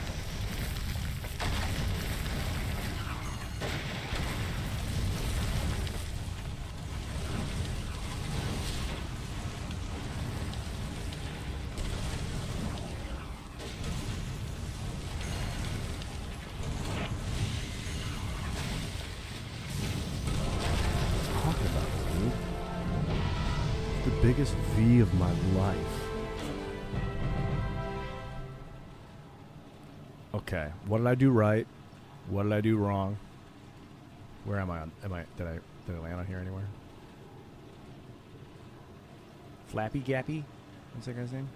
Biggest V of my life. Okay, what did I do right? What did I do wrong? Where am I on? Did I land on here anywhere? Flappy Gappy? What's that guy's name?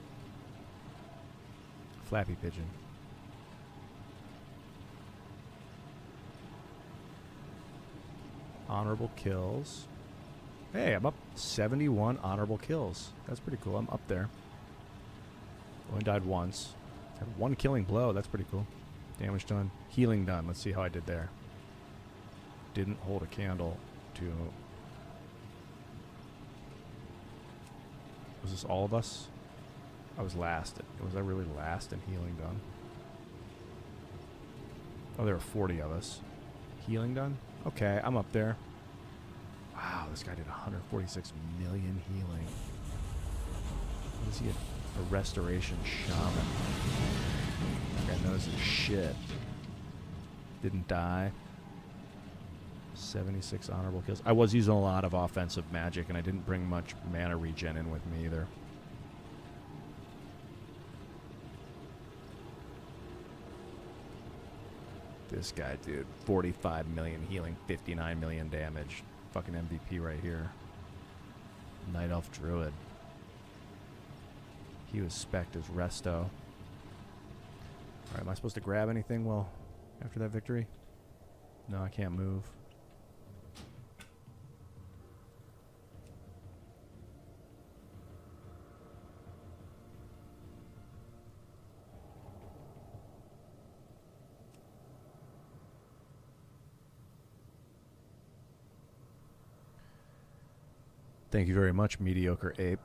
Flappy Pigeon. Honorable kills. Hey, I'm up 71 honorable kills. That's pretty cool. I'm up there. Only died once. Had one killing blow. That's pretty cool. Damage done. Healing done. Let's see how I did there. Didn't hold a candle to... Was this all of us? I was last. Was I really last in healing done? Oh, there were 40 of us. Healing done? Okay, I'm up there. Wow, this guy did 146 million healing. What is he? A restoration shaman. That guy knows his shit. Didn't die. 76 honorable kills. I was using a lot of offensive magic, and I didn't bring much mana regen in with me either. This guy, dude. 45 million healing, 59 million damage. Fucking MVP right here. Night Elf Druid. He was spec'd as Resto. Alright, am I supposed to grab anything well after that victory? No, I can't move. Thank you very much, Mediocre Ape.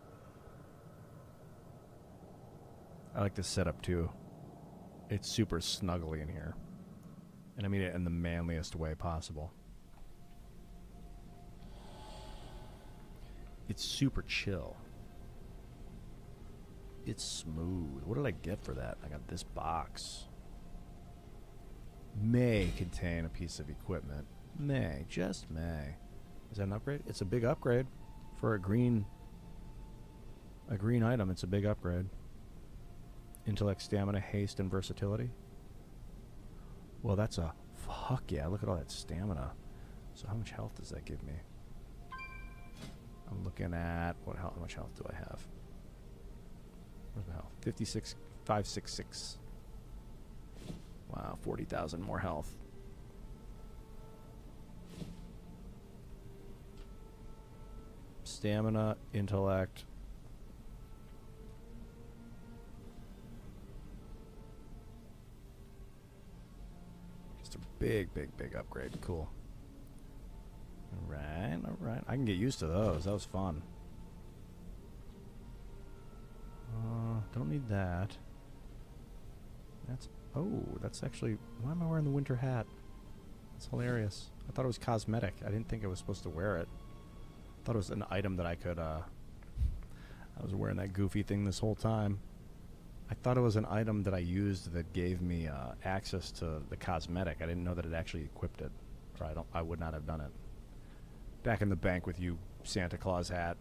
I like this setup too. It's super snuggly in here. And I mean it in the manliest way possible. It's super chill. It's smooth. What did I get for that? I got this box. May contain a piece of equipment. May, just may. Is that an upgrade? It's a big upgrade for a green item. It's a big upgrade. Intellect, stamina, haste, and versatility. Well, that's a fuck yeah. Look at all that stamina. So how much health does that give me? I'm looking at how much health do I have? Where's my health? 56, 566. Wow, 40,000 more health. Stamina, intellect. Just a big upgrade. Cool. Alright. I can get used to those. That was fun. Don't need that. That's actually... Why am I wearing the winter hat? That's hilarious. I thought it was cosmetic. I didn't think I was supposed to wear it. I thought it was an item that I could, I was wearing that goofy thing this whole time. I thought it was an item that I used that gave me, access to the cosmetic. I didn't know that it actually equipped it. Or I would not have done it. Back in the bank with you, Santa Claus hat.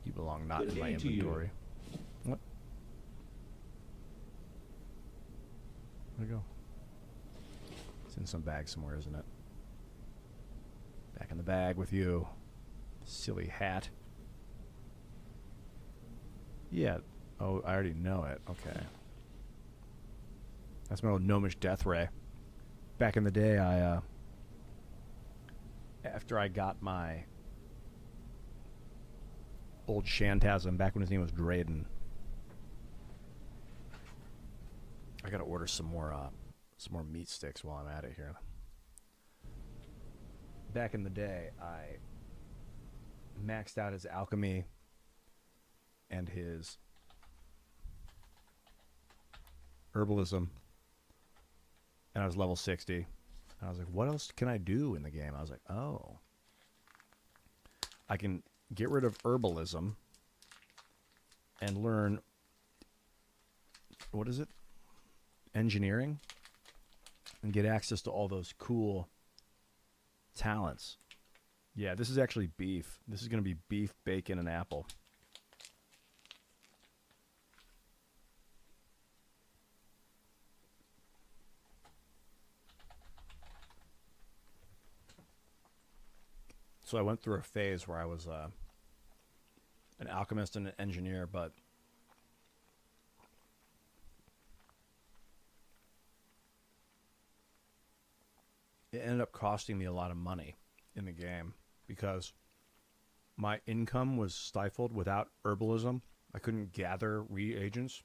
You belong not in my inventory. What? Where'd it go? It's in some bag somewhere, isn't it? Back in the bag with you. Silly hat. Yeah. Oh, I already know it. Okay. That's my old gnomish death ray. Back in the day, after I got my old Shantasm, back when his name was Drayden, I gotta order some more meat sticks while I'm at it here. Back in the day, I maxed out his alchemy and his herbalism, and I was level 60. And I was like, what else can I do in the game? I was like, oh, I can get rid of herbalism and learn, what is it? Engineering, and get access to all those cool talents. Yeah, this is actually beef. This is going to be beef, bacon, and apple. So I went through a phase where I was an alchemist and an engineer, but it ended up costing me a lot of money in the game because my income was stifled without herbalism. I couldn't gather reagents.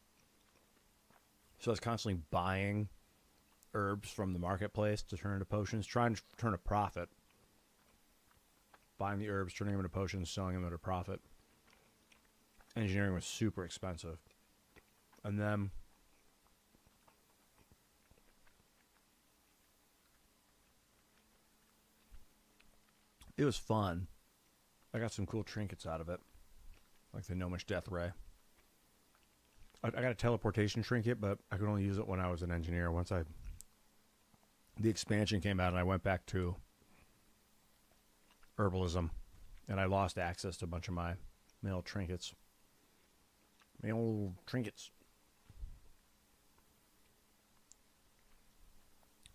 So I was constantly buying herbs from the marketplace to turn into potions, trying to turn a profit. Buying the herbs, turning them into potions, selling them at a profit. Engineering was super expensive. And then it was fun. I got some cool trinkets out of it, like the Gnomish Death Ray. I got a teleportation trinket, but I could only use it when I was an engineer. Once the expansion came out and I went back to herbalism, and I lost access to a bunch of my old trinkets. My old trinkets.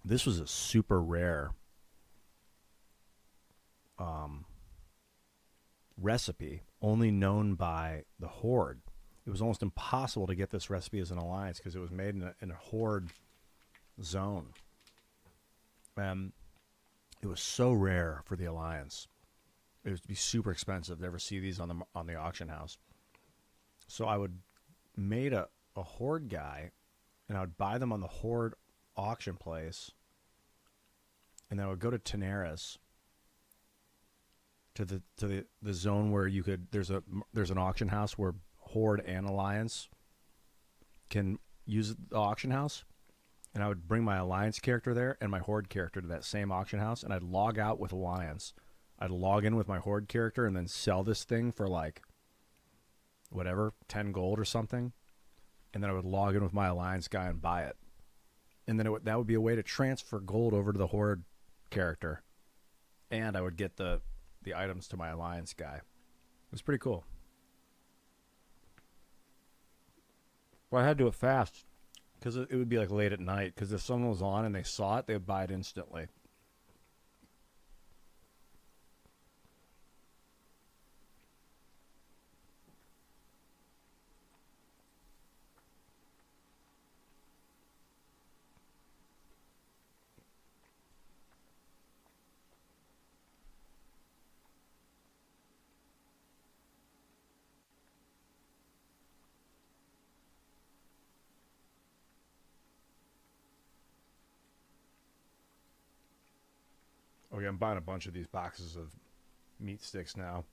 This was a super rare recipe, only known by the Horde. It was almost impossible to get this recipe as an alliance because it was made in a Horde zone. It was so rare for the alliance. It would be super expensive to ever see these on the auction house. So I would made a Horde guy, and I would buy them on the Horde auction place, and then I would go to Tenaris, to the zone where you could there's an auction house where Horde and Alliance can use the auction house, and I would bring my Alliance character there and my Horde character to that same auction house, and I'd log out with Alliance. I'd log in with my Horde character and then sell this thing for like whatever, 10 gold or something. and then I would log in with my Alliance guy and buy it. And then that would be a way to transfer gold over to the Horde character. And I would get the items to my Alliance guy. It was pretty cool. Well, I had to do it fast because it would be like late at night. Because if someone was on and they saw it, they would buy it instantly. Okay, I'm buying a bunch of these boxes of meat sticks now.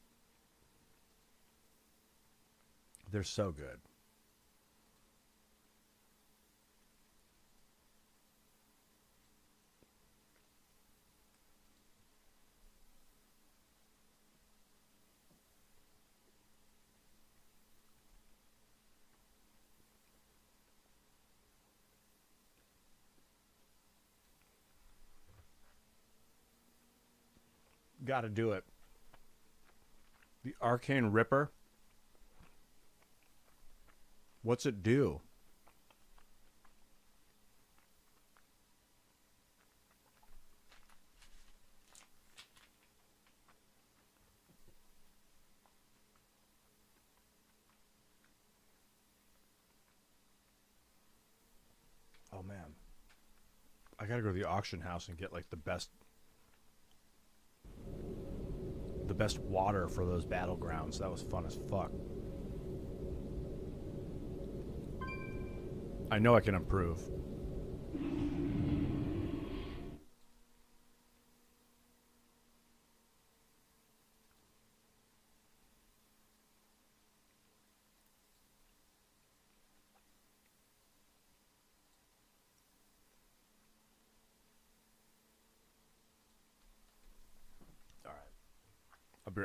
They're so good. Got to do it. The Arcane Ripper. What's it do? Oh man. I gotta go to the auction house and get like the best water for those battlegrounds. That was fun as fuck. I know I can improve.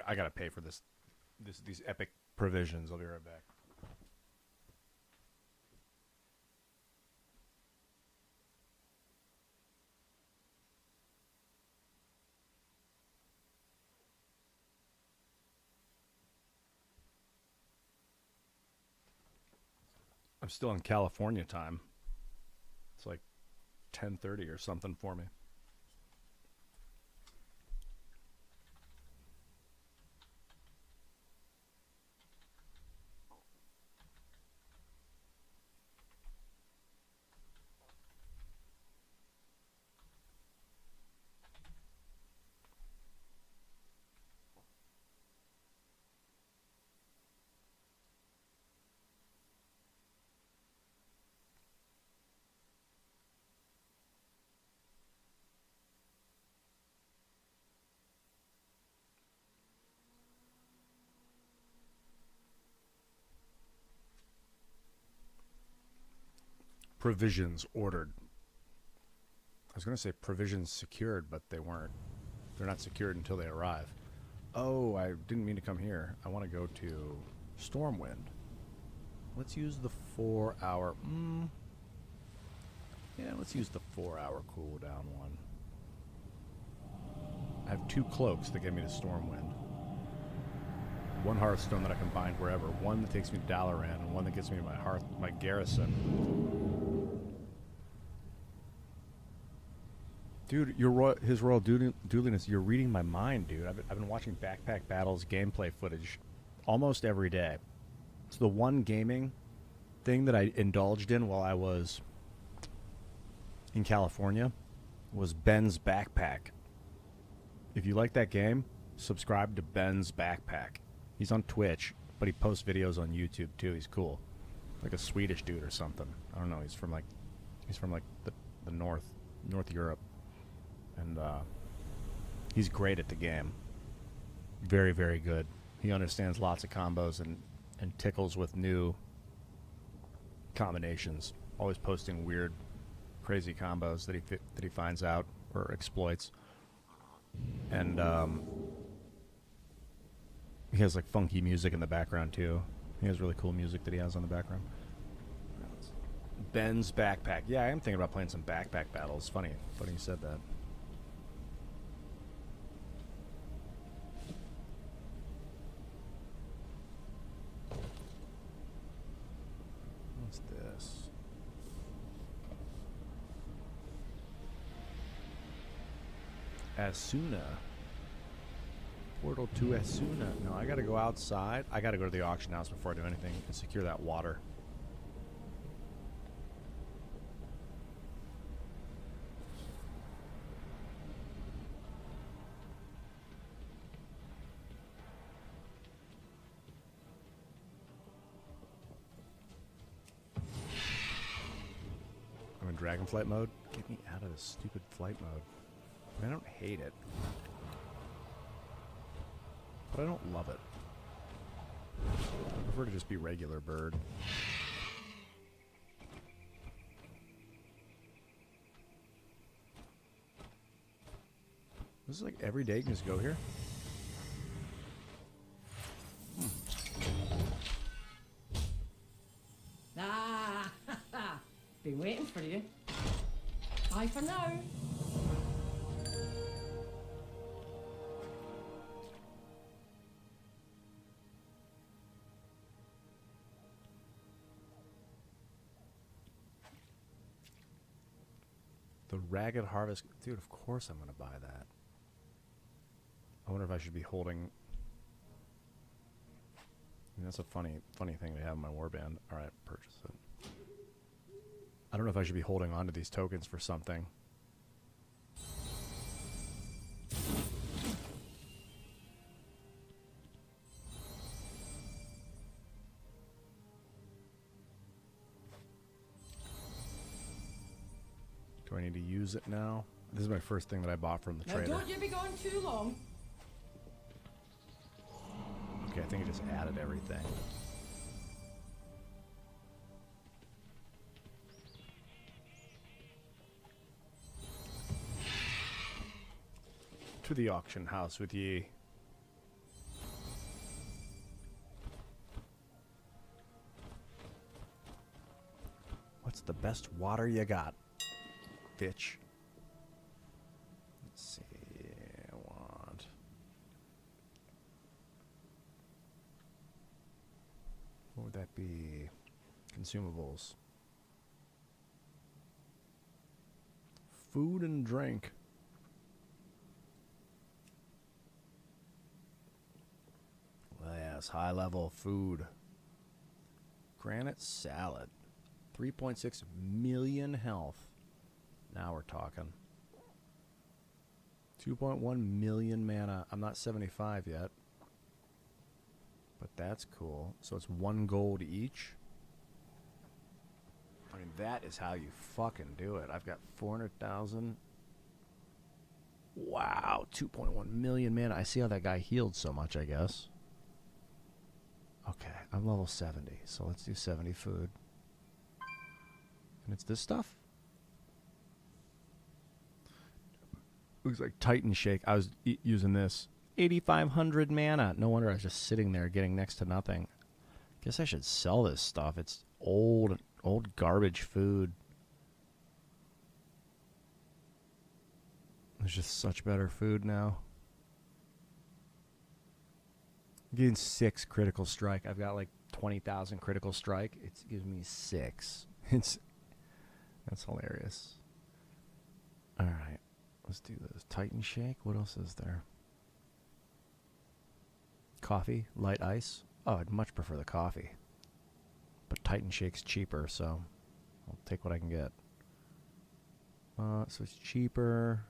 I gotta pay for these epic provisions. I'll be right back. I'm still in California time. It's like 10:30 or something for me. Provisions ordered. I was going to say provisions secured, but they weren't. They're not secured until they arrive. Oh, I didn't mean to come here. I want to go to Stormwind. Let's use the 4-hour... Yeah, let's use the 4-hour cooldown one. I have 2 cloaks that get me to Stormwind. 1 Hearthstone that I can bind wherever. 1 that takes me to Dalaran, and 1 that gets me to my garrison. Dude, His Royal Dueliness, you're reading my mind, dude. I've been watching Backpack Battles gameplay footage almost every day. It's the one gaming thing that I indulged in while I was in California was Ben's Backpack. If you like that game, subscribe to Ben's Backpack. He's on Twitch, but he posts videos on YouTube too. He's cool. Like a Swedish dude or something. I don't know. He's from the North Europe. And he's great at the game. Very, very good. He understands lots of combos and tickles with new combinations. Always posting weird, crazy combos that he finds out or exploits. And he has like funky music in the background too. He has really cool music that he has on the background. Ben's backpack. Yeah, I am thinking about playing some backpack battles. Funny you said that. What's this? Asuna. Portal to Asuna. No, I gotta go outside. I gotta go to the auction house before I do anything and secure that water. I'm in dragon flight mode. Get me out of this stupid flight mode. I don't hate it, but I don't love it. I prefer to just be regular bird. This is like every day you can just go here. Ah, been waiting for you. Bye for now. The Ragged Harvest. Dude, of course I'm going to buy that. I wonder if I should be holding... I mean, that's a funny thing to have in my warband. Alright, purchase it. I don't know if I should be holding on to these tokens for something. Do I need to use it now? This is my first thing that I bought from the Now trader. don't you be gone too long. Okay, I think it just added everything. To the auction house with ye. What's the best water you got, bitch? Let's see. I want. What would that be? Consumables. Food and drink. Well, yes, high level food. Granite salad. 3.6 million health. Now we're talking. 2.1 million mana. I'm not 75 yet. But that's cool. So it's 1 gold each. I mean, that is how you fucking do it. I've got 400,000. Wow, 2.1 million mana. I see how that guy healed so much, I guess. Okay, I'm level 70, so let's do 70 food. And it's this stuff? Looks like Titan Shake. I was using this. 8,500 mana. No wonder I was just sitting there getting next to nothing. Guess I should sell this stuff. It's old garbage food. There's just such better food now. I'm getting 6 critical strike. I've got like 20,000 critical strike. It gives me 6. That's hilarious. All right, let's do this. Titan Shake. What else is there? Coffee, light ice. Oh, I'd much prefer the coffee. But Titan Shake's cheaper, so I'll take what I can get. So it's cheaper.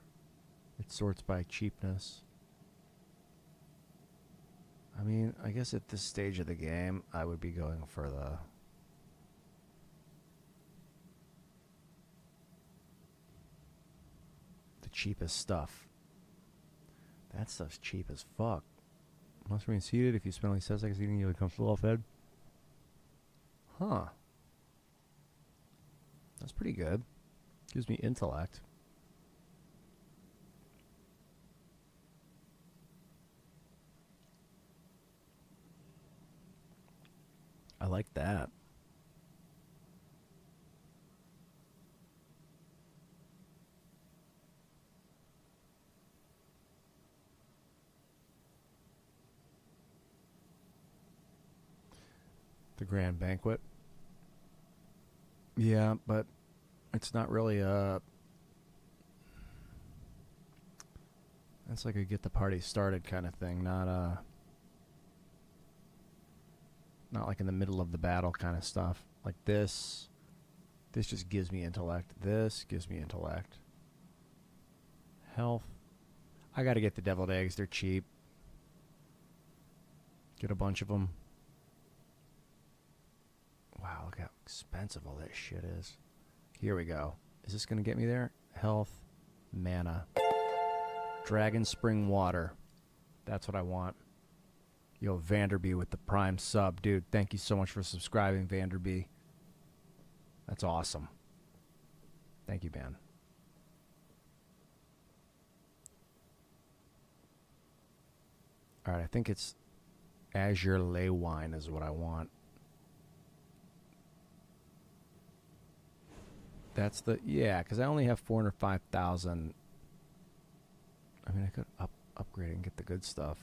It sorts by cheapness. I mean, I guess at this stage of the game, I would be going for the cheapest stuff. That stuff's cheap as fuck. Must remain seated. If you spend only 7 seconds eating, you'll become full fed. Huh. That's pretty good. Gives me intellect. I like that. The Grand Banquet. Yeah, but it's not really a... It's like a get the party started kind of thing, not like in the middle of the battle kind of stuff. Like this just gives me intellect. This gives me intellect. Health. I gotta get the deviled eggs. They're cheap. Get a bunch of them. Wow, look how expensive all that shit is. Here we go. Is this gonna get me there? Health. Mana. Dragon Spring Water. That's what I want. Yo, Vanderby with the Prime sub. Dude, thank you so much for subscribing, Vanderby. That's awesome. Thank you, man. Alright, I think it's Azure Ley Wine is what I want. That's the... Yeah, because I only have 405,000. I mean, I could upgrade it and get the good stuff.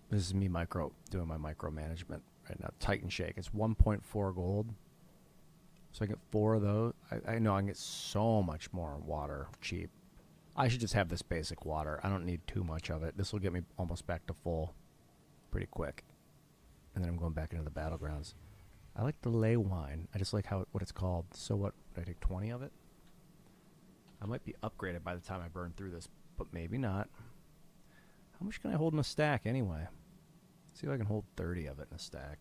This is me doing my micromanagement right now. Titan Shake. It's 1.4 gold. So I get 4 of those. I know I can get so much more water cheap. I should just have this basic water. I don't need too much of it. This will get me almost back to full pretty quick. And then I'm going back into the Battlegrounds. I like the ley wine. I just like what it's called. So what? Did I take 20 of it? I might be upgraded by the time I burn through this, but maybe not. How much can I hold in a stack anyway? See if I can hold 30 of it in a stack.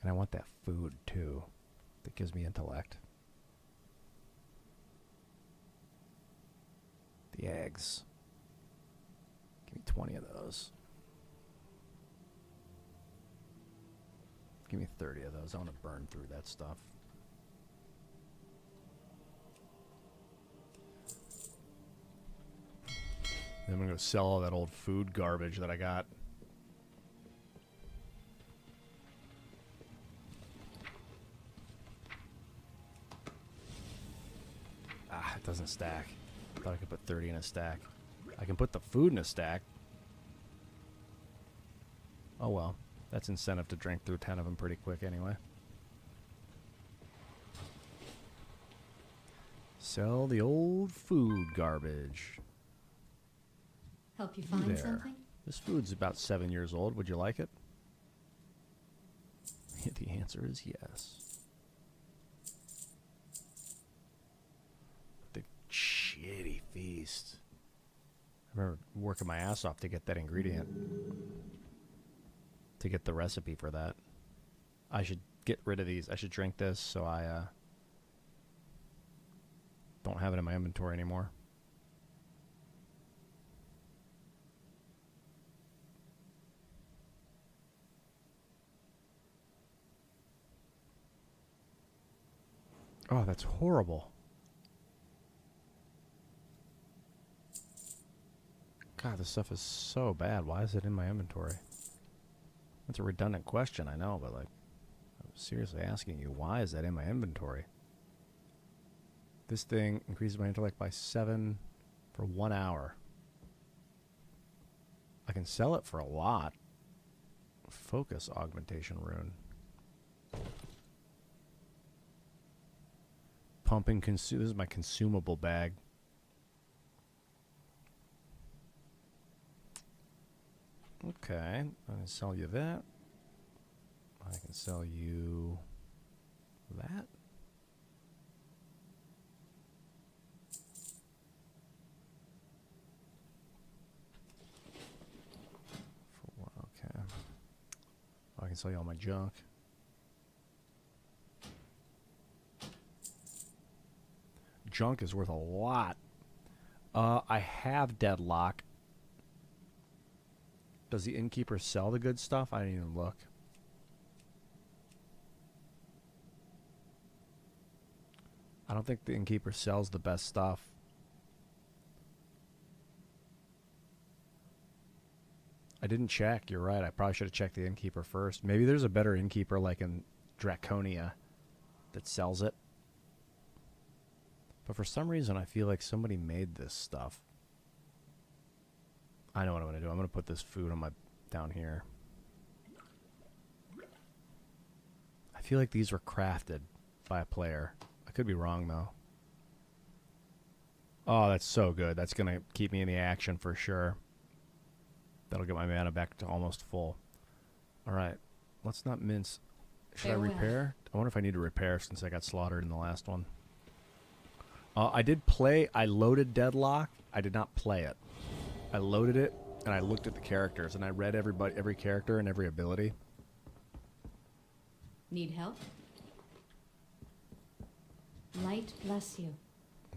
And I want that food too. That gives me intellect. The eggs. Give me 20 of those. Give me 30 of those. I want to burn through that stuff. Then I'm going to go sell all that old food garbage that I got. Ah, it doesn't stack. I thought I could put 30 in a stack. I can put the food in a stack. Oh well. That's incentive to drink through 10 of them pretty quick anyway. Sell the old food garbage. Help you find something? This food's about 7 years old. Would you like it? The answer is yes. The shitty feast. I remember working my ass off to get that ingredient. To get the recipe for that. I should get rid of these. I should drink this so I don't have it in my inventory anymore. Oh, that's horrible. God, this stuff is so bad. Why is it in my inventory? That's a redundant question, I know, but like, I'm seriously asking you, why is that in my inventory? This thing increases my intellect by 7 for 1 hour. I can sell it for a lot. Focus augmentation rune. Pumping this is my consumable bag. Okay, I can sell you that. I can sell you that. Okay. I can sell you all my junk. Junk is worth a lot. I have Deadlock. Does the innkeeper sell the good stuff? I didn't even look. I don't think the innkeeper sells the best stuff. I didn't check. You're right. I probably should have checked the innkeeper first. Maybe there's a better innkeeper like in Draconia that sells it. But for some reason, I feel like somebody made this stuff. I know what I'm going to do. I'm going to put this food on my down here. I feel like these were crafted by a player. I could be wrong, though. Oh, that's so good. That's going to keep me in the action for sure. That'll get my mana back to almost full. All right. Let's not mince. Should I repair? I wonder if I need to repair since I got slaughtered in the last one. I did play. I loaded Deadlock. I did not play it. I loaded it, and I looked at the characters, and I read every character and every ability. Need help? Light bless you.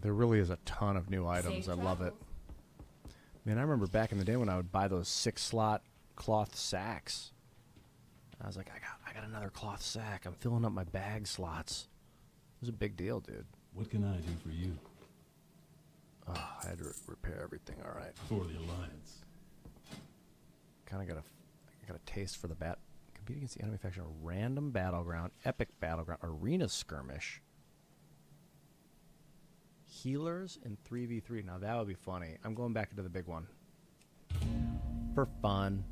There really is a ton of new items. Safe I love it. travels. Man, I remember back in the day when I would buy those 6-slot cloth sacks. I was like, I got another cloth sack. I'm filling up my bag slots. It was a big deal, dude. What can I do for you? Oh, I had to repair everything. All right. For the Alliance. Kind of got a taste for the compete against the enemy faction. A random battleground, epic battleground, arena skirmish. Healers in 3v3. Now that would be funny. I'm going back into the big one. For fun.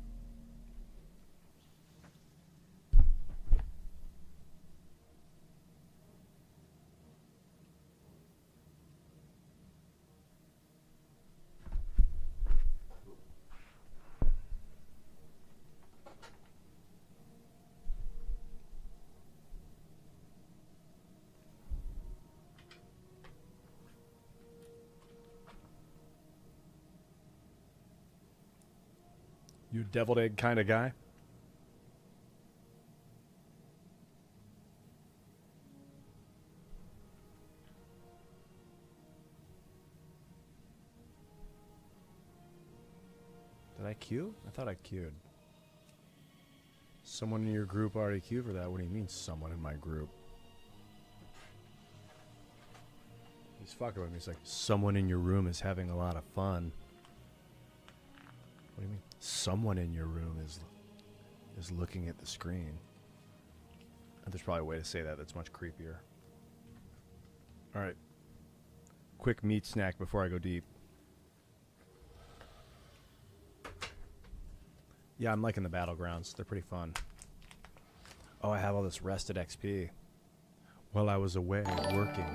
You deviled egg kind of guy? Did I queue? I thought I queued. Someone in your group already queued for that? What do you mean, someone in my group? He's fucking with me. He's like, someone in your room is having a lot of fun. What do you mean? Someone in your room is looking at the screen. There's probably a way to say that that's much creepier. All right. Quick meat snack before I go deep. Yeah, I'm liking the Battlegrounds. They're pretty fun. Oh, I have all this rested XP. While I was away working.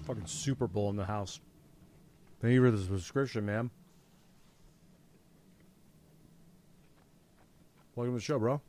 Fucking Super Bowl in the house. Thank you for the subscription, ma'am. Welcome to the show, bro.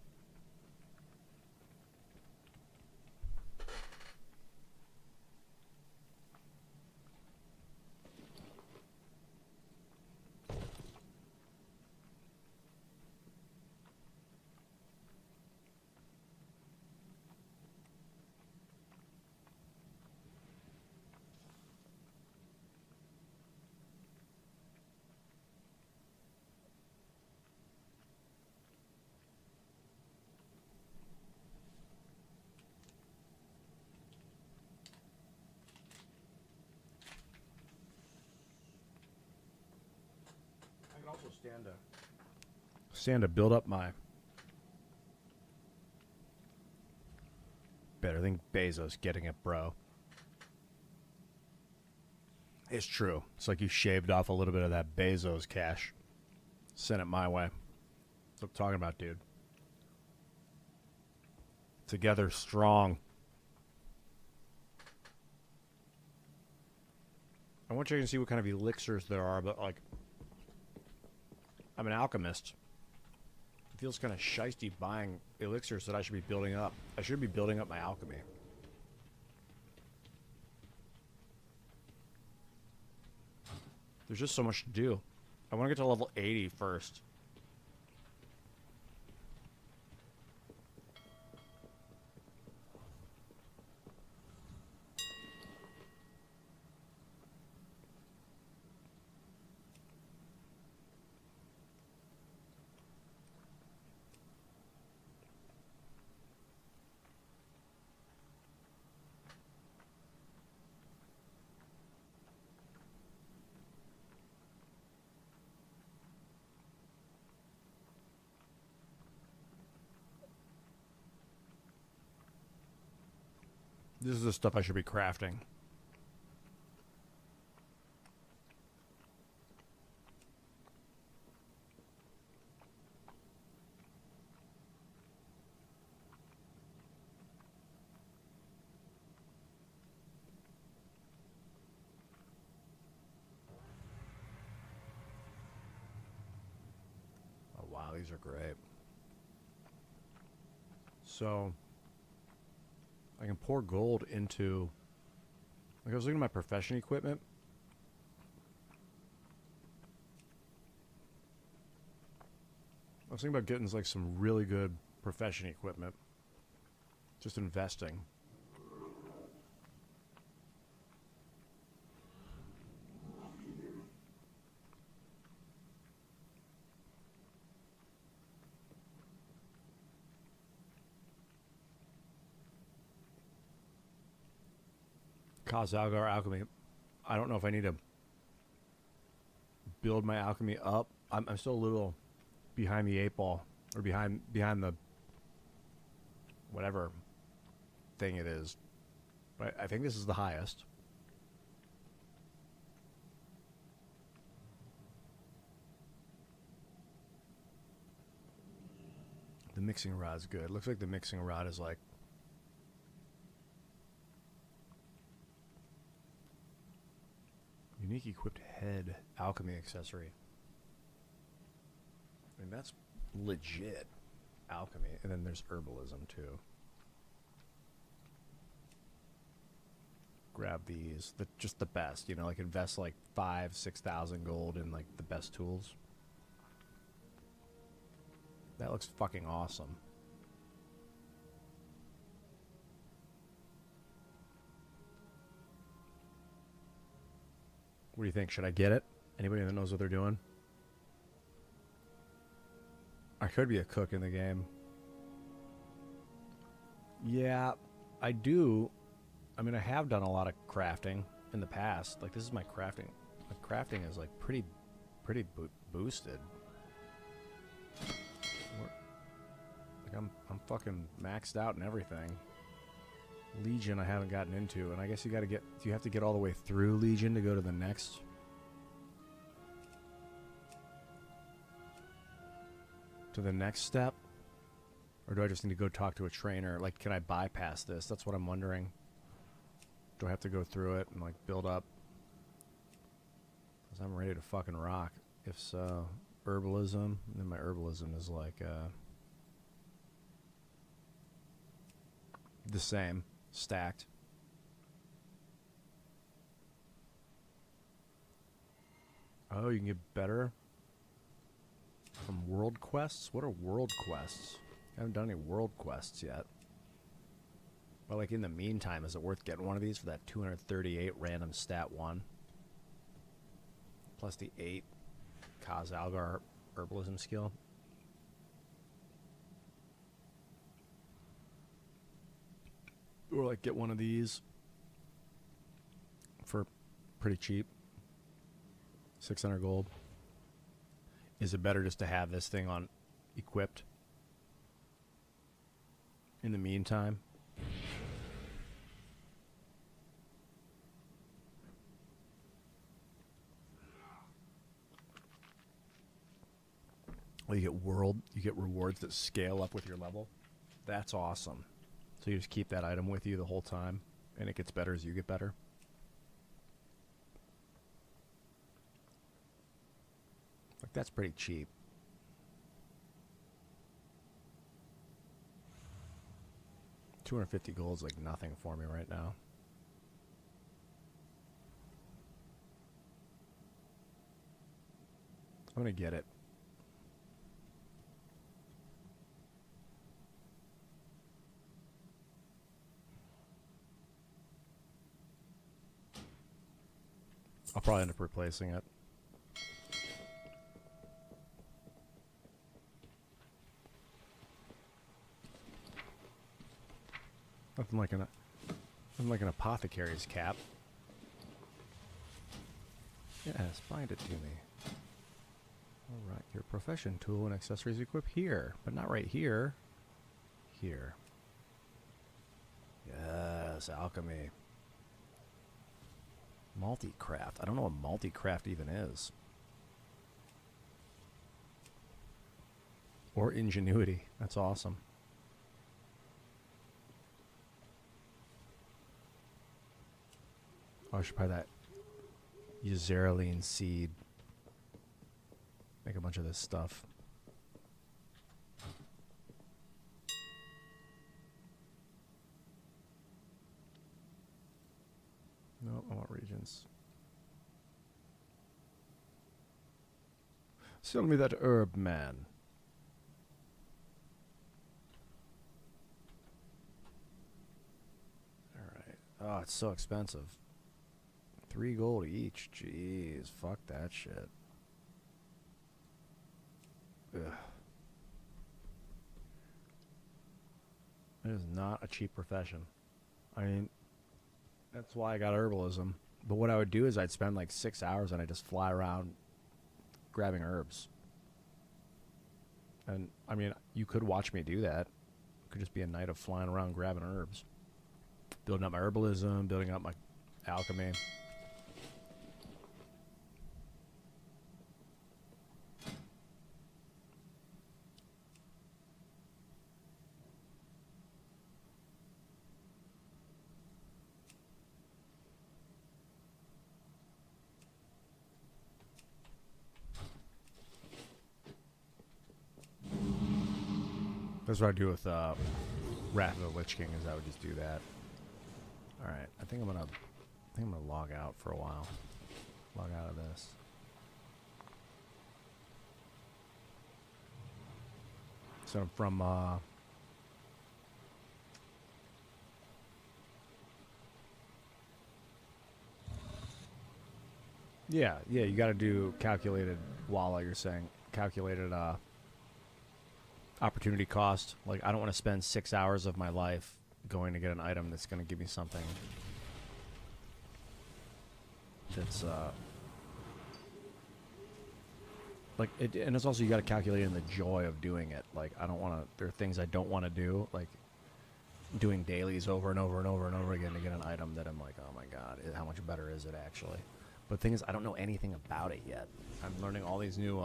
I can also stand to build up my. Better than Bezos getting it, bro. It's true. It's like you shaved off a little bit of that Bezos cash. Sent it my way. That's what I'm talking about, dude. Together strong. I want you to see what kind of elixirs there are, but like, I'm an alchemist. It feels kind of shisty buying elixirs that I should be building up. I should be building up my alchemy. There's just so much to do. I want to get to level 80 first. This is the stuff I should be crafting. Oh wow, these are great. So I can pour gold into, like I was looking at my profession equipment. I was thinking about getting like some really good profession equipment. Just investing. Algar alchemy. I don't know if I need to build my alchemy up. I'm still a little behind the eight ball, or behind the whatever thing it is. But I think this is the highest. The mixing rod's good. Looks like the mixing rod is like unique equipped head alchemy accessory. I mean, that's legit alchemy. And then there's herbalism too. Grab these. Just the best, you know, like invest like 5,000-6,000 gold in like the best tools. That looks fucking awesome. What do you think? Should I get it? Anybody that knows what they're doing? I could be a cook in the game. Yeah, I do. I mean, I have done a lot of crafting in the past. Like, this is my crafting. My crafting is, like, pretty boosted. Like, I'm fucking maxed out and everything. Legion I haven't gotten into, and I guess you gotta get... Do you have to get all the way through Legion to go to the next? To the next step? Or do I just need to go talk to a trainer? Like, can I bypass this? That's what I'm wondering. Do I have to go through it and, like, build up? Because I'm ready to fucking rock. If so, herbalism. Then my herbalism is, like, the same. Stacked. Oh, you can get better from world quests? What are world quests? I haven't done any world quests yet. But like in the meantime, is it worth getting one of these for that 238 random stat 1? Plus the 8 Algar herbalism skill? Or like get one of these for pretty cheap. 600 gold. Is it better just to have this thing on equipped in the meantime? Well, you get rewards that scale up with your level. That's awesome. So you just keep that item with you the whole time, and it gets better as you get better. Like, that's pretty cheap. $250 gold is like nothing for me right now. I'm gonna get it. I'll probably end up replacing it. Nothing like an apothecary's cap. Yes, bind it to me. Alright, your profession tool and accessories equip here, but not right here. Here. Yes. this alchemy. Multi-craft. I don't know what multi-craft even is. Or ingenuity. That's awesome. Oh, I should buy that Euceroline seed. Make a bunch of this stuff. No, I want regions. Sell me that herb, man. Alright. Oh, it's so expensive. 3 gold each. Jeez, fuck that shit. Ugh. It is not a cheap profession. I mean, that's why I got herbalism. But what I would do is I'd spend like 6 hours and I'd just fly around grabbing herbs. And, I mean, you could watch me do that. It could just be a night of flying around grabbing herbs. Building up my herbalism, building up my alchemy. That's what I do with Wrath of the Lich King. Is I would just do that. All right, I think I'm gonna log out for a while. Log out of this. So from yeah, you got to do calculated walla. You're saying calculated opportunity cost. Like, I don't want to spend 6 hours of my life going to get an item that's going to give me something that's like it. And it's also, you got to calculate in the joy of doing it. Like, I don't want to, there are things I don't want to do, like doing dailies over and over and over and over again to get an item that I'm like, oh my god, how much better is it actually? But the thing is, I don't know anything about it yet. I'm learning all these new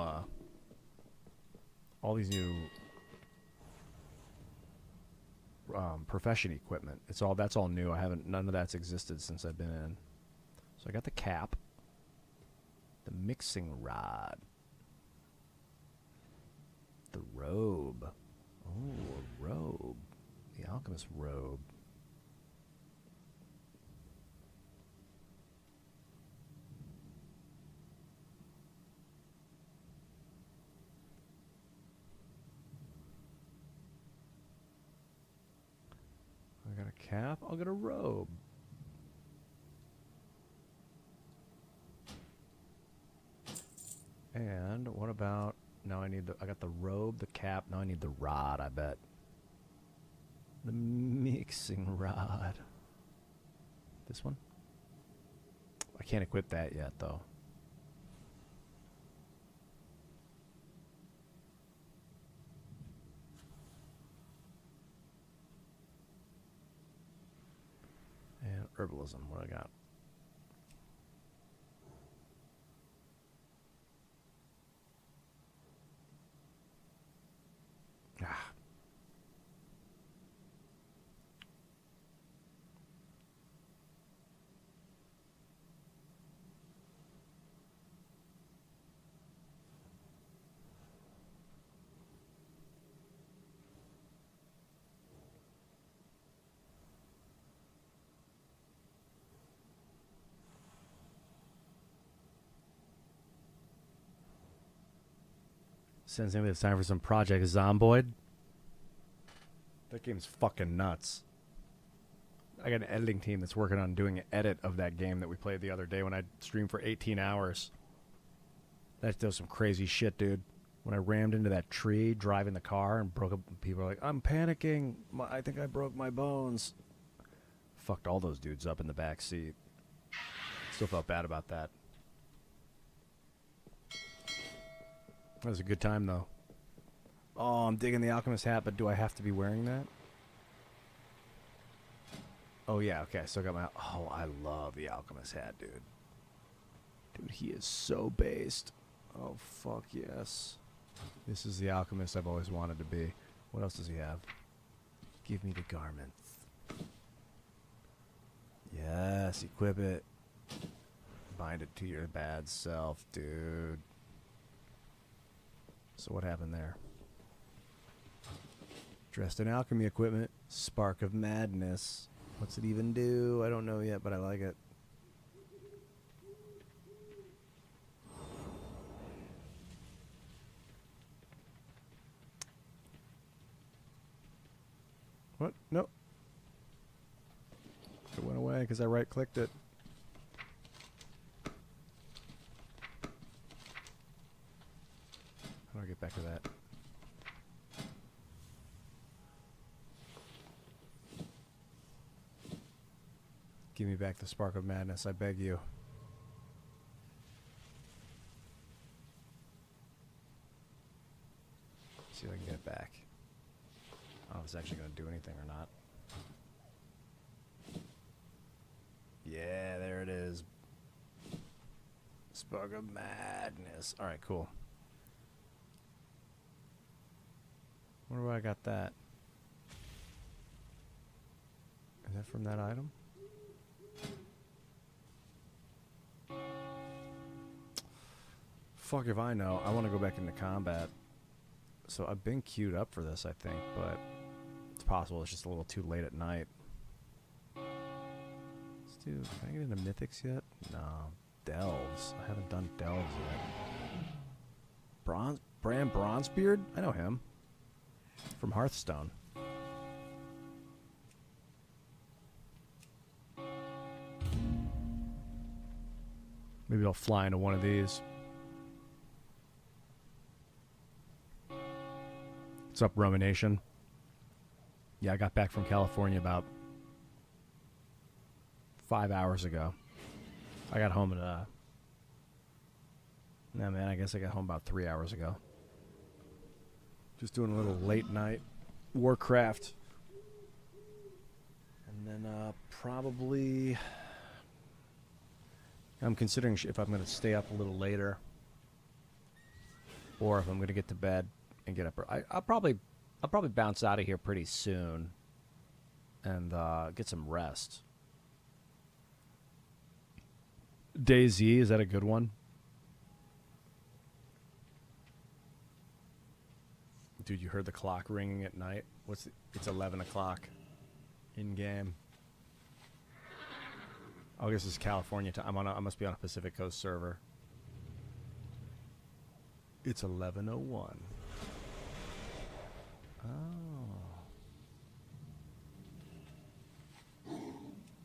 profession equipment. That's all new. None of that's existed since I've been in. So I got the cap, the mixing rod, the robe. Oh, a robe. The alchemist robe. I got a cap. I'll get a robe. And what about, now I got the robe, the cap, now I need the rod, I bet. The mixing rod. This one? I can't equip that yet, though. And herbalism, what do I got? Ah. Since maybe it's time for some Project Zomboid. That game's fucking nuts. I got an editing team that's working on doing an edit of that game that we played the other day when I streamed for 18 hours. That does some crazy shit, dude. When I rammed into that tree driving the car and broke up, people were like, I'm panicking. I think I broke my bones. Fucked all those dudes up in the back seat. Still felt bad about that. That was a good time, though. Oh, I'm digging the alchemist hat, but do I have to be wearing that? Oh, yeah, okay. So I got my... Oh, I love the Alchemist hat, dude. Dude, he is so based. Oh, fuck yes. This is the Alchemist I've always wanted to be. What else does he have? Give me the garments. Yes, equip it. Bind it to your bad self, dude. So what happened there? Dressed in alchemy equipment. Spark of madness. What's it even do? I don't know yet, but I like it. What? Nope. It went away because I right-clicked it. How do I get back to that? Give me back the spark of madness, I beg you. See if I can get it back. I don't know if it's actually going to do anything or not. Yeah, there it is. Spark of madness. Alright, cool. Where do I got that? Is that from that item? Fuck if I know. I want to go back into combat. So I've been queued up for this, I think, but it's possible it's just a little too late at night. Let's do... Can I get into mythics yet? No. Delves. I haven't done delves yet. Bran Bronzebeard? I know him. From Hearthstone. Maybe I'll fly into one of these. What's up, Rumination? Yeah, I got back from California about 5 hours ago. I got home at nah, man, I guess I got home about 3 hours ago. Just doing a little late night Warcraft. And then probably... I'm considering if I'm going to stay up a little later. Or if I'm going to get to bed and get up. I'll probably bounce out of here pretty soon. And get some rest. DayZ, is that a good one? Dude, you heard the clock ringing at night? It's 11 o'clock in game. Oh, I guess it's California time. I must be on a Pacific Coast server. It's 11:01. Oh.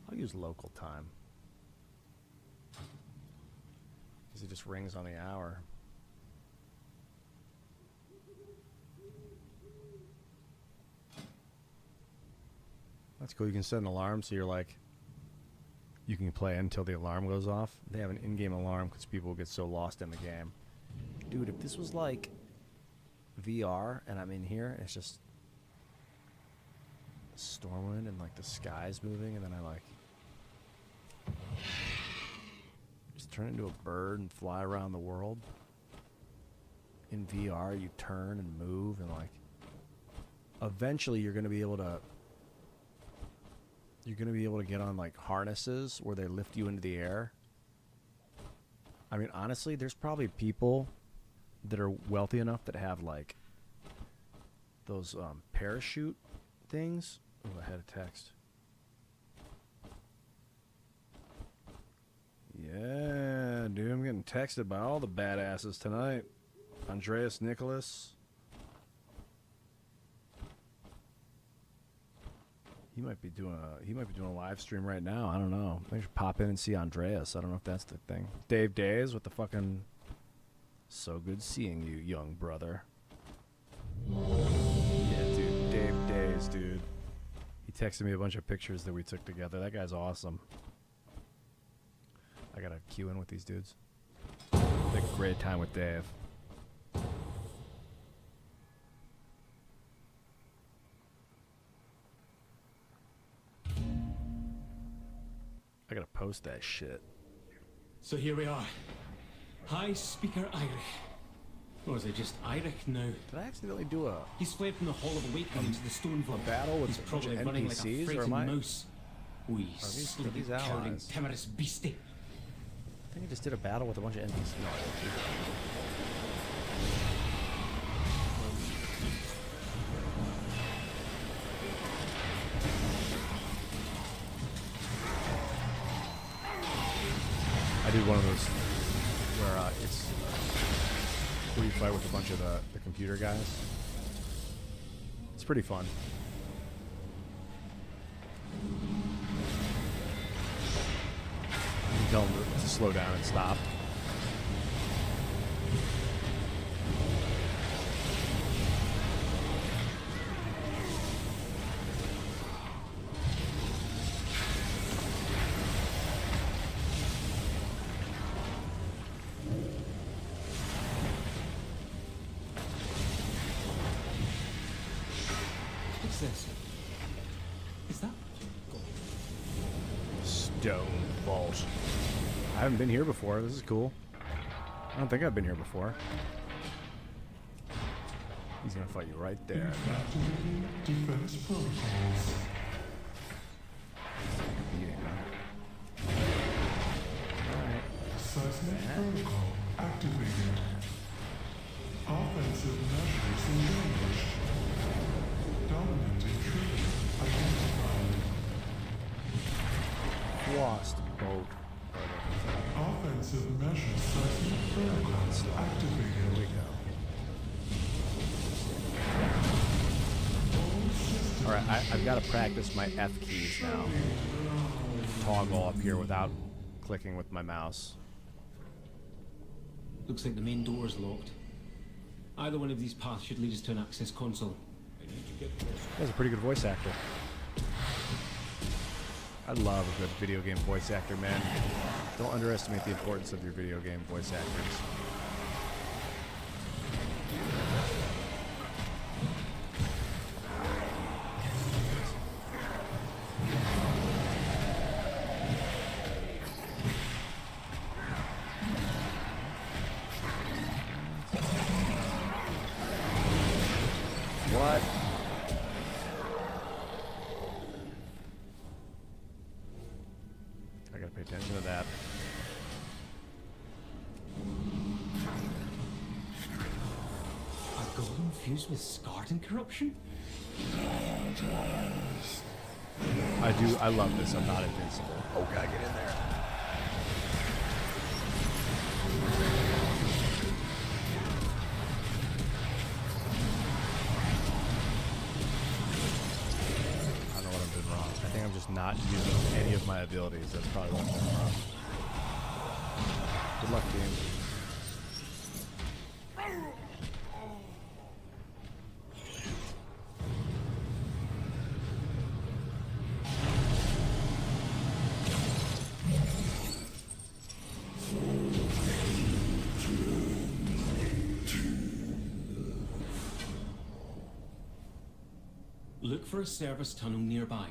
I'll use local time. Because it just rings on the hour. That's cool. You can set an alarm so you're like... You can play until the alarm goes off. They have an in-game alarm because people get so lost in the game. Dude, if this was like VR and I'm in here, it's just Stormwind and like the sky's moving, and then I like just turn into a bird and fly around the world. In VR, you turn and move, and like eventually you're gonna be able to get on like harnesses where they lift you into the air. I mean, honestly, there's probably people that are wealthy enough that have like those parachute things. Oh, I had a text. Yeah, dude, I'm getting texted by all the badasses tonight. Andreas Nicholas. He might be doing a live stream right now. I don't know. Maybe should pop in and see Andreas. I don't know if that's the thing. Dave Days with the fucking so good seeing you, young brother. Yeah, dude. Dave Days, dude. He texted me a bunch of pictures that we took together. That guy's awesome. I gotta queue in with these dudes. Like a great time with Dave. I gotta post that shit. So here we are. High Speaker Irish. Or is it just Irish now? Did I accidentally do a He's fled from the Hall of Awakening into the Stone Vault. battle with He's a bunch probably of running like a NPCs, or frightened am I? mouse. We these sleepy, cowering, allies? timorous beastie. I think I just did a battle with a bunch of NPCs. No, I didn't. I did one of those where it's where you fight with a bunch of the computer guys. It's pretty fun. You can tell them to slow down and stop. What's this? Is that? Stone Vault. I haven't been here before. This is cool. I don't think I've been here before. He's gonna fight you right there. Activating defense protocols. Beating, huh? Alright. Seismic protocol activated. Offensive measures engaged. Dominant intruder identified. Lost boat. Offensive measures seismic protocols Here we activated. go. Alright, I've got to practice my F keys now. Toggle up here without clicking with my mouse. Looks like the main door's locked. Either one of these paths should lead us to an access console. That's a pretty good voice actor. I love a good video game voice actor, man. Don't underestimate the importance of your video game voice actors. What? I gotta pay attention to that. A golem fused with scarred and corruption? I love this. I'm not invincible. Oh, gotta get in there. I don't know what I'm doing wrong. I think I'm just not using any of my abilities. That's probably what I'm doing wrong. Good luck, game. Look for a service tunnel nearby.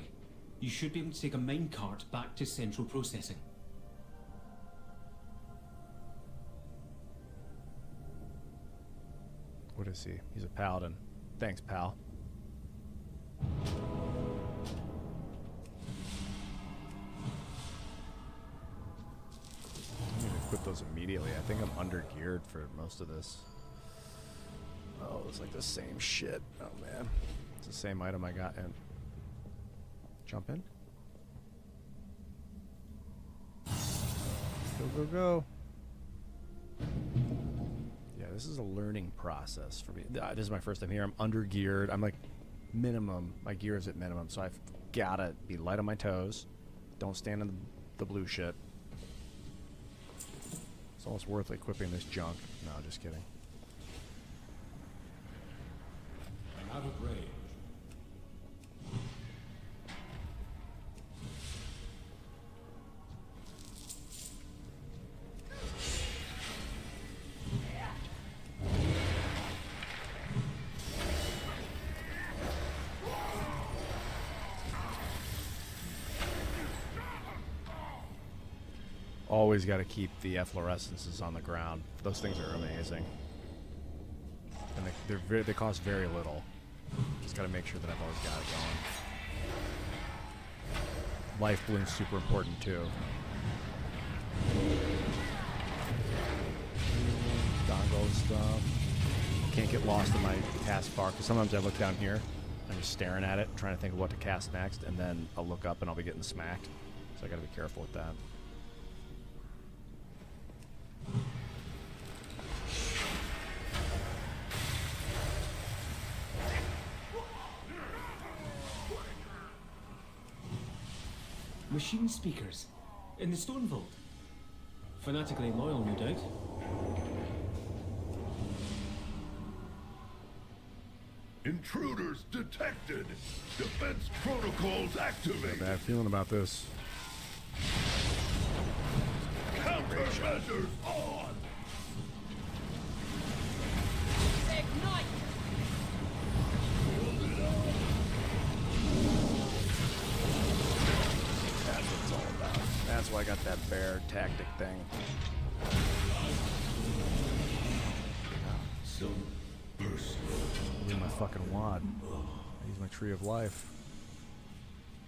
You should be able to take a minecart back to central processing. What is he? He's a paladin. Thanks, pal. I'm gonna equip those immediately. I think I'm under geared for most of this. Oh, it's like the same shit. Oh man. It's the same item I got in. Jump in. Go, go, go. Yeah, this is a learning process for me. This is my first time here. I'm under geared. I'm like minimum. My gear is at minimum, so I've gotta be light on my toes. Don't stand in the blue shit. It's almost worth equipping this junk. No, just kidding. I'm out of range. Always got to keep the efflorescences on the ground. Those things are amazing. And they cost very little. Just got to make sure that I've always got it going. Life bloom's super important too. Dongle stuff. Can't get lost in my taskbar because sometimes I look down here, I'm just staring at it, trying to think of what to cast next, and then I'll look up and I'll be getting smacked. So I got to be careful with that. Machine speakers in the stone vault. Fanatically loyal, no doubt. Intruders detected. Defense protocols activated. Bad feeling about this. Countermeasures on. Ignite! That's what it's all about. That's why I got that bear tactic thing. So personal. Use my fucking wad. I use my tree of life.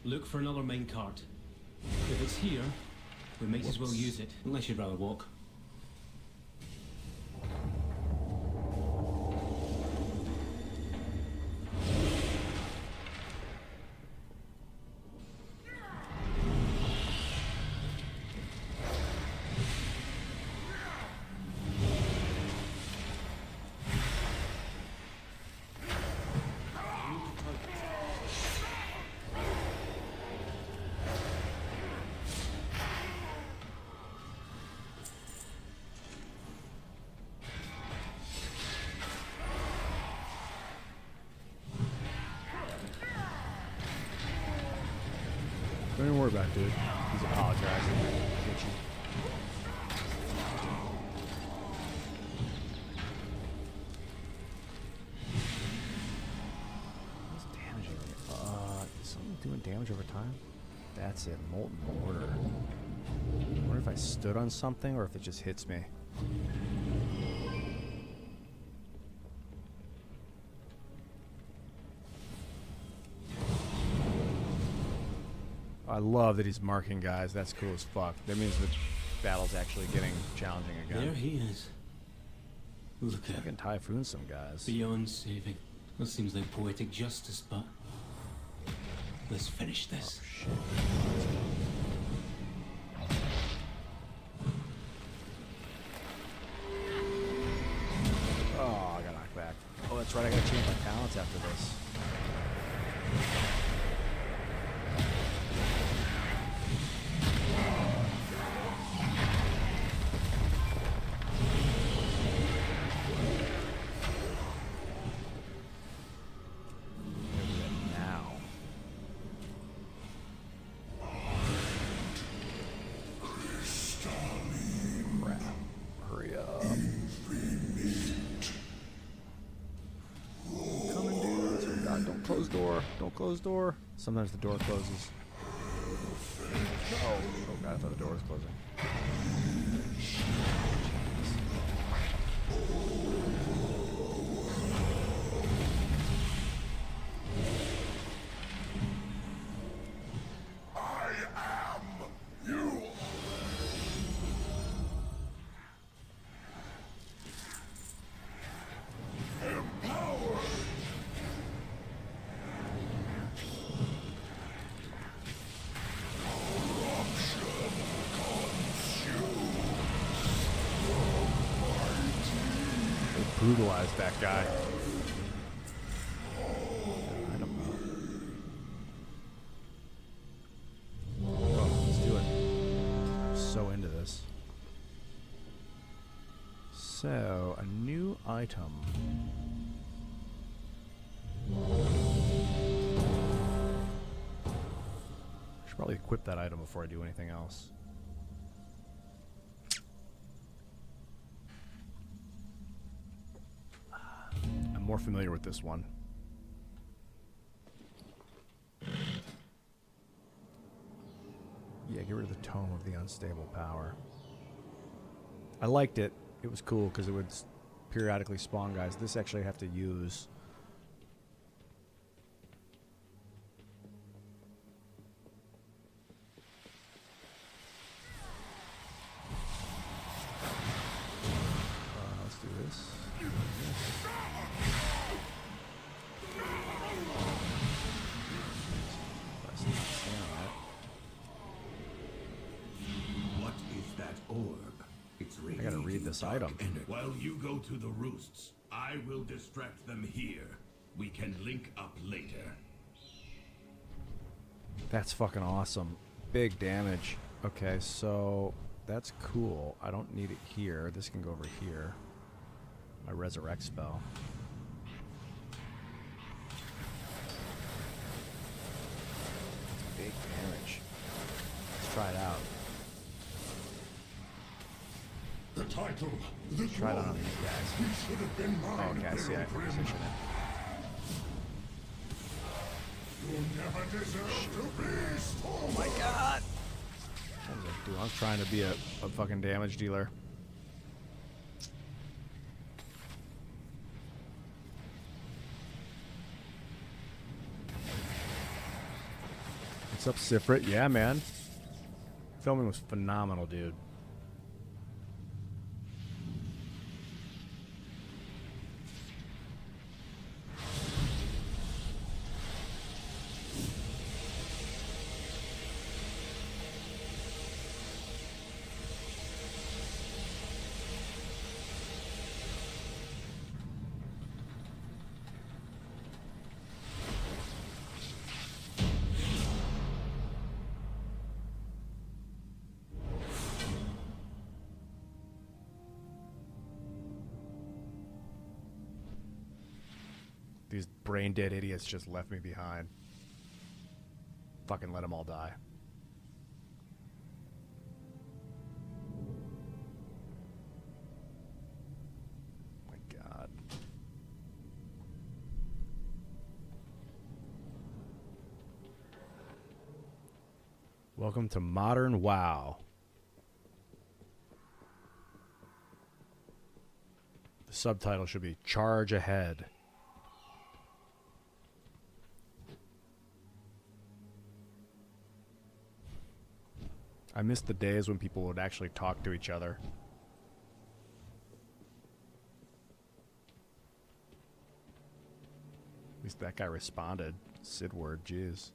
Look for another minecart. If it's here, we might as well use it, unless you'd rather walk. Don't even worry about it, dude. He's apologizing. Get you. What's damaging me? Is something doing damage over time? That's it. Molten mortar. I wonder if I stood on something or if it just hits me. I love that he's marking guys. That's cool as fuck. That means the battle's actually getting challenging again. There he is. Look I at can typhoon some guys. beyond saving. That seems like poetic justice, but let's finish this. Oh, shit. Oh, I got knocked back. Oh, that's right. I gotta change my talents after this. Now. Crap. Hurry up. Coming, dudes. Oh god, don't close door. Don't close door. Sometimes the door closes. Oh god, I thought the door was closing. I am you. Empowered. They brutalized that guy. I don't know. Oh, let's do it. I'm so into this. So, a new item. I should probably equip that item before I do anything else. I'm more familiar with this one. Yeah, get rid of the Tome of the Unstable Power. I liked it. It was cool because it would periodically spawn guys. This actually I have to use. Let's do this. What is that orb? It's I gotta read this item. While you go to the roosts, I will distract them here. We can link up later. That's fucking awesome. Big damage. Okay, so that's cool. I don't need it here. This can go over here. My resurrect spell. Big damage. Let's try it out. The title, the Try it on glory. these guys. It should have been mine. Oh, okay, I see. I Pilgrim. position it. You never deserved to be stolen. Oh my god! What was I doing? I was trying to be a fucking damage dealer. What's up, Sifrit? Yeah, man. Filming was phenomenal, dude. These brain dead idiots just left me behind. Fucking let them all die. My god. Welcome to Modern WoW. The subtitle should be Charge Ahead. I miss the days when people would actually talk to each other. At least that guy responded. Sidward, jeez.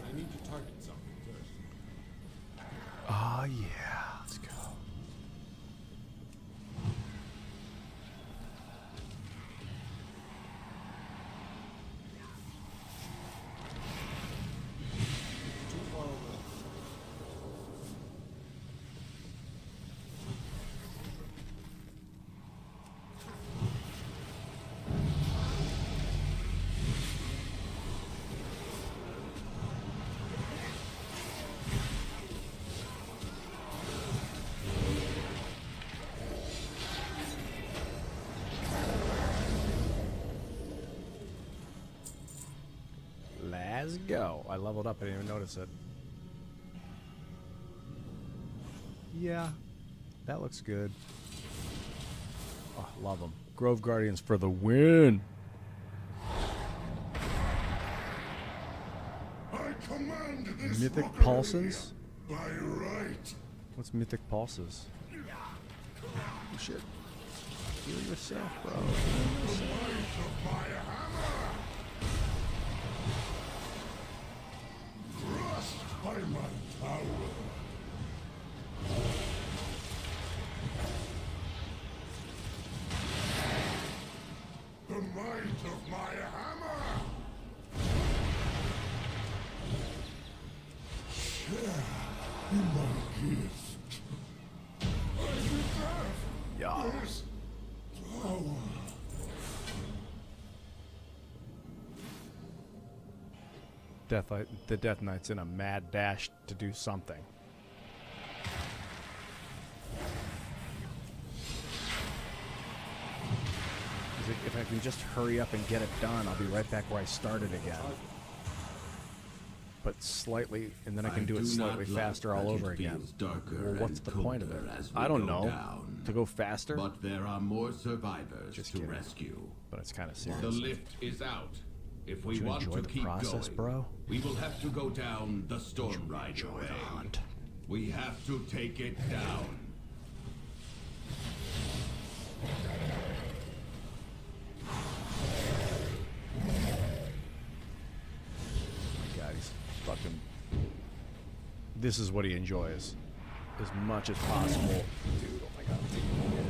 I need to target something first. Oh yeah, let's go. Too far away. Let's go. I leveled up. I didn't even notice it. Yeah, that looks good. Oh, love them. Grove Guardians for the win. I command this Mythic mockery Pulses? by right. What's Mythic Pulses? Oh, shit. Heal yourself, bro. Heal yourself. Might of my hammer. by my tower. The might of my hammer! Share in my gift. I deserve Yeah. this power. The Death Knight's in a mad dash to do something. He's like, if I can just hurry up and get it done, I'll be right back where I started again. But slightly, and then I can do it slightly faster all over again. Well, what's the point of it? I don't know. To go faster? But there are more survivors Just to kidding. rescue. But it's kind of serious. The lift is out. If we you want enjoy to the keep process, going, bro? we will have to go down the Storm Rider Enjoy way. the hunt. We have to take it down. God, he's fucking. This is what he enjoys, as much as possible, dude. Oh my god, I'm taking a hit.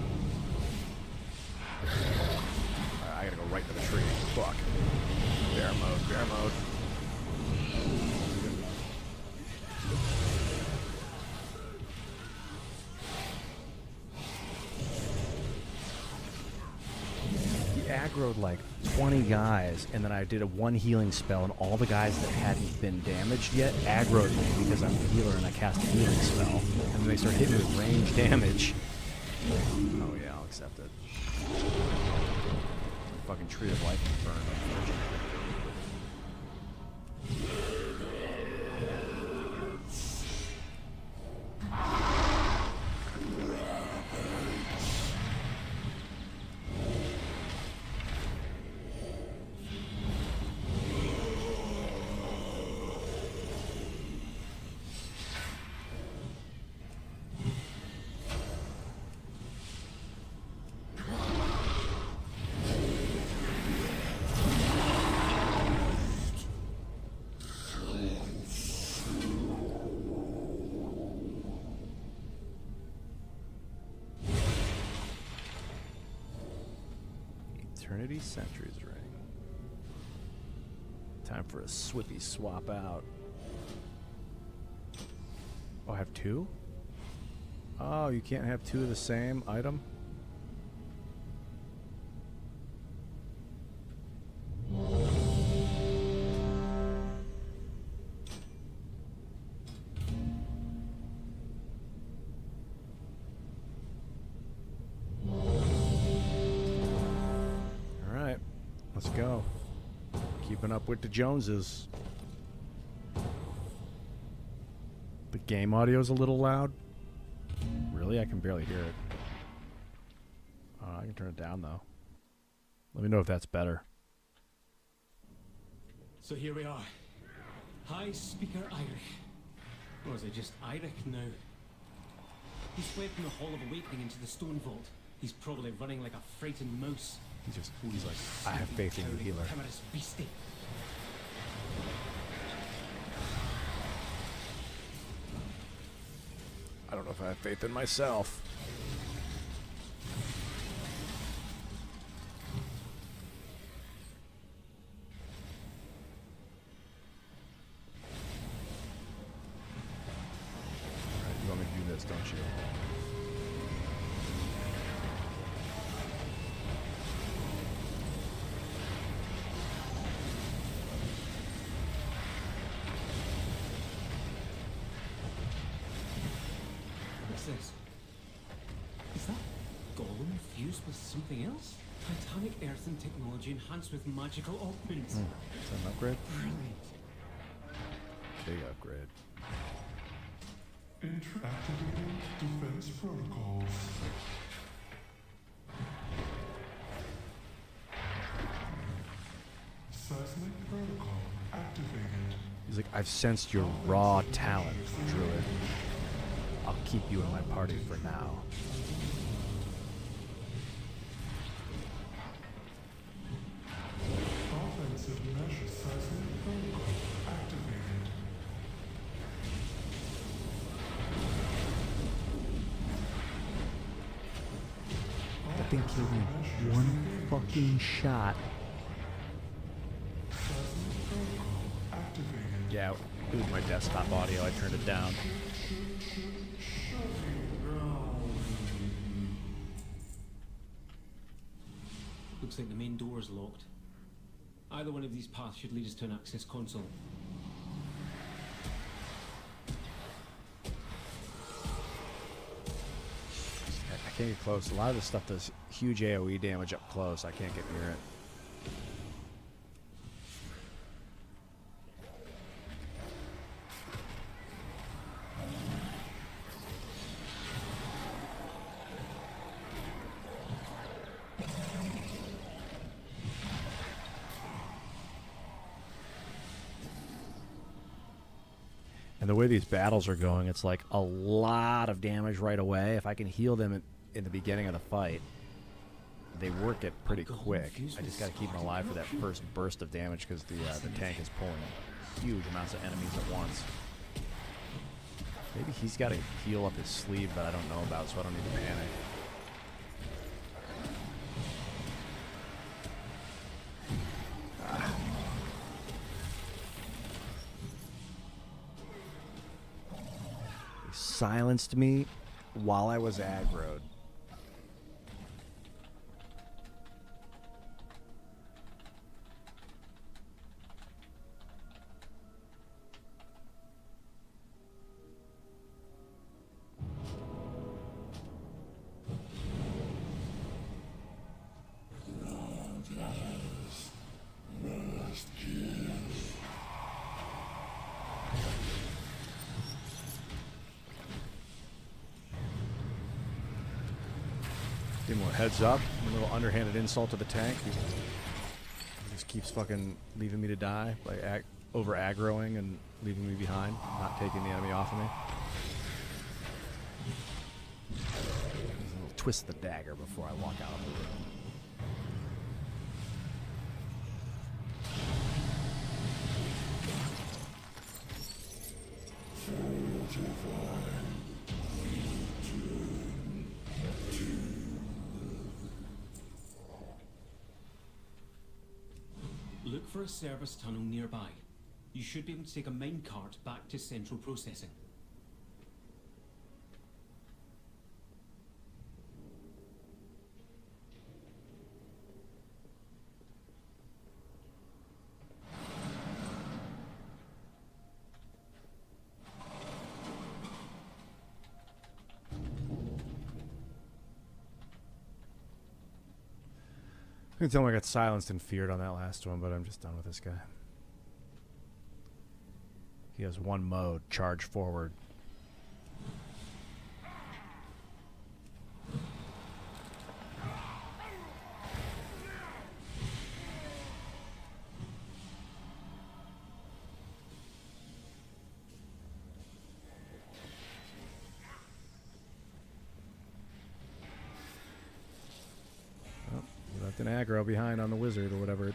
Alright, I gotta go right to the tree. Fuck. Bear mode. Bear mode. He aggroed like 20 guys, and then I did a one healing spell, and all the guys that hadn't been damaged yet aggroed me because I'm a healer and I cast a healing spell. And then they start hitting me with range damage. Oh yeah, I'll accept it. Fucking tree of life and burn, unfortunately. Eternity Sentry's Ring. Time for a swippy swap out. Oh, I have two? Oh, you can't have two of the same item? Alright, let's go. Keeping up with the Joneses. The game audio's a little loud. Really? I can barely hear it. I can turn it down, though. Let me know if that's better. So here we are. High Speaker Irish. Or is it just Irish now? He's fled from the Hall of Awakening into the Stone Vault. He's probably running like a frightened mouse. He's like, I have faith in you, healer. Timorous beastie. I don't know if I have faith in myself. Alright, you want me to do this, don't you? What's this? Is that golem fused with something else? Titanic earthen technology enhanced with magical augments. Is that an upgrade? Brilliant. Big upgrade. Activating defense protocols. Seismic protocol activated. He's like, I've sensed your raw talent, Druid. I'll keep you in my party for now. Offensive measure seismic protocol activated. thing killed me in one fucking shot. Yeah, it was my desktop audio. I turned it down. Looks like the main door is locked. Either one of these paths should lead us to an access console. I can't get close. A lot of this stuff does huge AoE damage up close. I can't get near it. And the way these battles are going, it's like a lot of damage right away. If I can heal them in the beginning of the fight, they work it pretty quick. I just got to keep them alive for that first burst of damage because the tank is pulling huge amounts of enemies at once. Maybe he's got a heal up his sleeve that I don't know about, so I don't need to panic. Silenced me while I was aggroed. Give him a heads up, a little underhanded insult to the tank. He just keeps fucking leaving me to die by over aggroing and leaving me behind, not taking the enemy off of me. A little twist of the dagger before I walk out of the room. Look for a service tunnel nearby. You should be able to take a minecart back to central processing. You can tell me I got silenced and feared on that last one, but I'm just done with this guy. He has one mode, charge forward. Left an aggro behind on the wizard or whatever.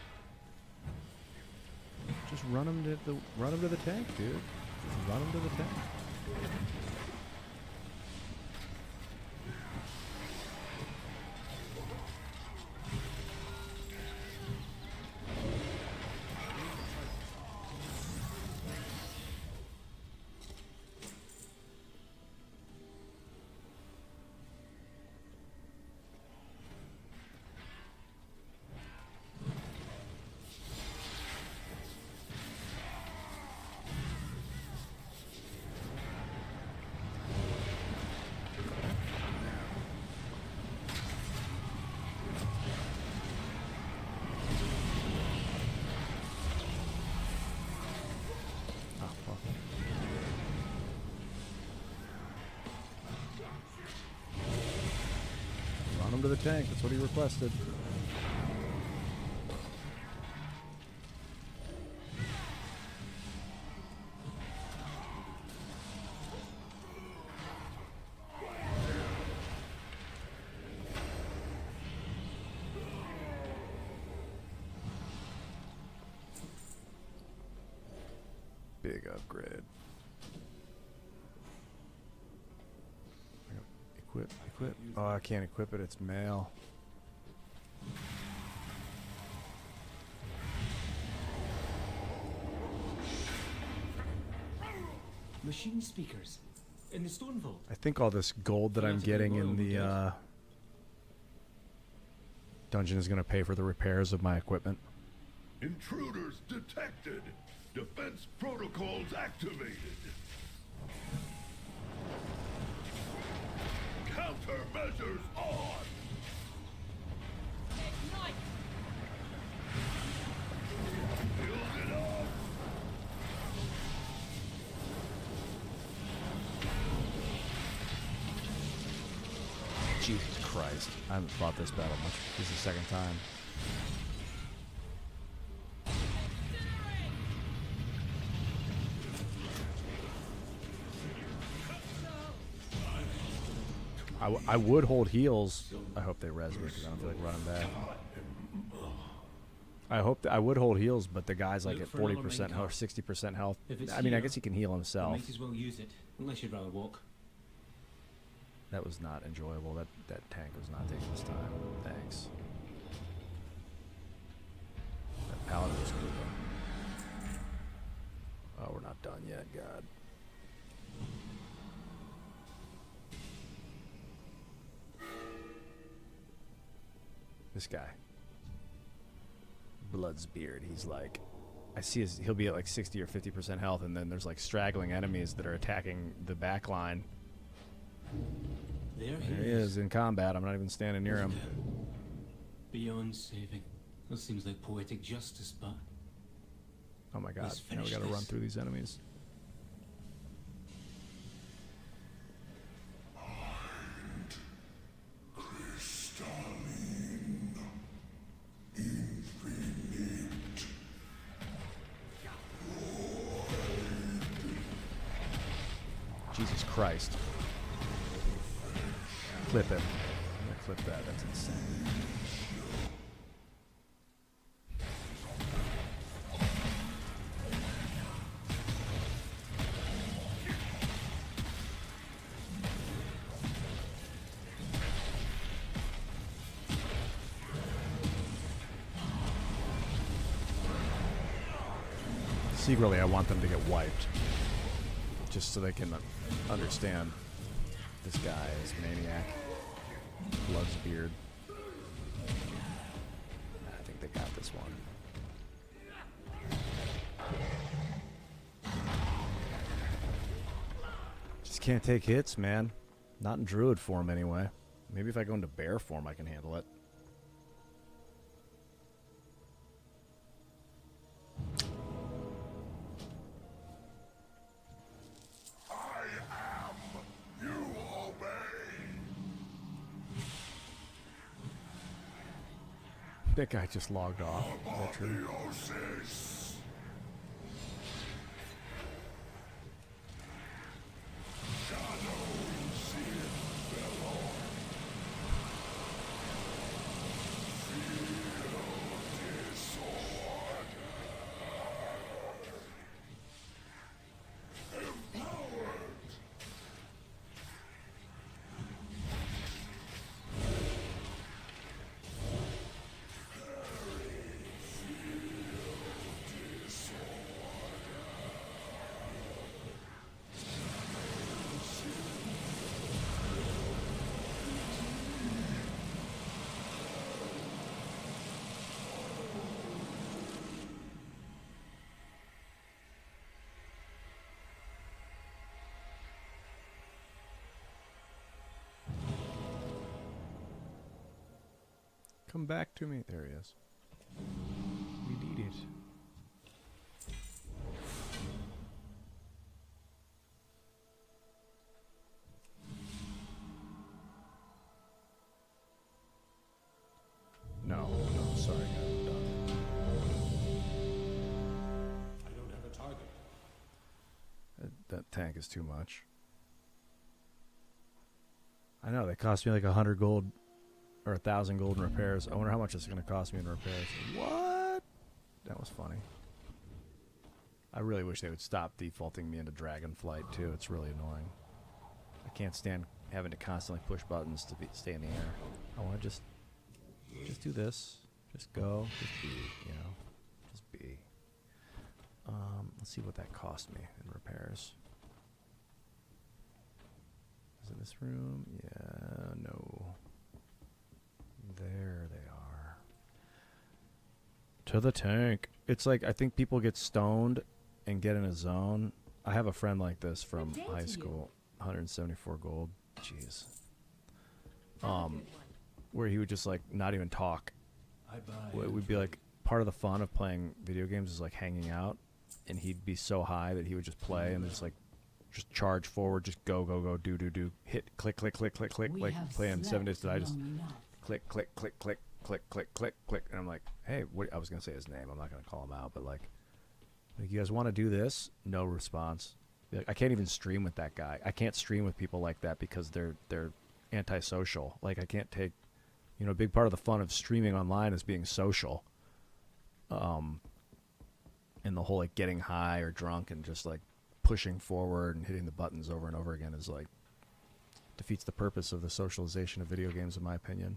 Just run him to the tank, dude. Just run him to the tank. To the tank. That's what he requested. Big upgrade. Equip. Oh, I can't equip it. It's mail. machine speakers in the stone vault. I think all this gold that I'm getting in the dungeon is going to pay for the repairs of my equipment. Intruders detected. Defense protocols activated. Countermeasures on. Ignite! Build it up. Jesus Christ. I haven't fought this battle much. This is the second time. I would hold heals. I hope they res me because I don't feel like running back. I would hold heals, but the guy's like at 40% health, 60% health. I mean, I guess he can heal himself. Might as well use it, unless you'd rather walk. That was not enjoyable. That tank was not taking his time. Thanks. That paladin was cool though. Oh, we're not done yet, God. This guy. Blood's Beard. He's like, I see he'll be at like 60 or 50% health, and then there's like straggling enemies that are attacking the back line. There He is in combat. I'm not even standing near him. Beyond saving. That seems like poetic justice, but Oh my God. Let's Now we finish gotta this. run through these enemies. Jesus Christ. Clip him. I'm gonna clip that. That's insane. Secretly, I want them to get wiped. Just so they can understand this guy is maniac. Blood's Beard. I think they got this one. Just can't take hits, man. Not in Druid form, anyway. Maybe if I go into bear form, I can handle it. That guy just logged off. Is that true? Come back to me. There he is. We need it. No, sorry, I'm done. I don't have a target. That tank is too much. I know, they cost me like 100 gold or 1,000 gold in repairs. I wonder how much it's going to cost me in repairs. What? That was funny. I really wish they would stop defaulting me into Dragonflight too. It's really annoying. I can't stand having to constantly push buttons to stay in the air. I want to just do this. Just go. Just be, you know. Just be. Let's see what that cost me in repairs. Is it this room? Yeah, no. There they are. To the tank. It's like, I think people get stoned and get in a zone. I have a friend like this from high school. 174 gold. Jeez. Where he would just like not even talk. It would be like part of the fun of playing video games is like hanging out, and he'd be so high that he would just play and just like just charge forward, just go, do, hit, click, like playing 7 Days to Die, just click, and I'm like, hey, I was gonna say his name, I'm not gonna call him out, but like you guys want to do this? No response. Like, I can't even stream with that guy. I can't stream with people like that because they're antisocial. Like I can't take, a big part of the fun of streaming online is being social. And the whole like getting high or drunk and just like pushing forward and hitting the buttons over and over again is like defeats the purpose of the socialization of video games, in my opinion.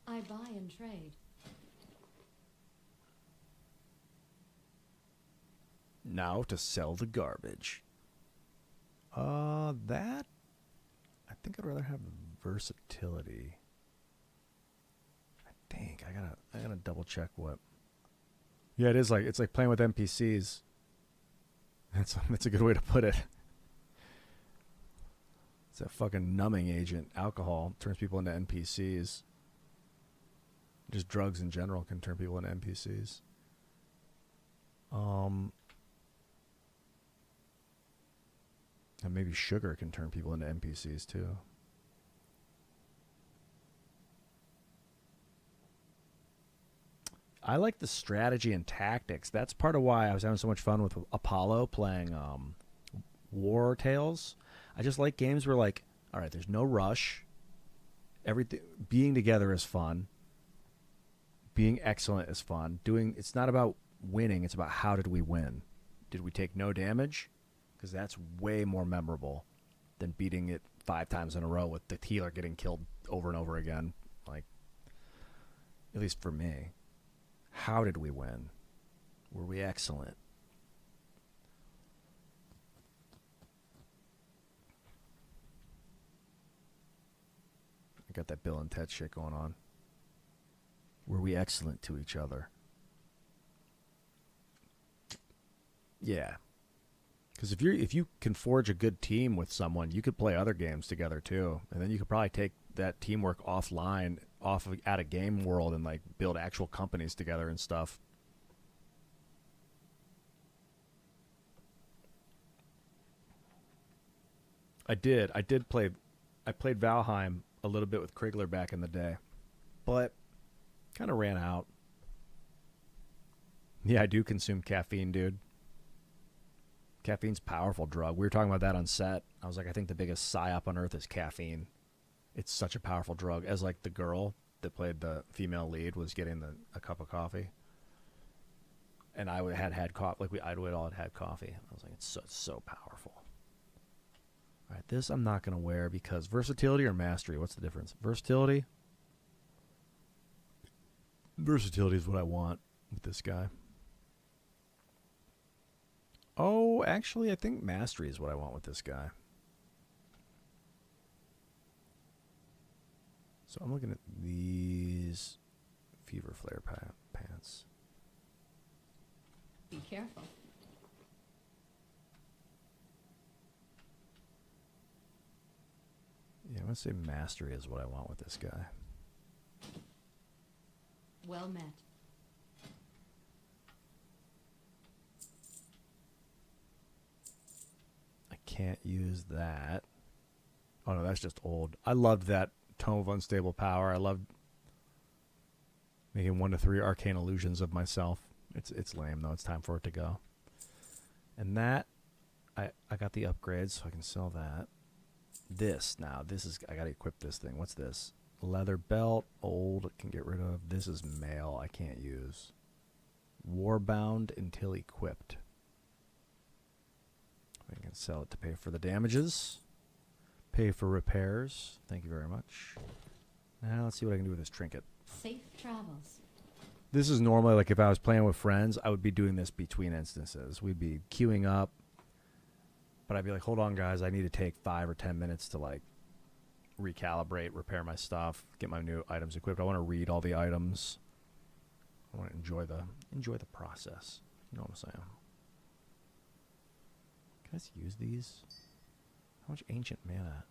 I buy and trade. Now to sell the garbage. That I think I'd rather have versatility. I think I gotta double check what. Yeah, it's like playing with NPCs. That's a good way to put it. It's a fucking numbing agent. Alcohol turns people into NPCs. Just drugs in general can turn people into NPCs. And maybe sugar can turn people into NPCs too. I like the strategy and tactics. That's part of why I was having so much fun with Apollo playing War Tales. I just like games where like, all right, there's no rush. Everything being together is fun. Being excellent is fun. It's not about winning, it's about how did we win? Did we take no damage? Because that's way more memorable than beating it 5 times in a row with the healer getting killed over and over again. Like, at least for me. How did we win? Were we excellent? I got that Bill and Ted shit going on. Were we excellent to each other? Yeah. Because if you can forge a good team with someone, you could play other games together too, and then you could probably take that teamwork offline, out of game world, and like build actual companies together and stuff. I played Valheim a little bit with Krigler back in the day, but kind of ran out. Yeah, I do consume caffeine, dude. Caffeine's a powerful drug. We were talking about that on set. I was like, I think the biggest psyop on earth is caffeine. It's such a powerful drug. As like the girl that played the female lead was getting a cup of coffee, and I had coffee. Like I would all had coffee. I was like, it's so powerful. All right, this I'm not gonna wear because versatility or mastery. What's the difference? Versatility. Versatility is what I want with this guy. Oh, actually, I think mastery is what I want with this guy. So I'm looking at these Fever Flare pants. Be careful. Yeah, I'm going to say mastery is what I want with this guy. Well met. I can't use that. Oh, no, that's just old. I loved that Tome of Unstable Power. I loved making 1 to 3 arcane illusions of myself. It's lame, though. It's time for it to go. And that, I got the upgrades, so I can sell that. This, now, I got to equip this thing. What's this? Leather belt, old, can get rid of. This is mail, I can't use. Warbound until equipped. I can sell it to pay for the damages. Pay for repairs. Thank you very much. Now let's see what I can do with this trinket. Safe travels. This is normally like if I was playing with friends, I would be doing this between instances. We'd be queuing up, but I'd be like, hold on, guys, I need to take 5 or 10 minutes to like recalibrate, repair my stuff, get my new items equipped. I want to read all the items. I want to enjoy the process. You know what I'm saying? Can I just use these? How much ancient mana?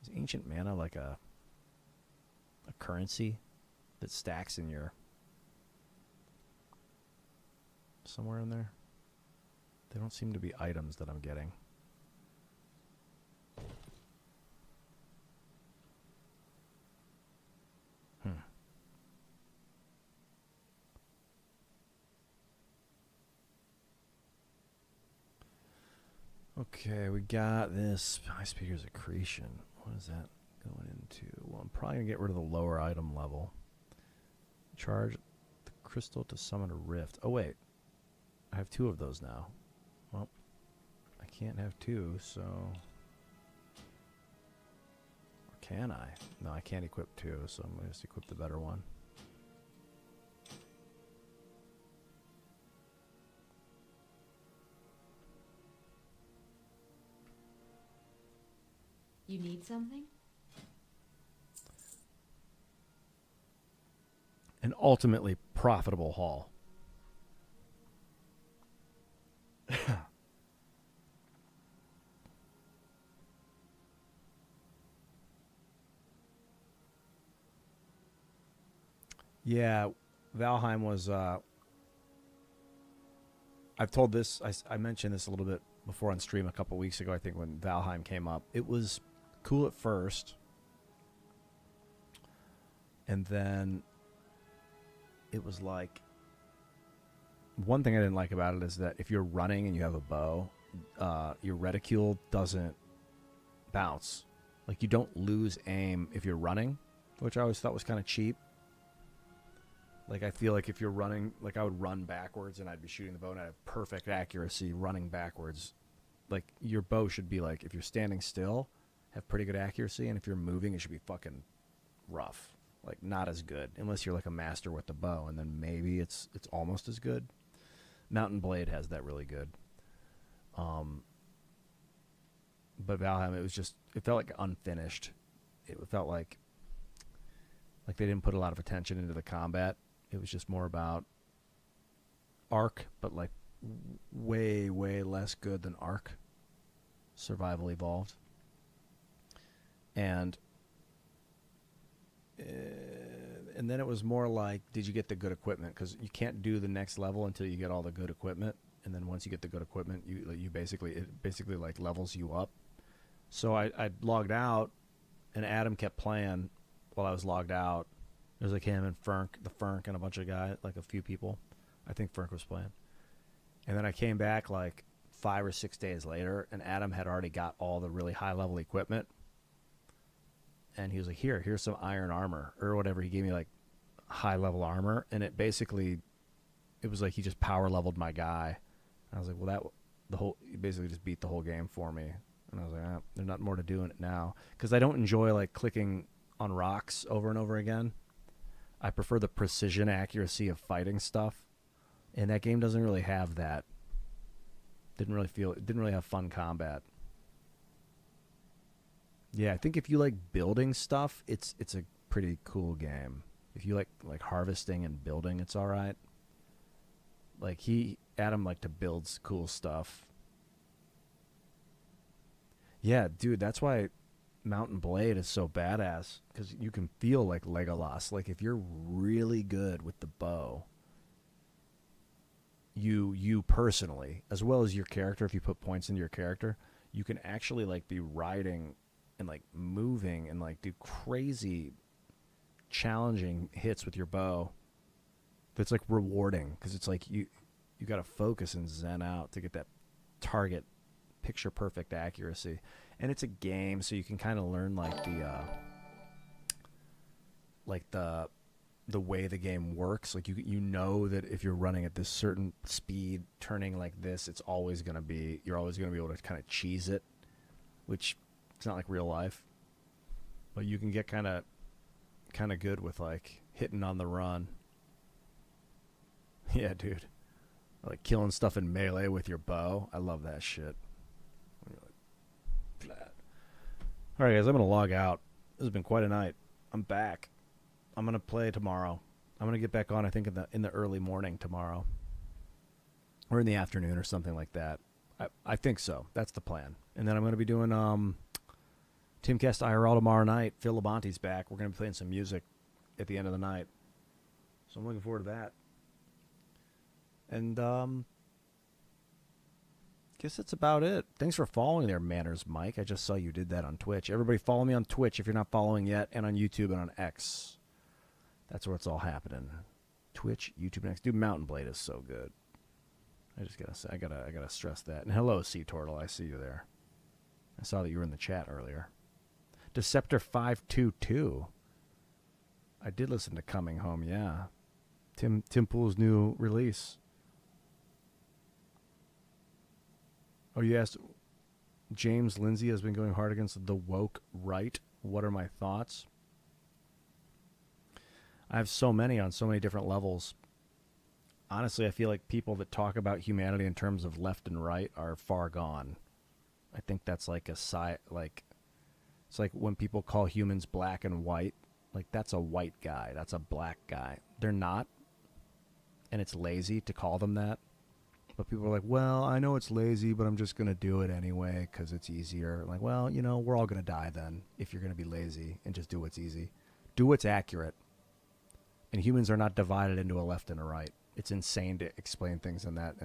Is ancient mana like a currency that stacks in your somewhere in there? They don't seem to be items that I'm getting. Okay, we got this high speakers accretion. What is that going into? Well, I'm probably going to get rid of the lower item level. Charge the crystal to summon a rift. Oh, wait. I have 2 of those now. Well, I can't have 2, so... Or can I? No, I can't equip 2, so I'm going to just equip the better one. You need something? An ultimately profitable haul. Yeah, Valheim was... I've told this... I mentioned this a little bit before on stream a couple weeks ago, I think, when Valheim came up. It was cool at first. And then... it was like... one thing I didn't like about it is that if you're running and you have a bow, your reticule doesn't bounce. Like, you don't lose aim if you're running, which I always thought was kind of cheap. Like, I feel like if you're running, like, I would run backwards and I'd be shooting the bow and I'd have perfect accuracy running backwards. Like, your bow should be, like, if you're standing still, have pretty good accuracy, and if you're moving, it should be fucking rough. Like, not as good, unless you're, like, a master with the bow, and then maybe it's almost as good. Mountain Blade has that really good. But Valheim, it was just, it felt like unfinished. It felt like they didn't put a lot of attention into the combat. It was just more about Ark, but like way, way less good than Ark. Survival Evolved. And then it was more like, did you get the good equipment? Because you can't do the next level until you get all the good equipment. And then once you get the good equipment, it basically like levels you up. So I logged out, and Adam kept playing while I was logged out. It was like him and Ferk and a bunch of guys, like a few people. I think Ferk was playing. And then I came back like 5 or 6 days later, and Adam had already got all the really high-level equipment. And he was like, here's some iron armor, or whatever. He gave me like high-level armor, and it was like he just power-leveled my guy. And I was like, well, he basically just beat the whole game for me. And I was like, there's nothing more to do in it now. Because I don't enjoy like clicking on rocks over and over again. I prefer the precision accuracy of fighting stuff. And that game doesn't really have that. It didn't really have fun combat. Yeah, I think if you like building stuff, it's a pretty cool game. If you like harvesting and building, it's all right. Like Adam liked to build cool stuff. Yeah, dude, that's why Mountain Blade is so badass, because you can feel like Legolas. Like, if you're really good with the bow, you personally, as well as your character, if you put points into your character, you can actually like be riding and like moving and like do crazy challenging hits with your bow. That's like rewarding, because it's like you got to focus and zen out to get that target picture perfect accuracy. And it's a game, so you can kind of learn like the way the game works. Like you know that if you're running at this certain speed, turning like this, you're always gonna be able to kind of cheese it, which it's not like real life. But you can get kind of kind of good with like hitting on the run. Yeah, dude. Like killing stuff in melee with your bow. I love that shit. All right, guys, I'm going to log out. This has been quite a night. I'm back. I'm going to play tomorrow. I'm going to get back on, I think, in the early morning tomorrow. Or in the afternoon or something like that. I think so. That's the plan. And then I'm going to be doing Timcast IRL tomorrow night. Phil Labonte's back. We're going to be playing some music at the end of the night. So I'm looking forward to that. And guess that's about it. Thanks for following there, Manners Mike. I just saw you did that on Twitch. Everybody follow me on Twitch if you're not following yet, and on YouTube and on X. That's where it's all happening. Twitch, YouTube, and X. Dude, Mountain Blade is so good. I just gotta say, I gotta stress that. And hello, Sea Turtle. I see you there. I saw that you were in the chat earlier. Deceptor 522. I did listen to Coming Home. Yeah, Tim Pool's new release. Oh, you asked. James Lindsay has been going hard against the woke right. What are my thoughts? I have so many on so many different levels. Honestly, I feel like people that talk about humanity in terms of left and right are far gone. I think that's like it's like when people call humans black and white. Like, that's a white guy. That's a black guy. They're not. And it's lazy to call them that. But people are like, well, I know it's lazy, but I'm just going to do it anyway because it's easier. Like, well, you know, we're all going to die then if you're going to be lazy and just do what's easy. Do what's accurate. And humans are not divided into a left and a right. It's insane to explain things in that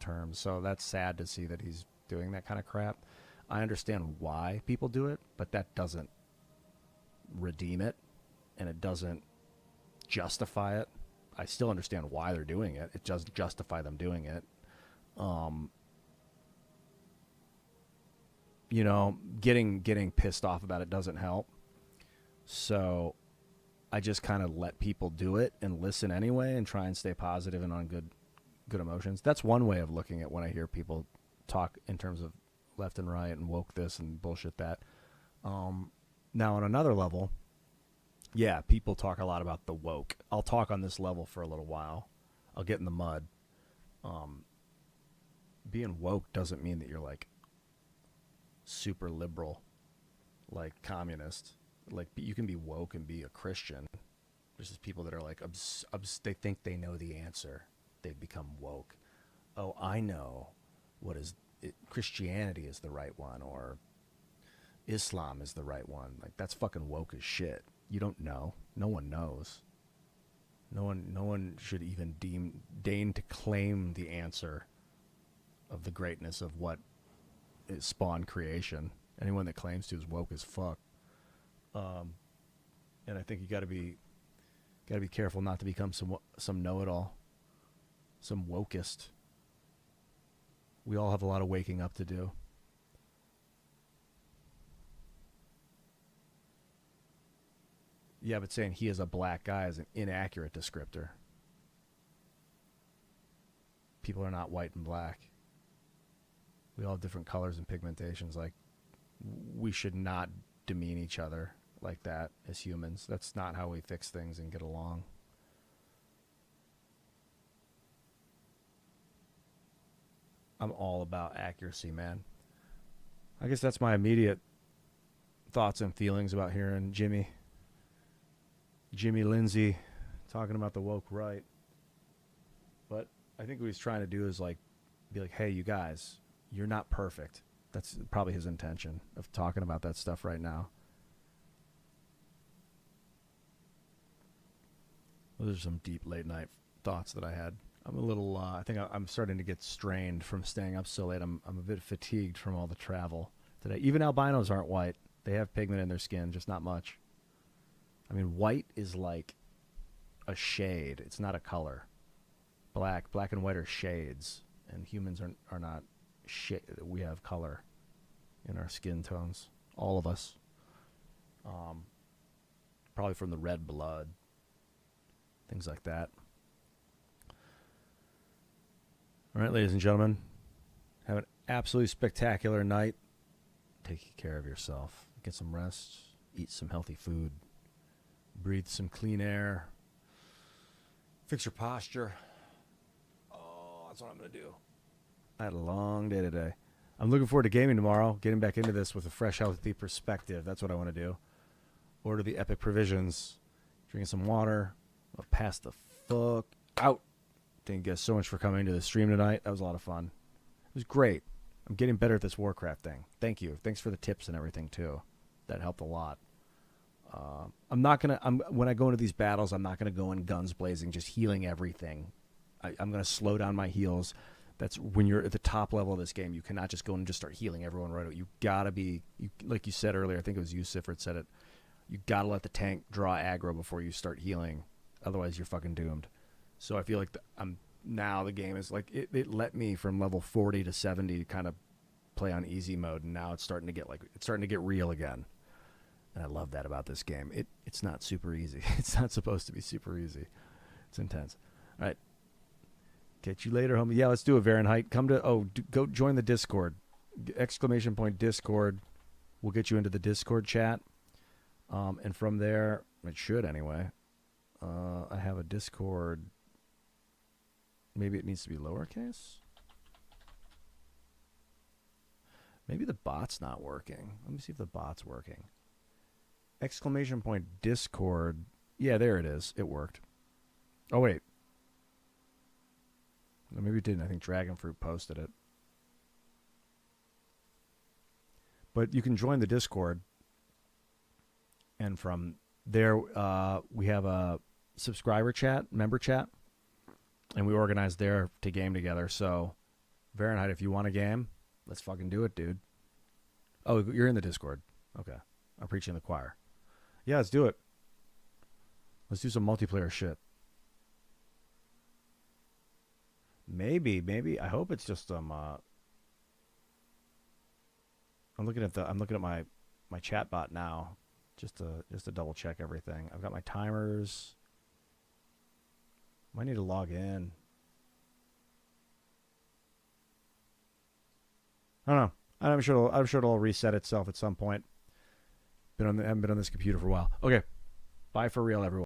term. So that's sad to see that he's doing that kind of crap. I understand why people do it, but that doesn't redeem it, and it doesn't justify it. I still understand why they're doing it. It doesn't justify them doing it. You know, getting pissed off about it doesn't help. So I just kind of let people do it and listen anyway and try and stay positive and on good emotions. That's one way of looking at when I hear people talk in terms of left and right and woke this and bullshit that. Now on another level, yeah, people talk a lot about the woke. I'll talk on this level for a little while. I'll get in the mud. Being woke doesn't mean that you're like super liberal, like communist. Like, you can be woke and be a Christian. There's just people that are like, they think they know the answer. They've become woke. Oh, I know what is it, Christianity is the right one, or Islam is the right one. Like, that's fucking woke as shit. You don't know. No one knows. No one should even deign to claim the answer of the greatness of what is spawned creation. Anyone that claims to is woke as fuck. And I think you got to be careful not to become some know-it-all, some wokist. We all have a lot of waking up to do. Yeah, but saying he is a black guy is an inaccurate descriptor. People are not white and black. We all have different colors and pigmentations. Like, we should not demean each other like that as humans. That's not how we fix things and get along. I'm all about accuracy, man. I guess that's my immediate thoughts and feelings about hearing Jimmy Lindsay talking about the woke right. But I think what he's trying to do is like be like, hey, you guys, you're not perfect. That's probably his intention of talking about that stuff right now. Those are some deep late night thoughts that I had. I'm a little, I think I'm starting to get strained from staying up so late. I'm a bit fatigued from all the travel today. Even albinos aren't white. They have pigment in their skin, just not much. I mean, white is like a shade. It's not a color. Black and white are shades, and humans are not shade. We have color in our skin tones, all of us. Probably from the red blood, things like that. All right, ladies and gentlemen, have an absolutely spectacular night. Take care of yourself. Get some rest. Eat some healthy food. Breathe some clean air. Fix your posture. Oh, that's what I'm going to do. I had a long day today. I'm looking forward to gaming tomorrow, getting back into this with a fresh, healthy perspective. That's what I want to do. Order the epic provisions. Drinking some water. I'll pass the fuck out. Thank you guys so much for coming to the stream tonight. That was a lot of fun. It was great. I'm getting better at this Warcraft thing. Thank you. Thanks for the tips and everything, too. That helped a lot. I'm not going to... when I go into these battles, I'm not going to go in guns blazing, just healing everything. I'm going to slow down my heals. That's when you're at the top level of this game. You cannot just go and just start healing everyone right away. You got to be... like you said earlier, I think it was you, Sifrit, said it. You got to let the tank draw aggro before you start healing. Otherwise, you're fucking doomed. So I feel like now the game is like... It let me from level 40 to 70 kind of play on easy mode, and now it's starting to get real again. And I love that about this game. It's not super easy. It's not supposed to be super easy. It's intense. All right. Catch you later, homie. Yeah, let's do it, Varenheit. Come to... go join the Discord. ! Discord. We'll get you into the Discord chat. And from there... It should, anyway. I have a Discord... Maybe it needs to be lowercase? Maybe the bot's not working. Let me see if the bot's working. ! Discord. Yeah, there it is. It worked. Oh, wait. No, maybe it didn't. I think Dragonfruit posted it. But you can join the Discord. And from there, we have a subscriber chat, member chat. And we organize there to game together. So, Varenheit, if you want a game, let's fucking do it, dude. Oh, you're in the Discord. Okay. I'm preaching to the choir. Yeah, let's do it. Let's do some multiplayer shit. Maybe. I hope it's just I'm looking at my chat bot now, just to double check everything. I've got my timers. Might need to log in. I don't know. I'm sure it'll reset itself at some point. Haven't been on this computer for a while. Okay. Bye for real, everyone.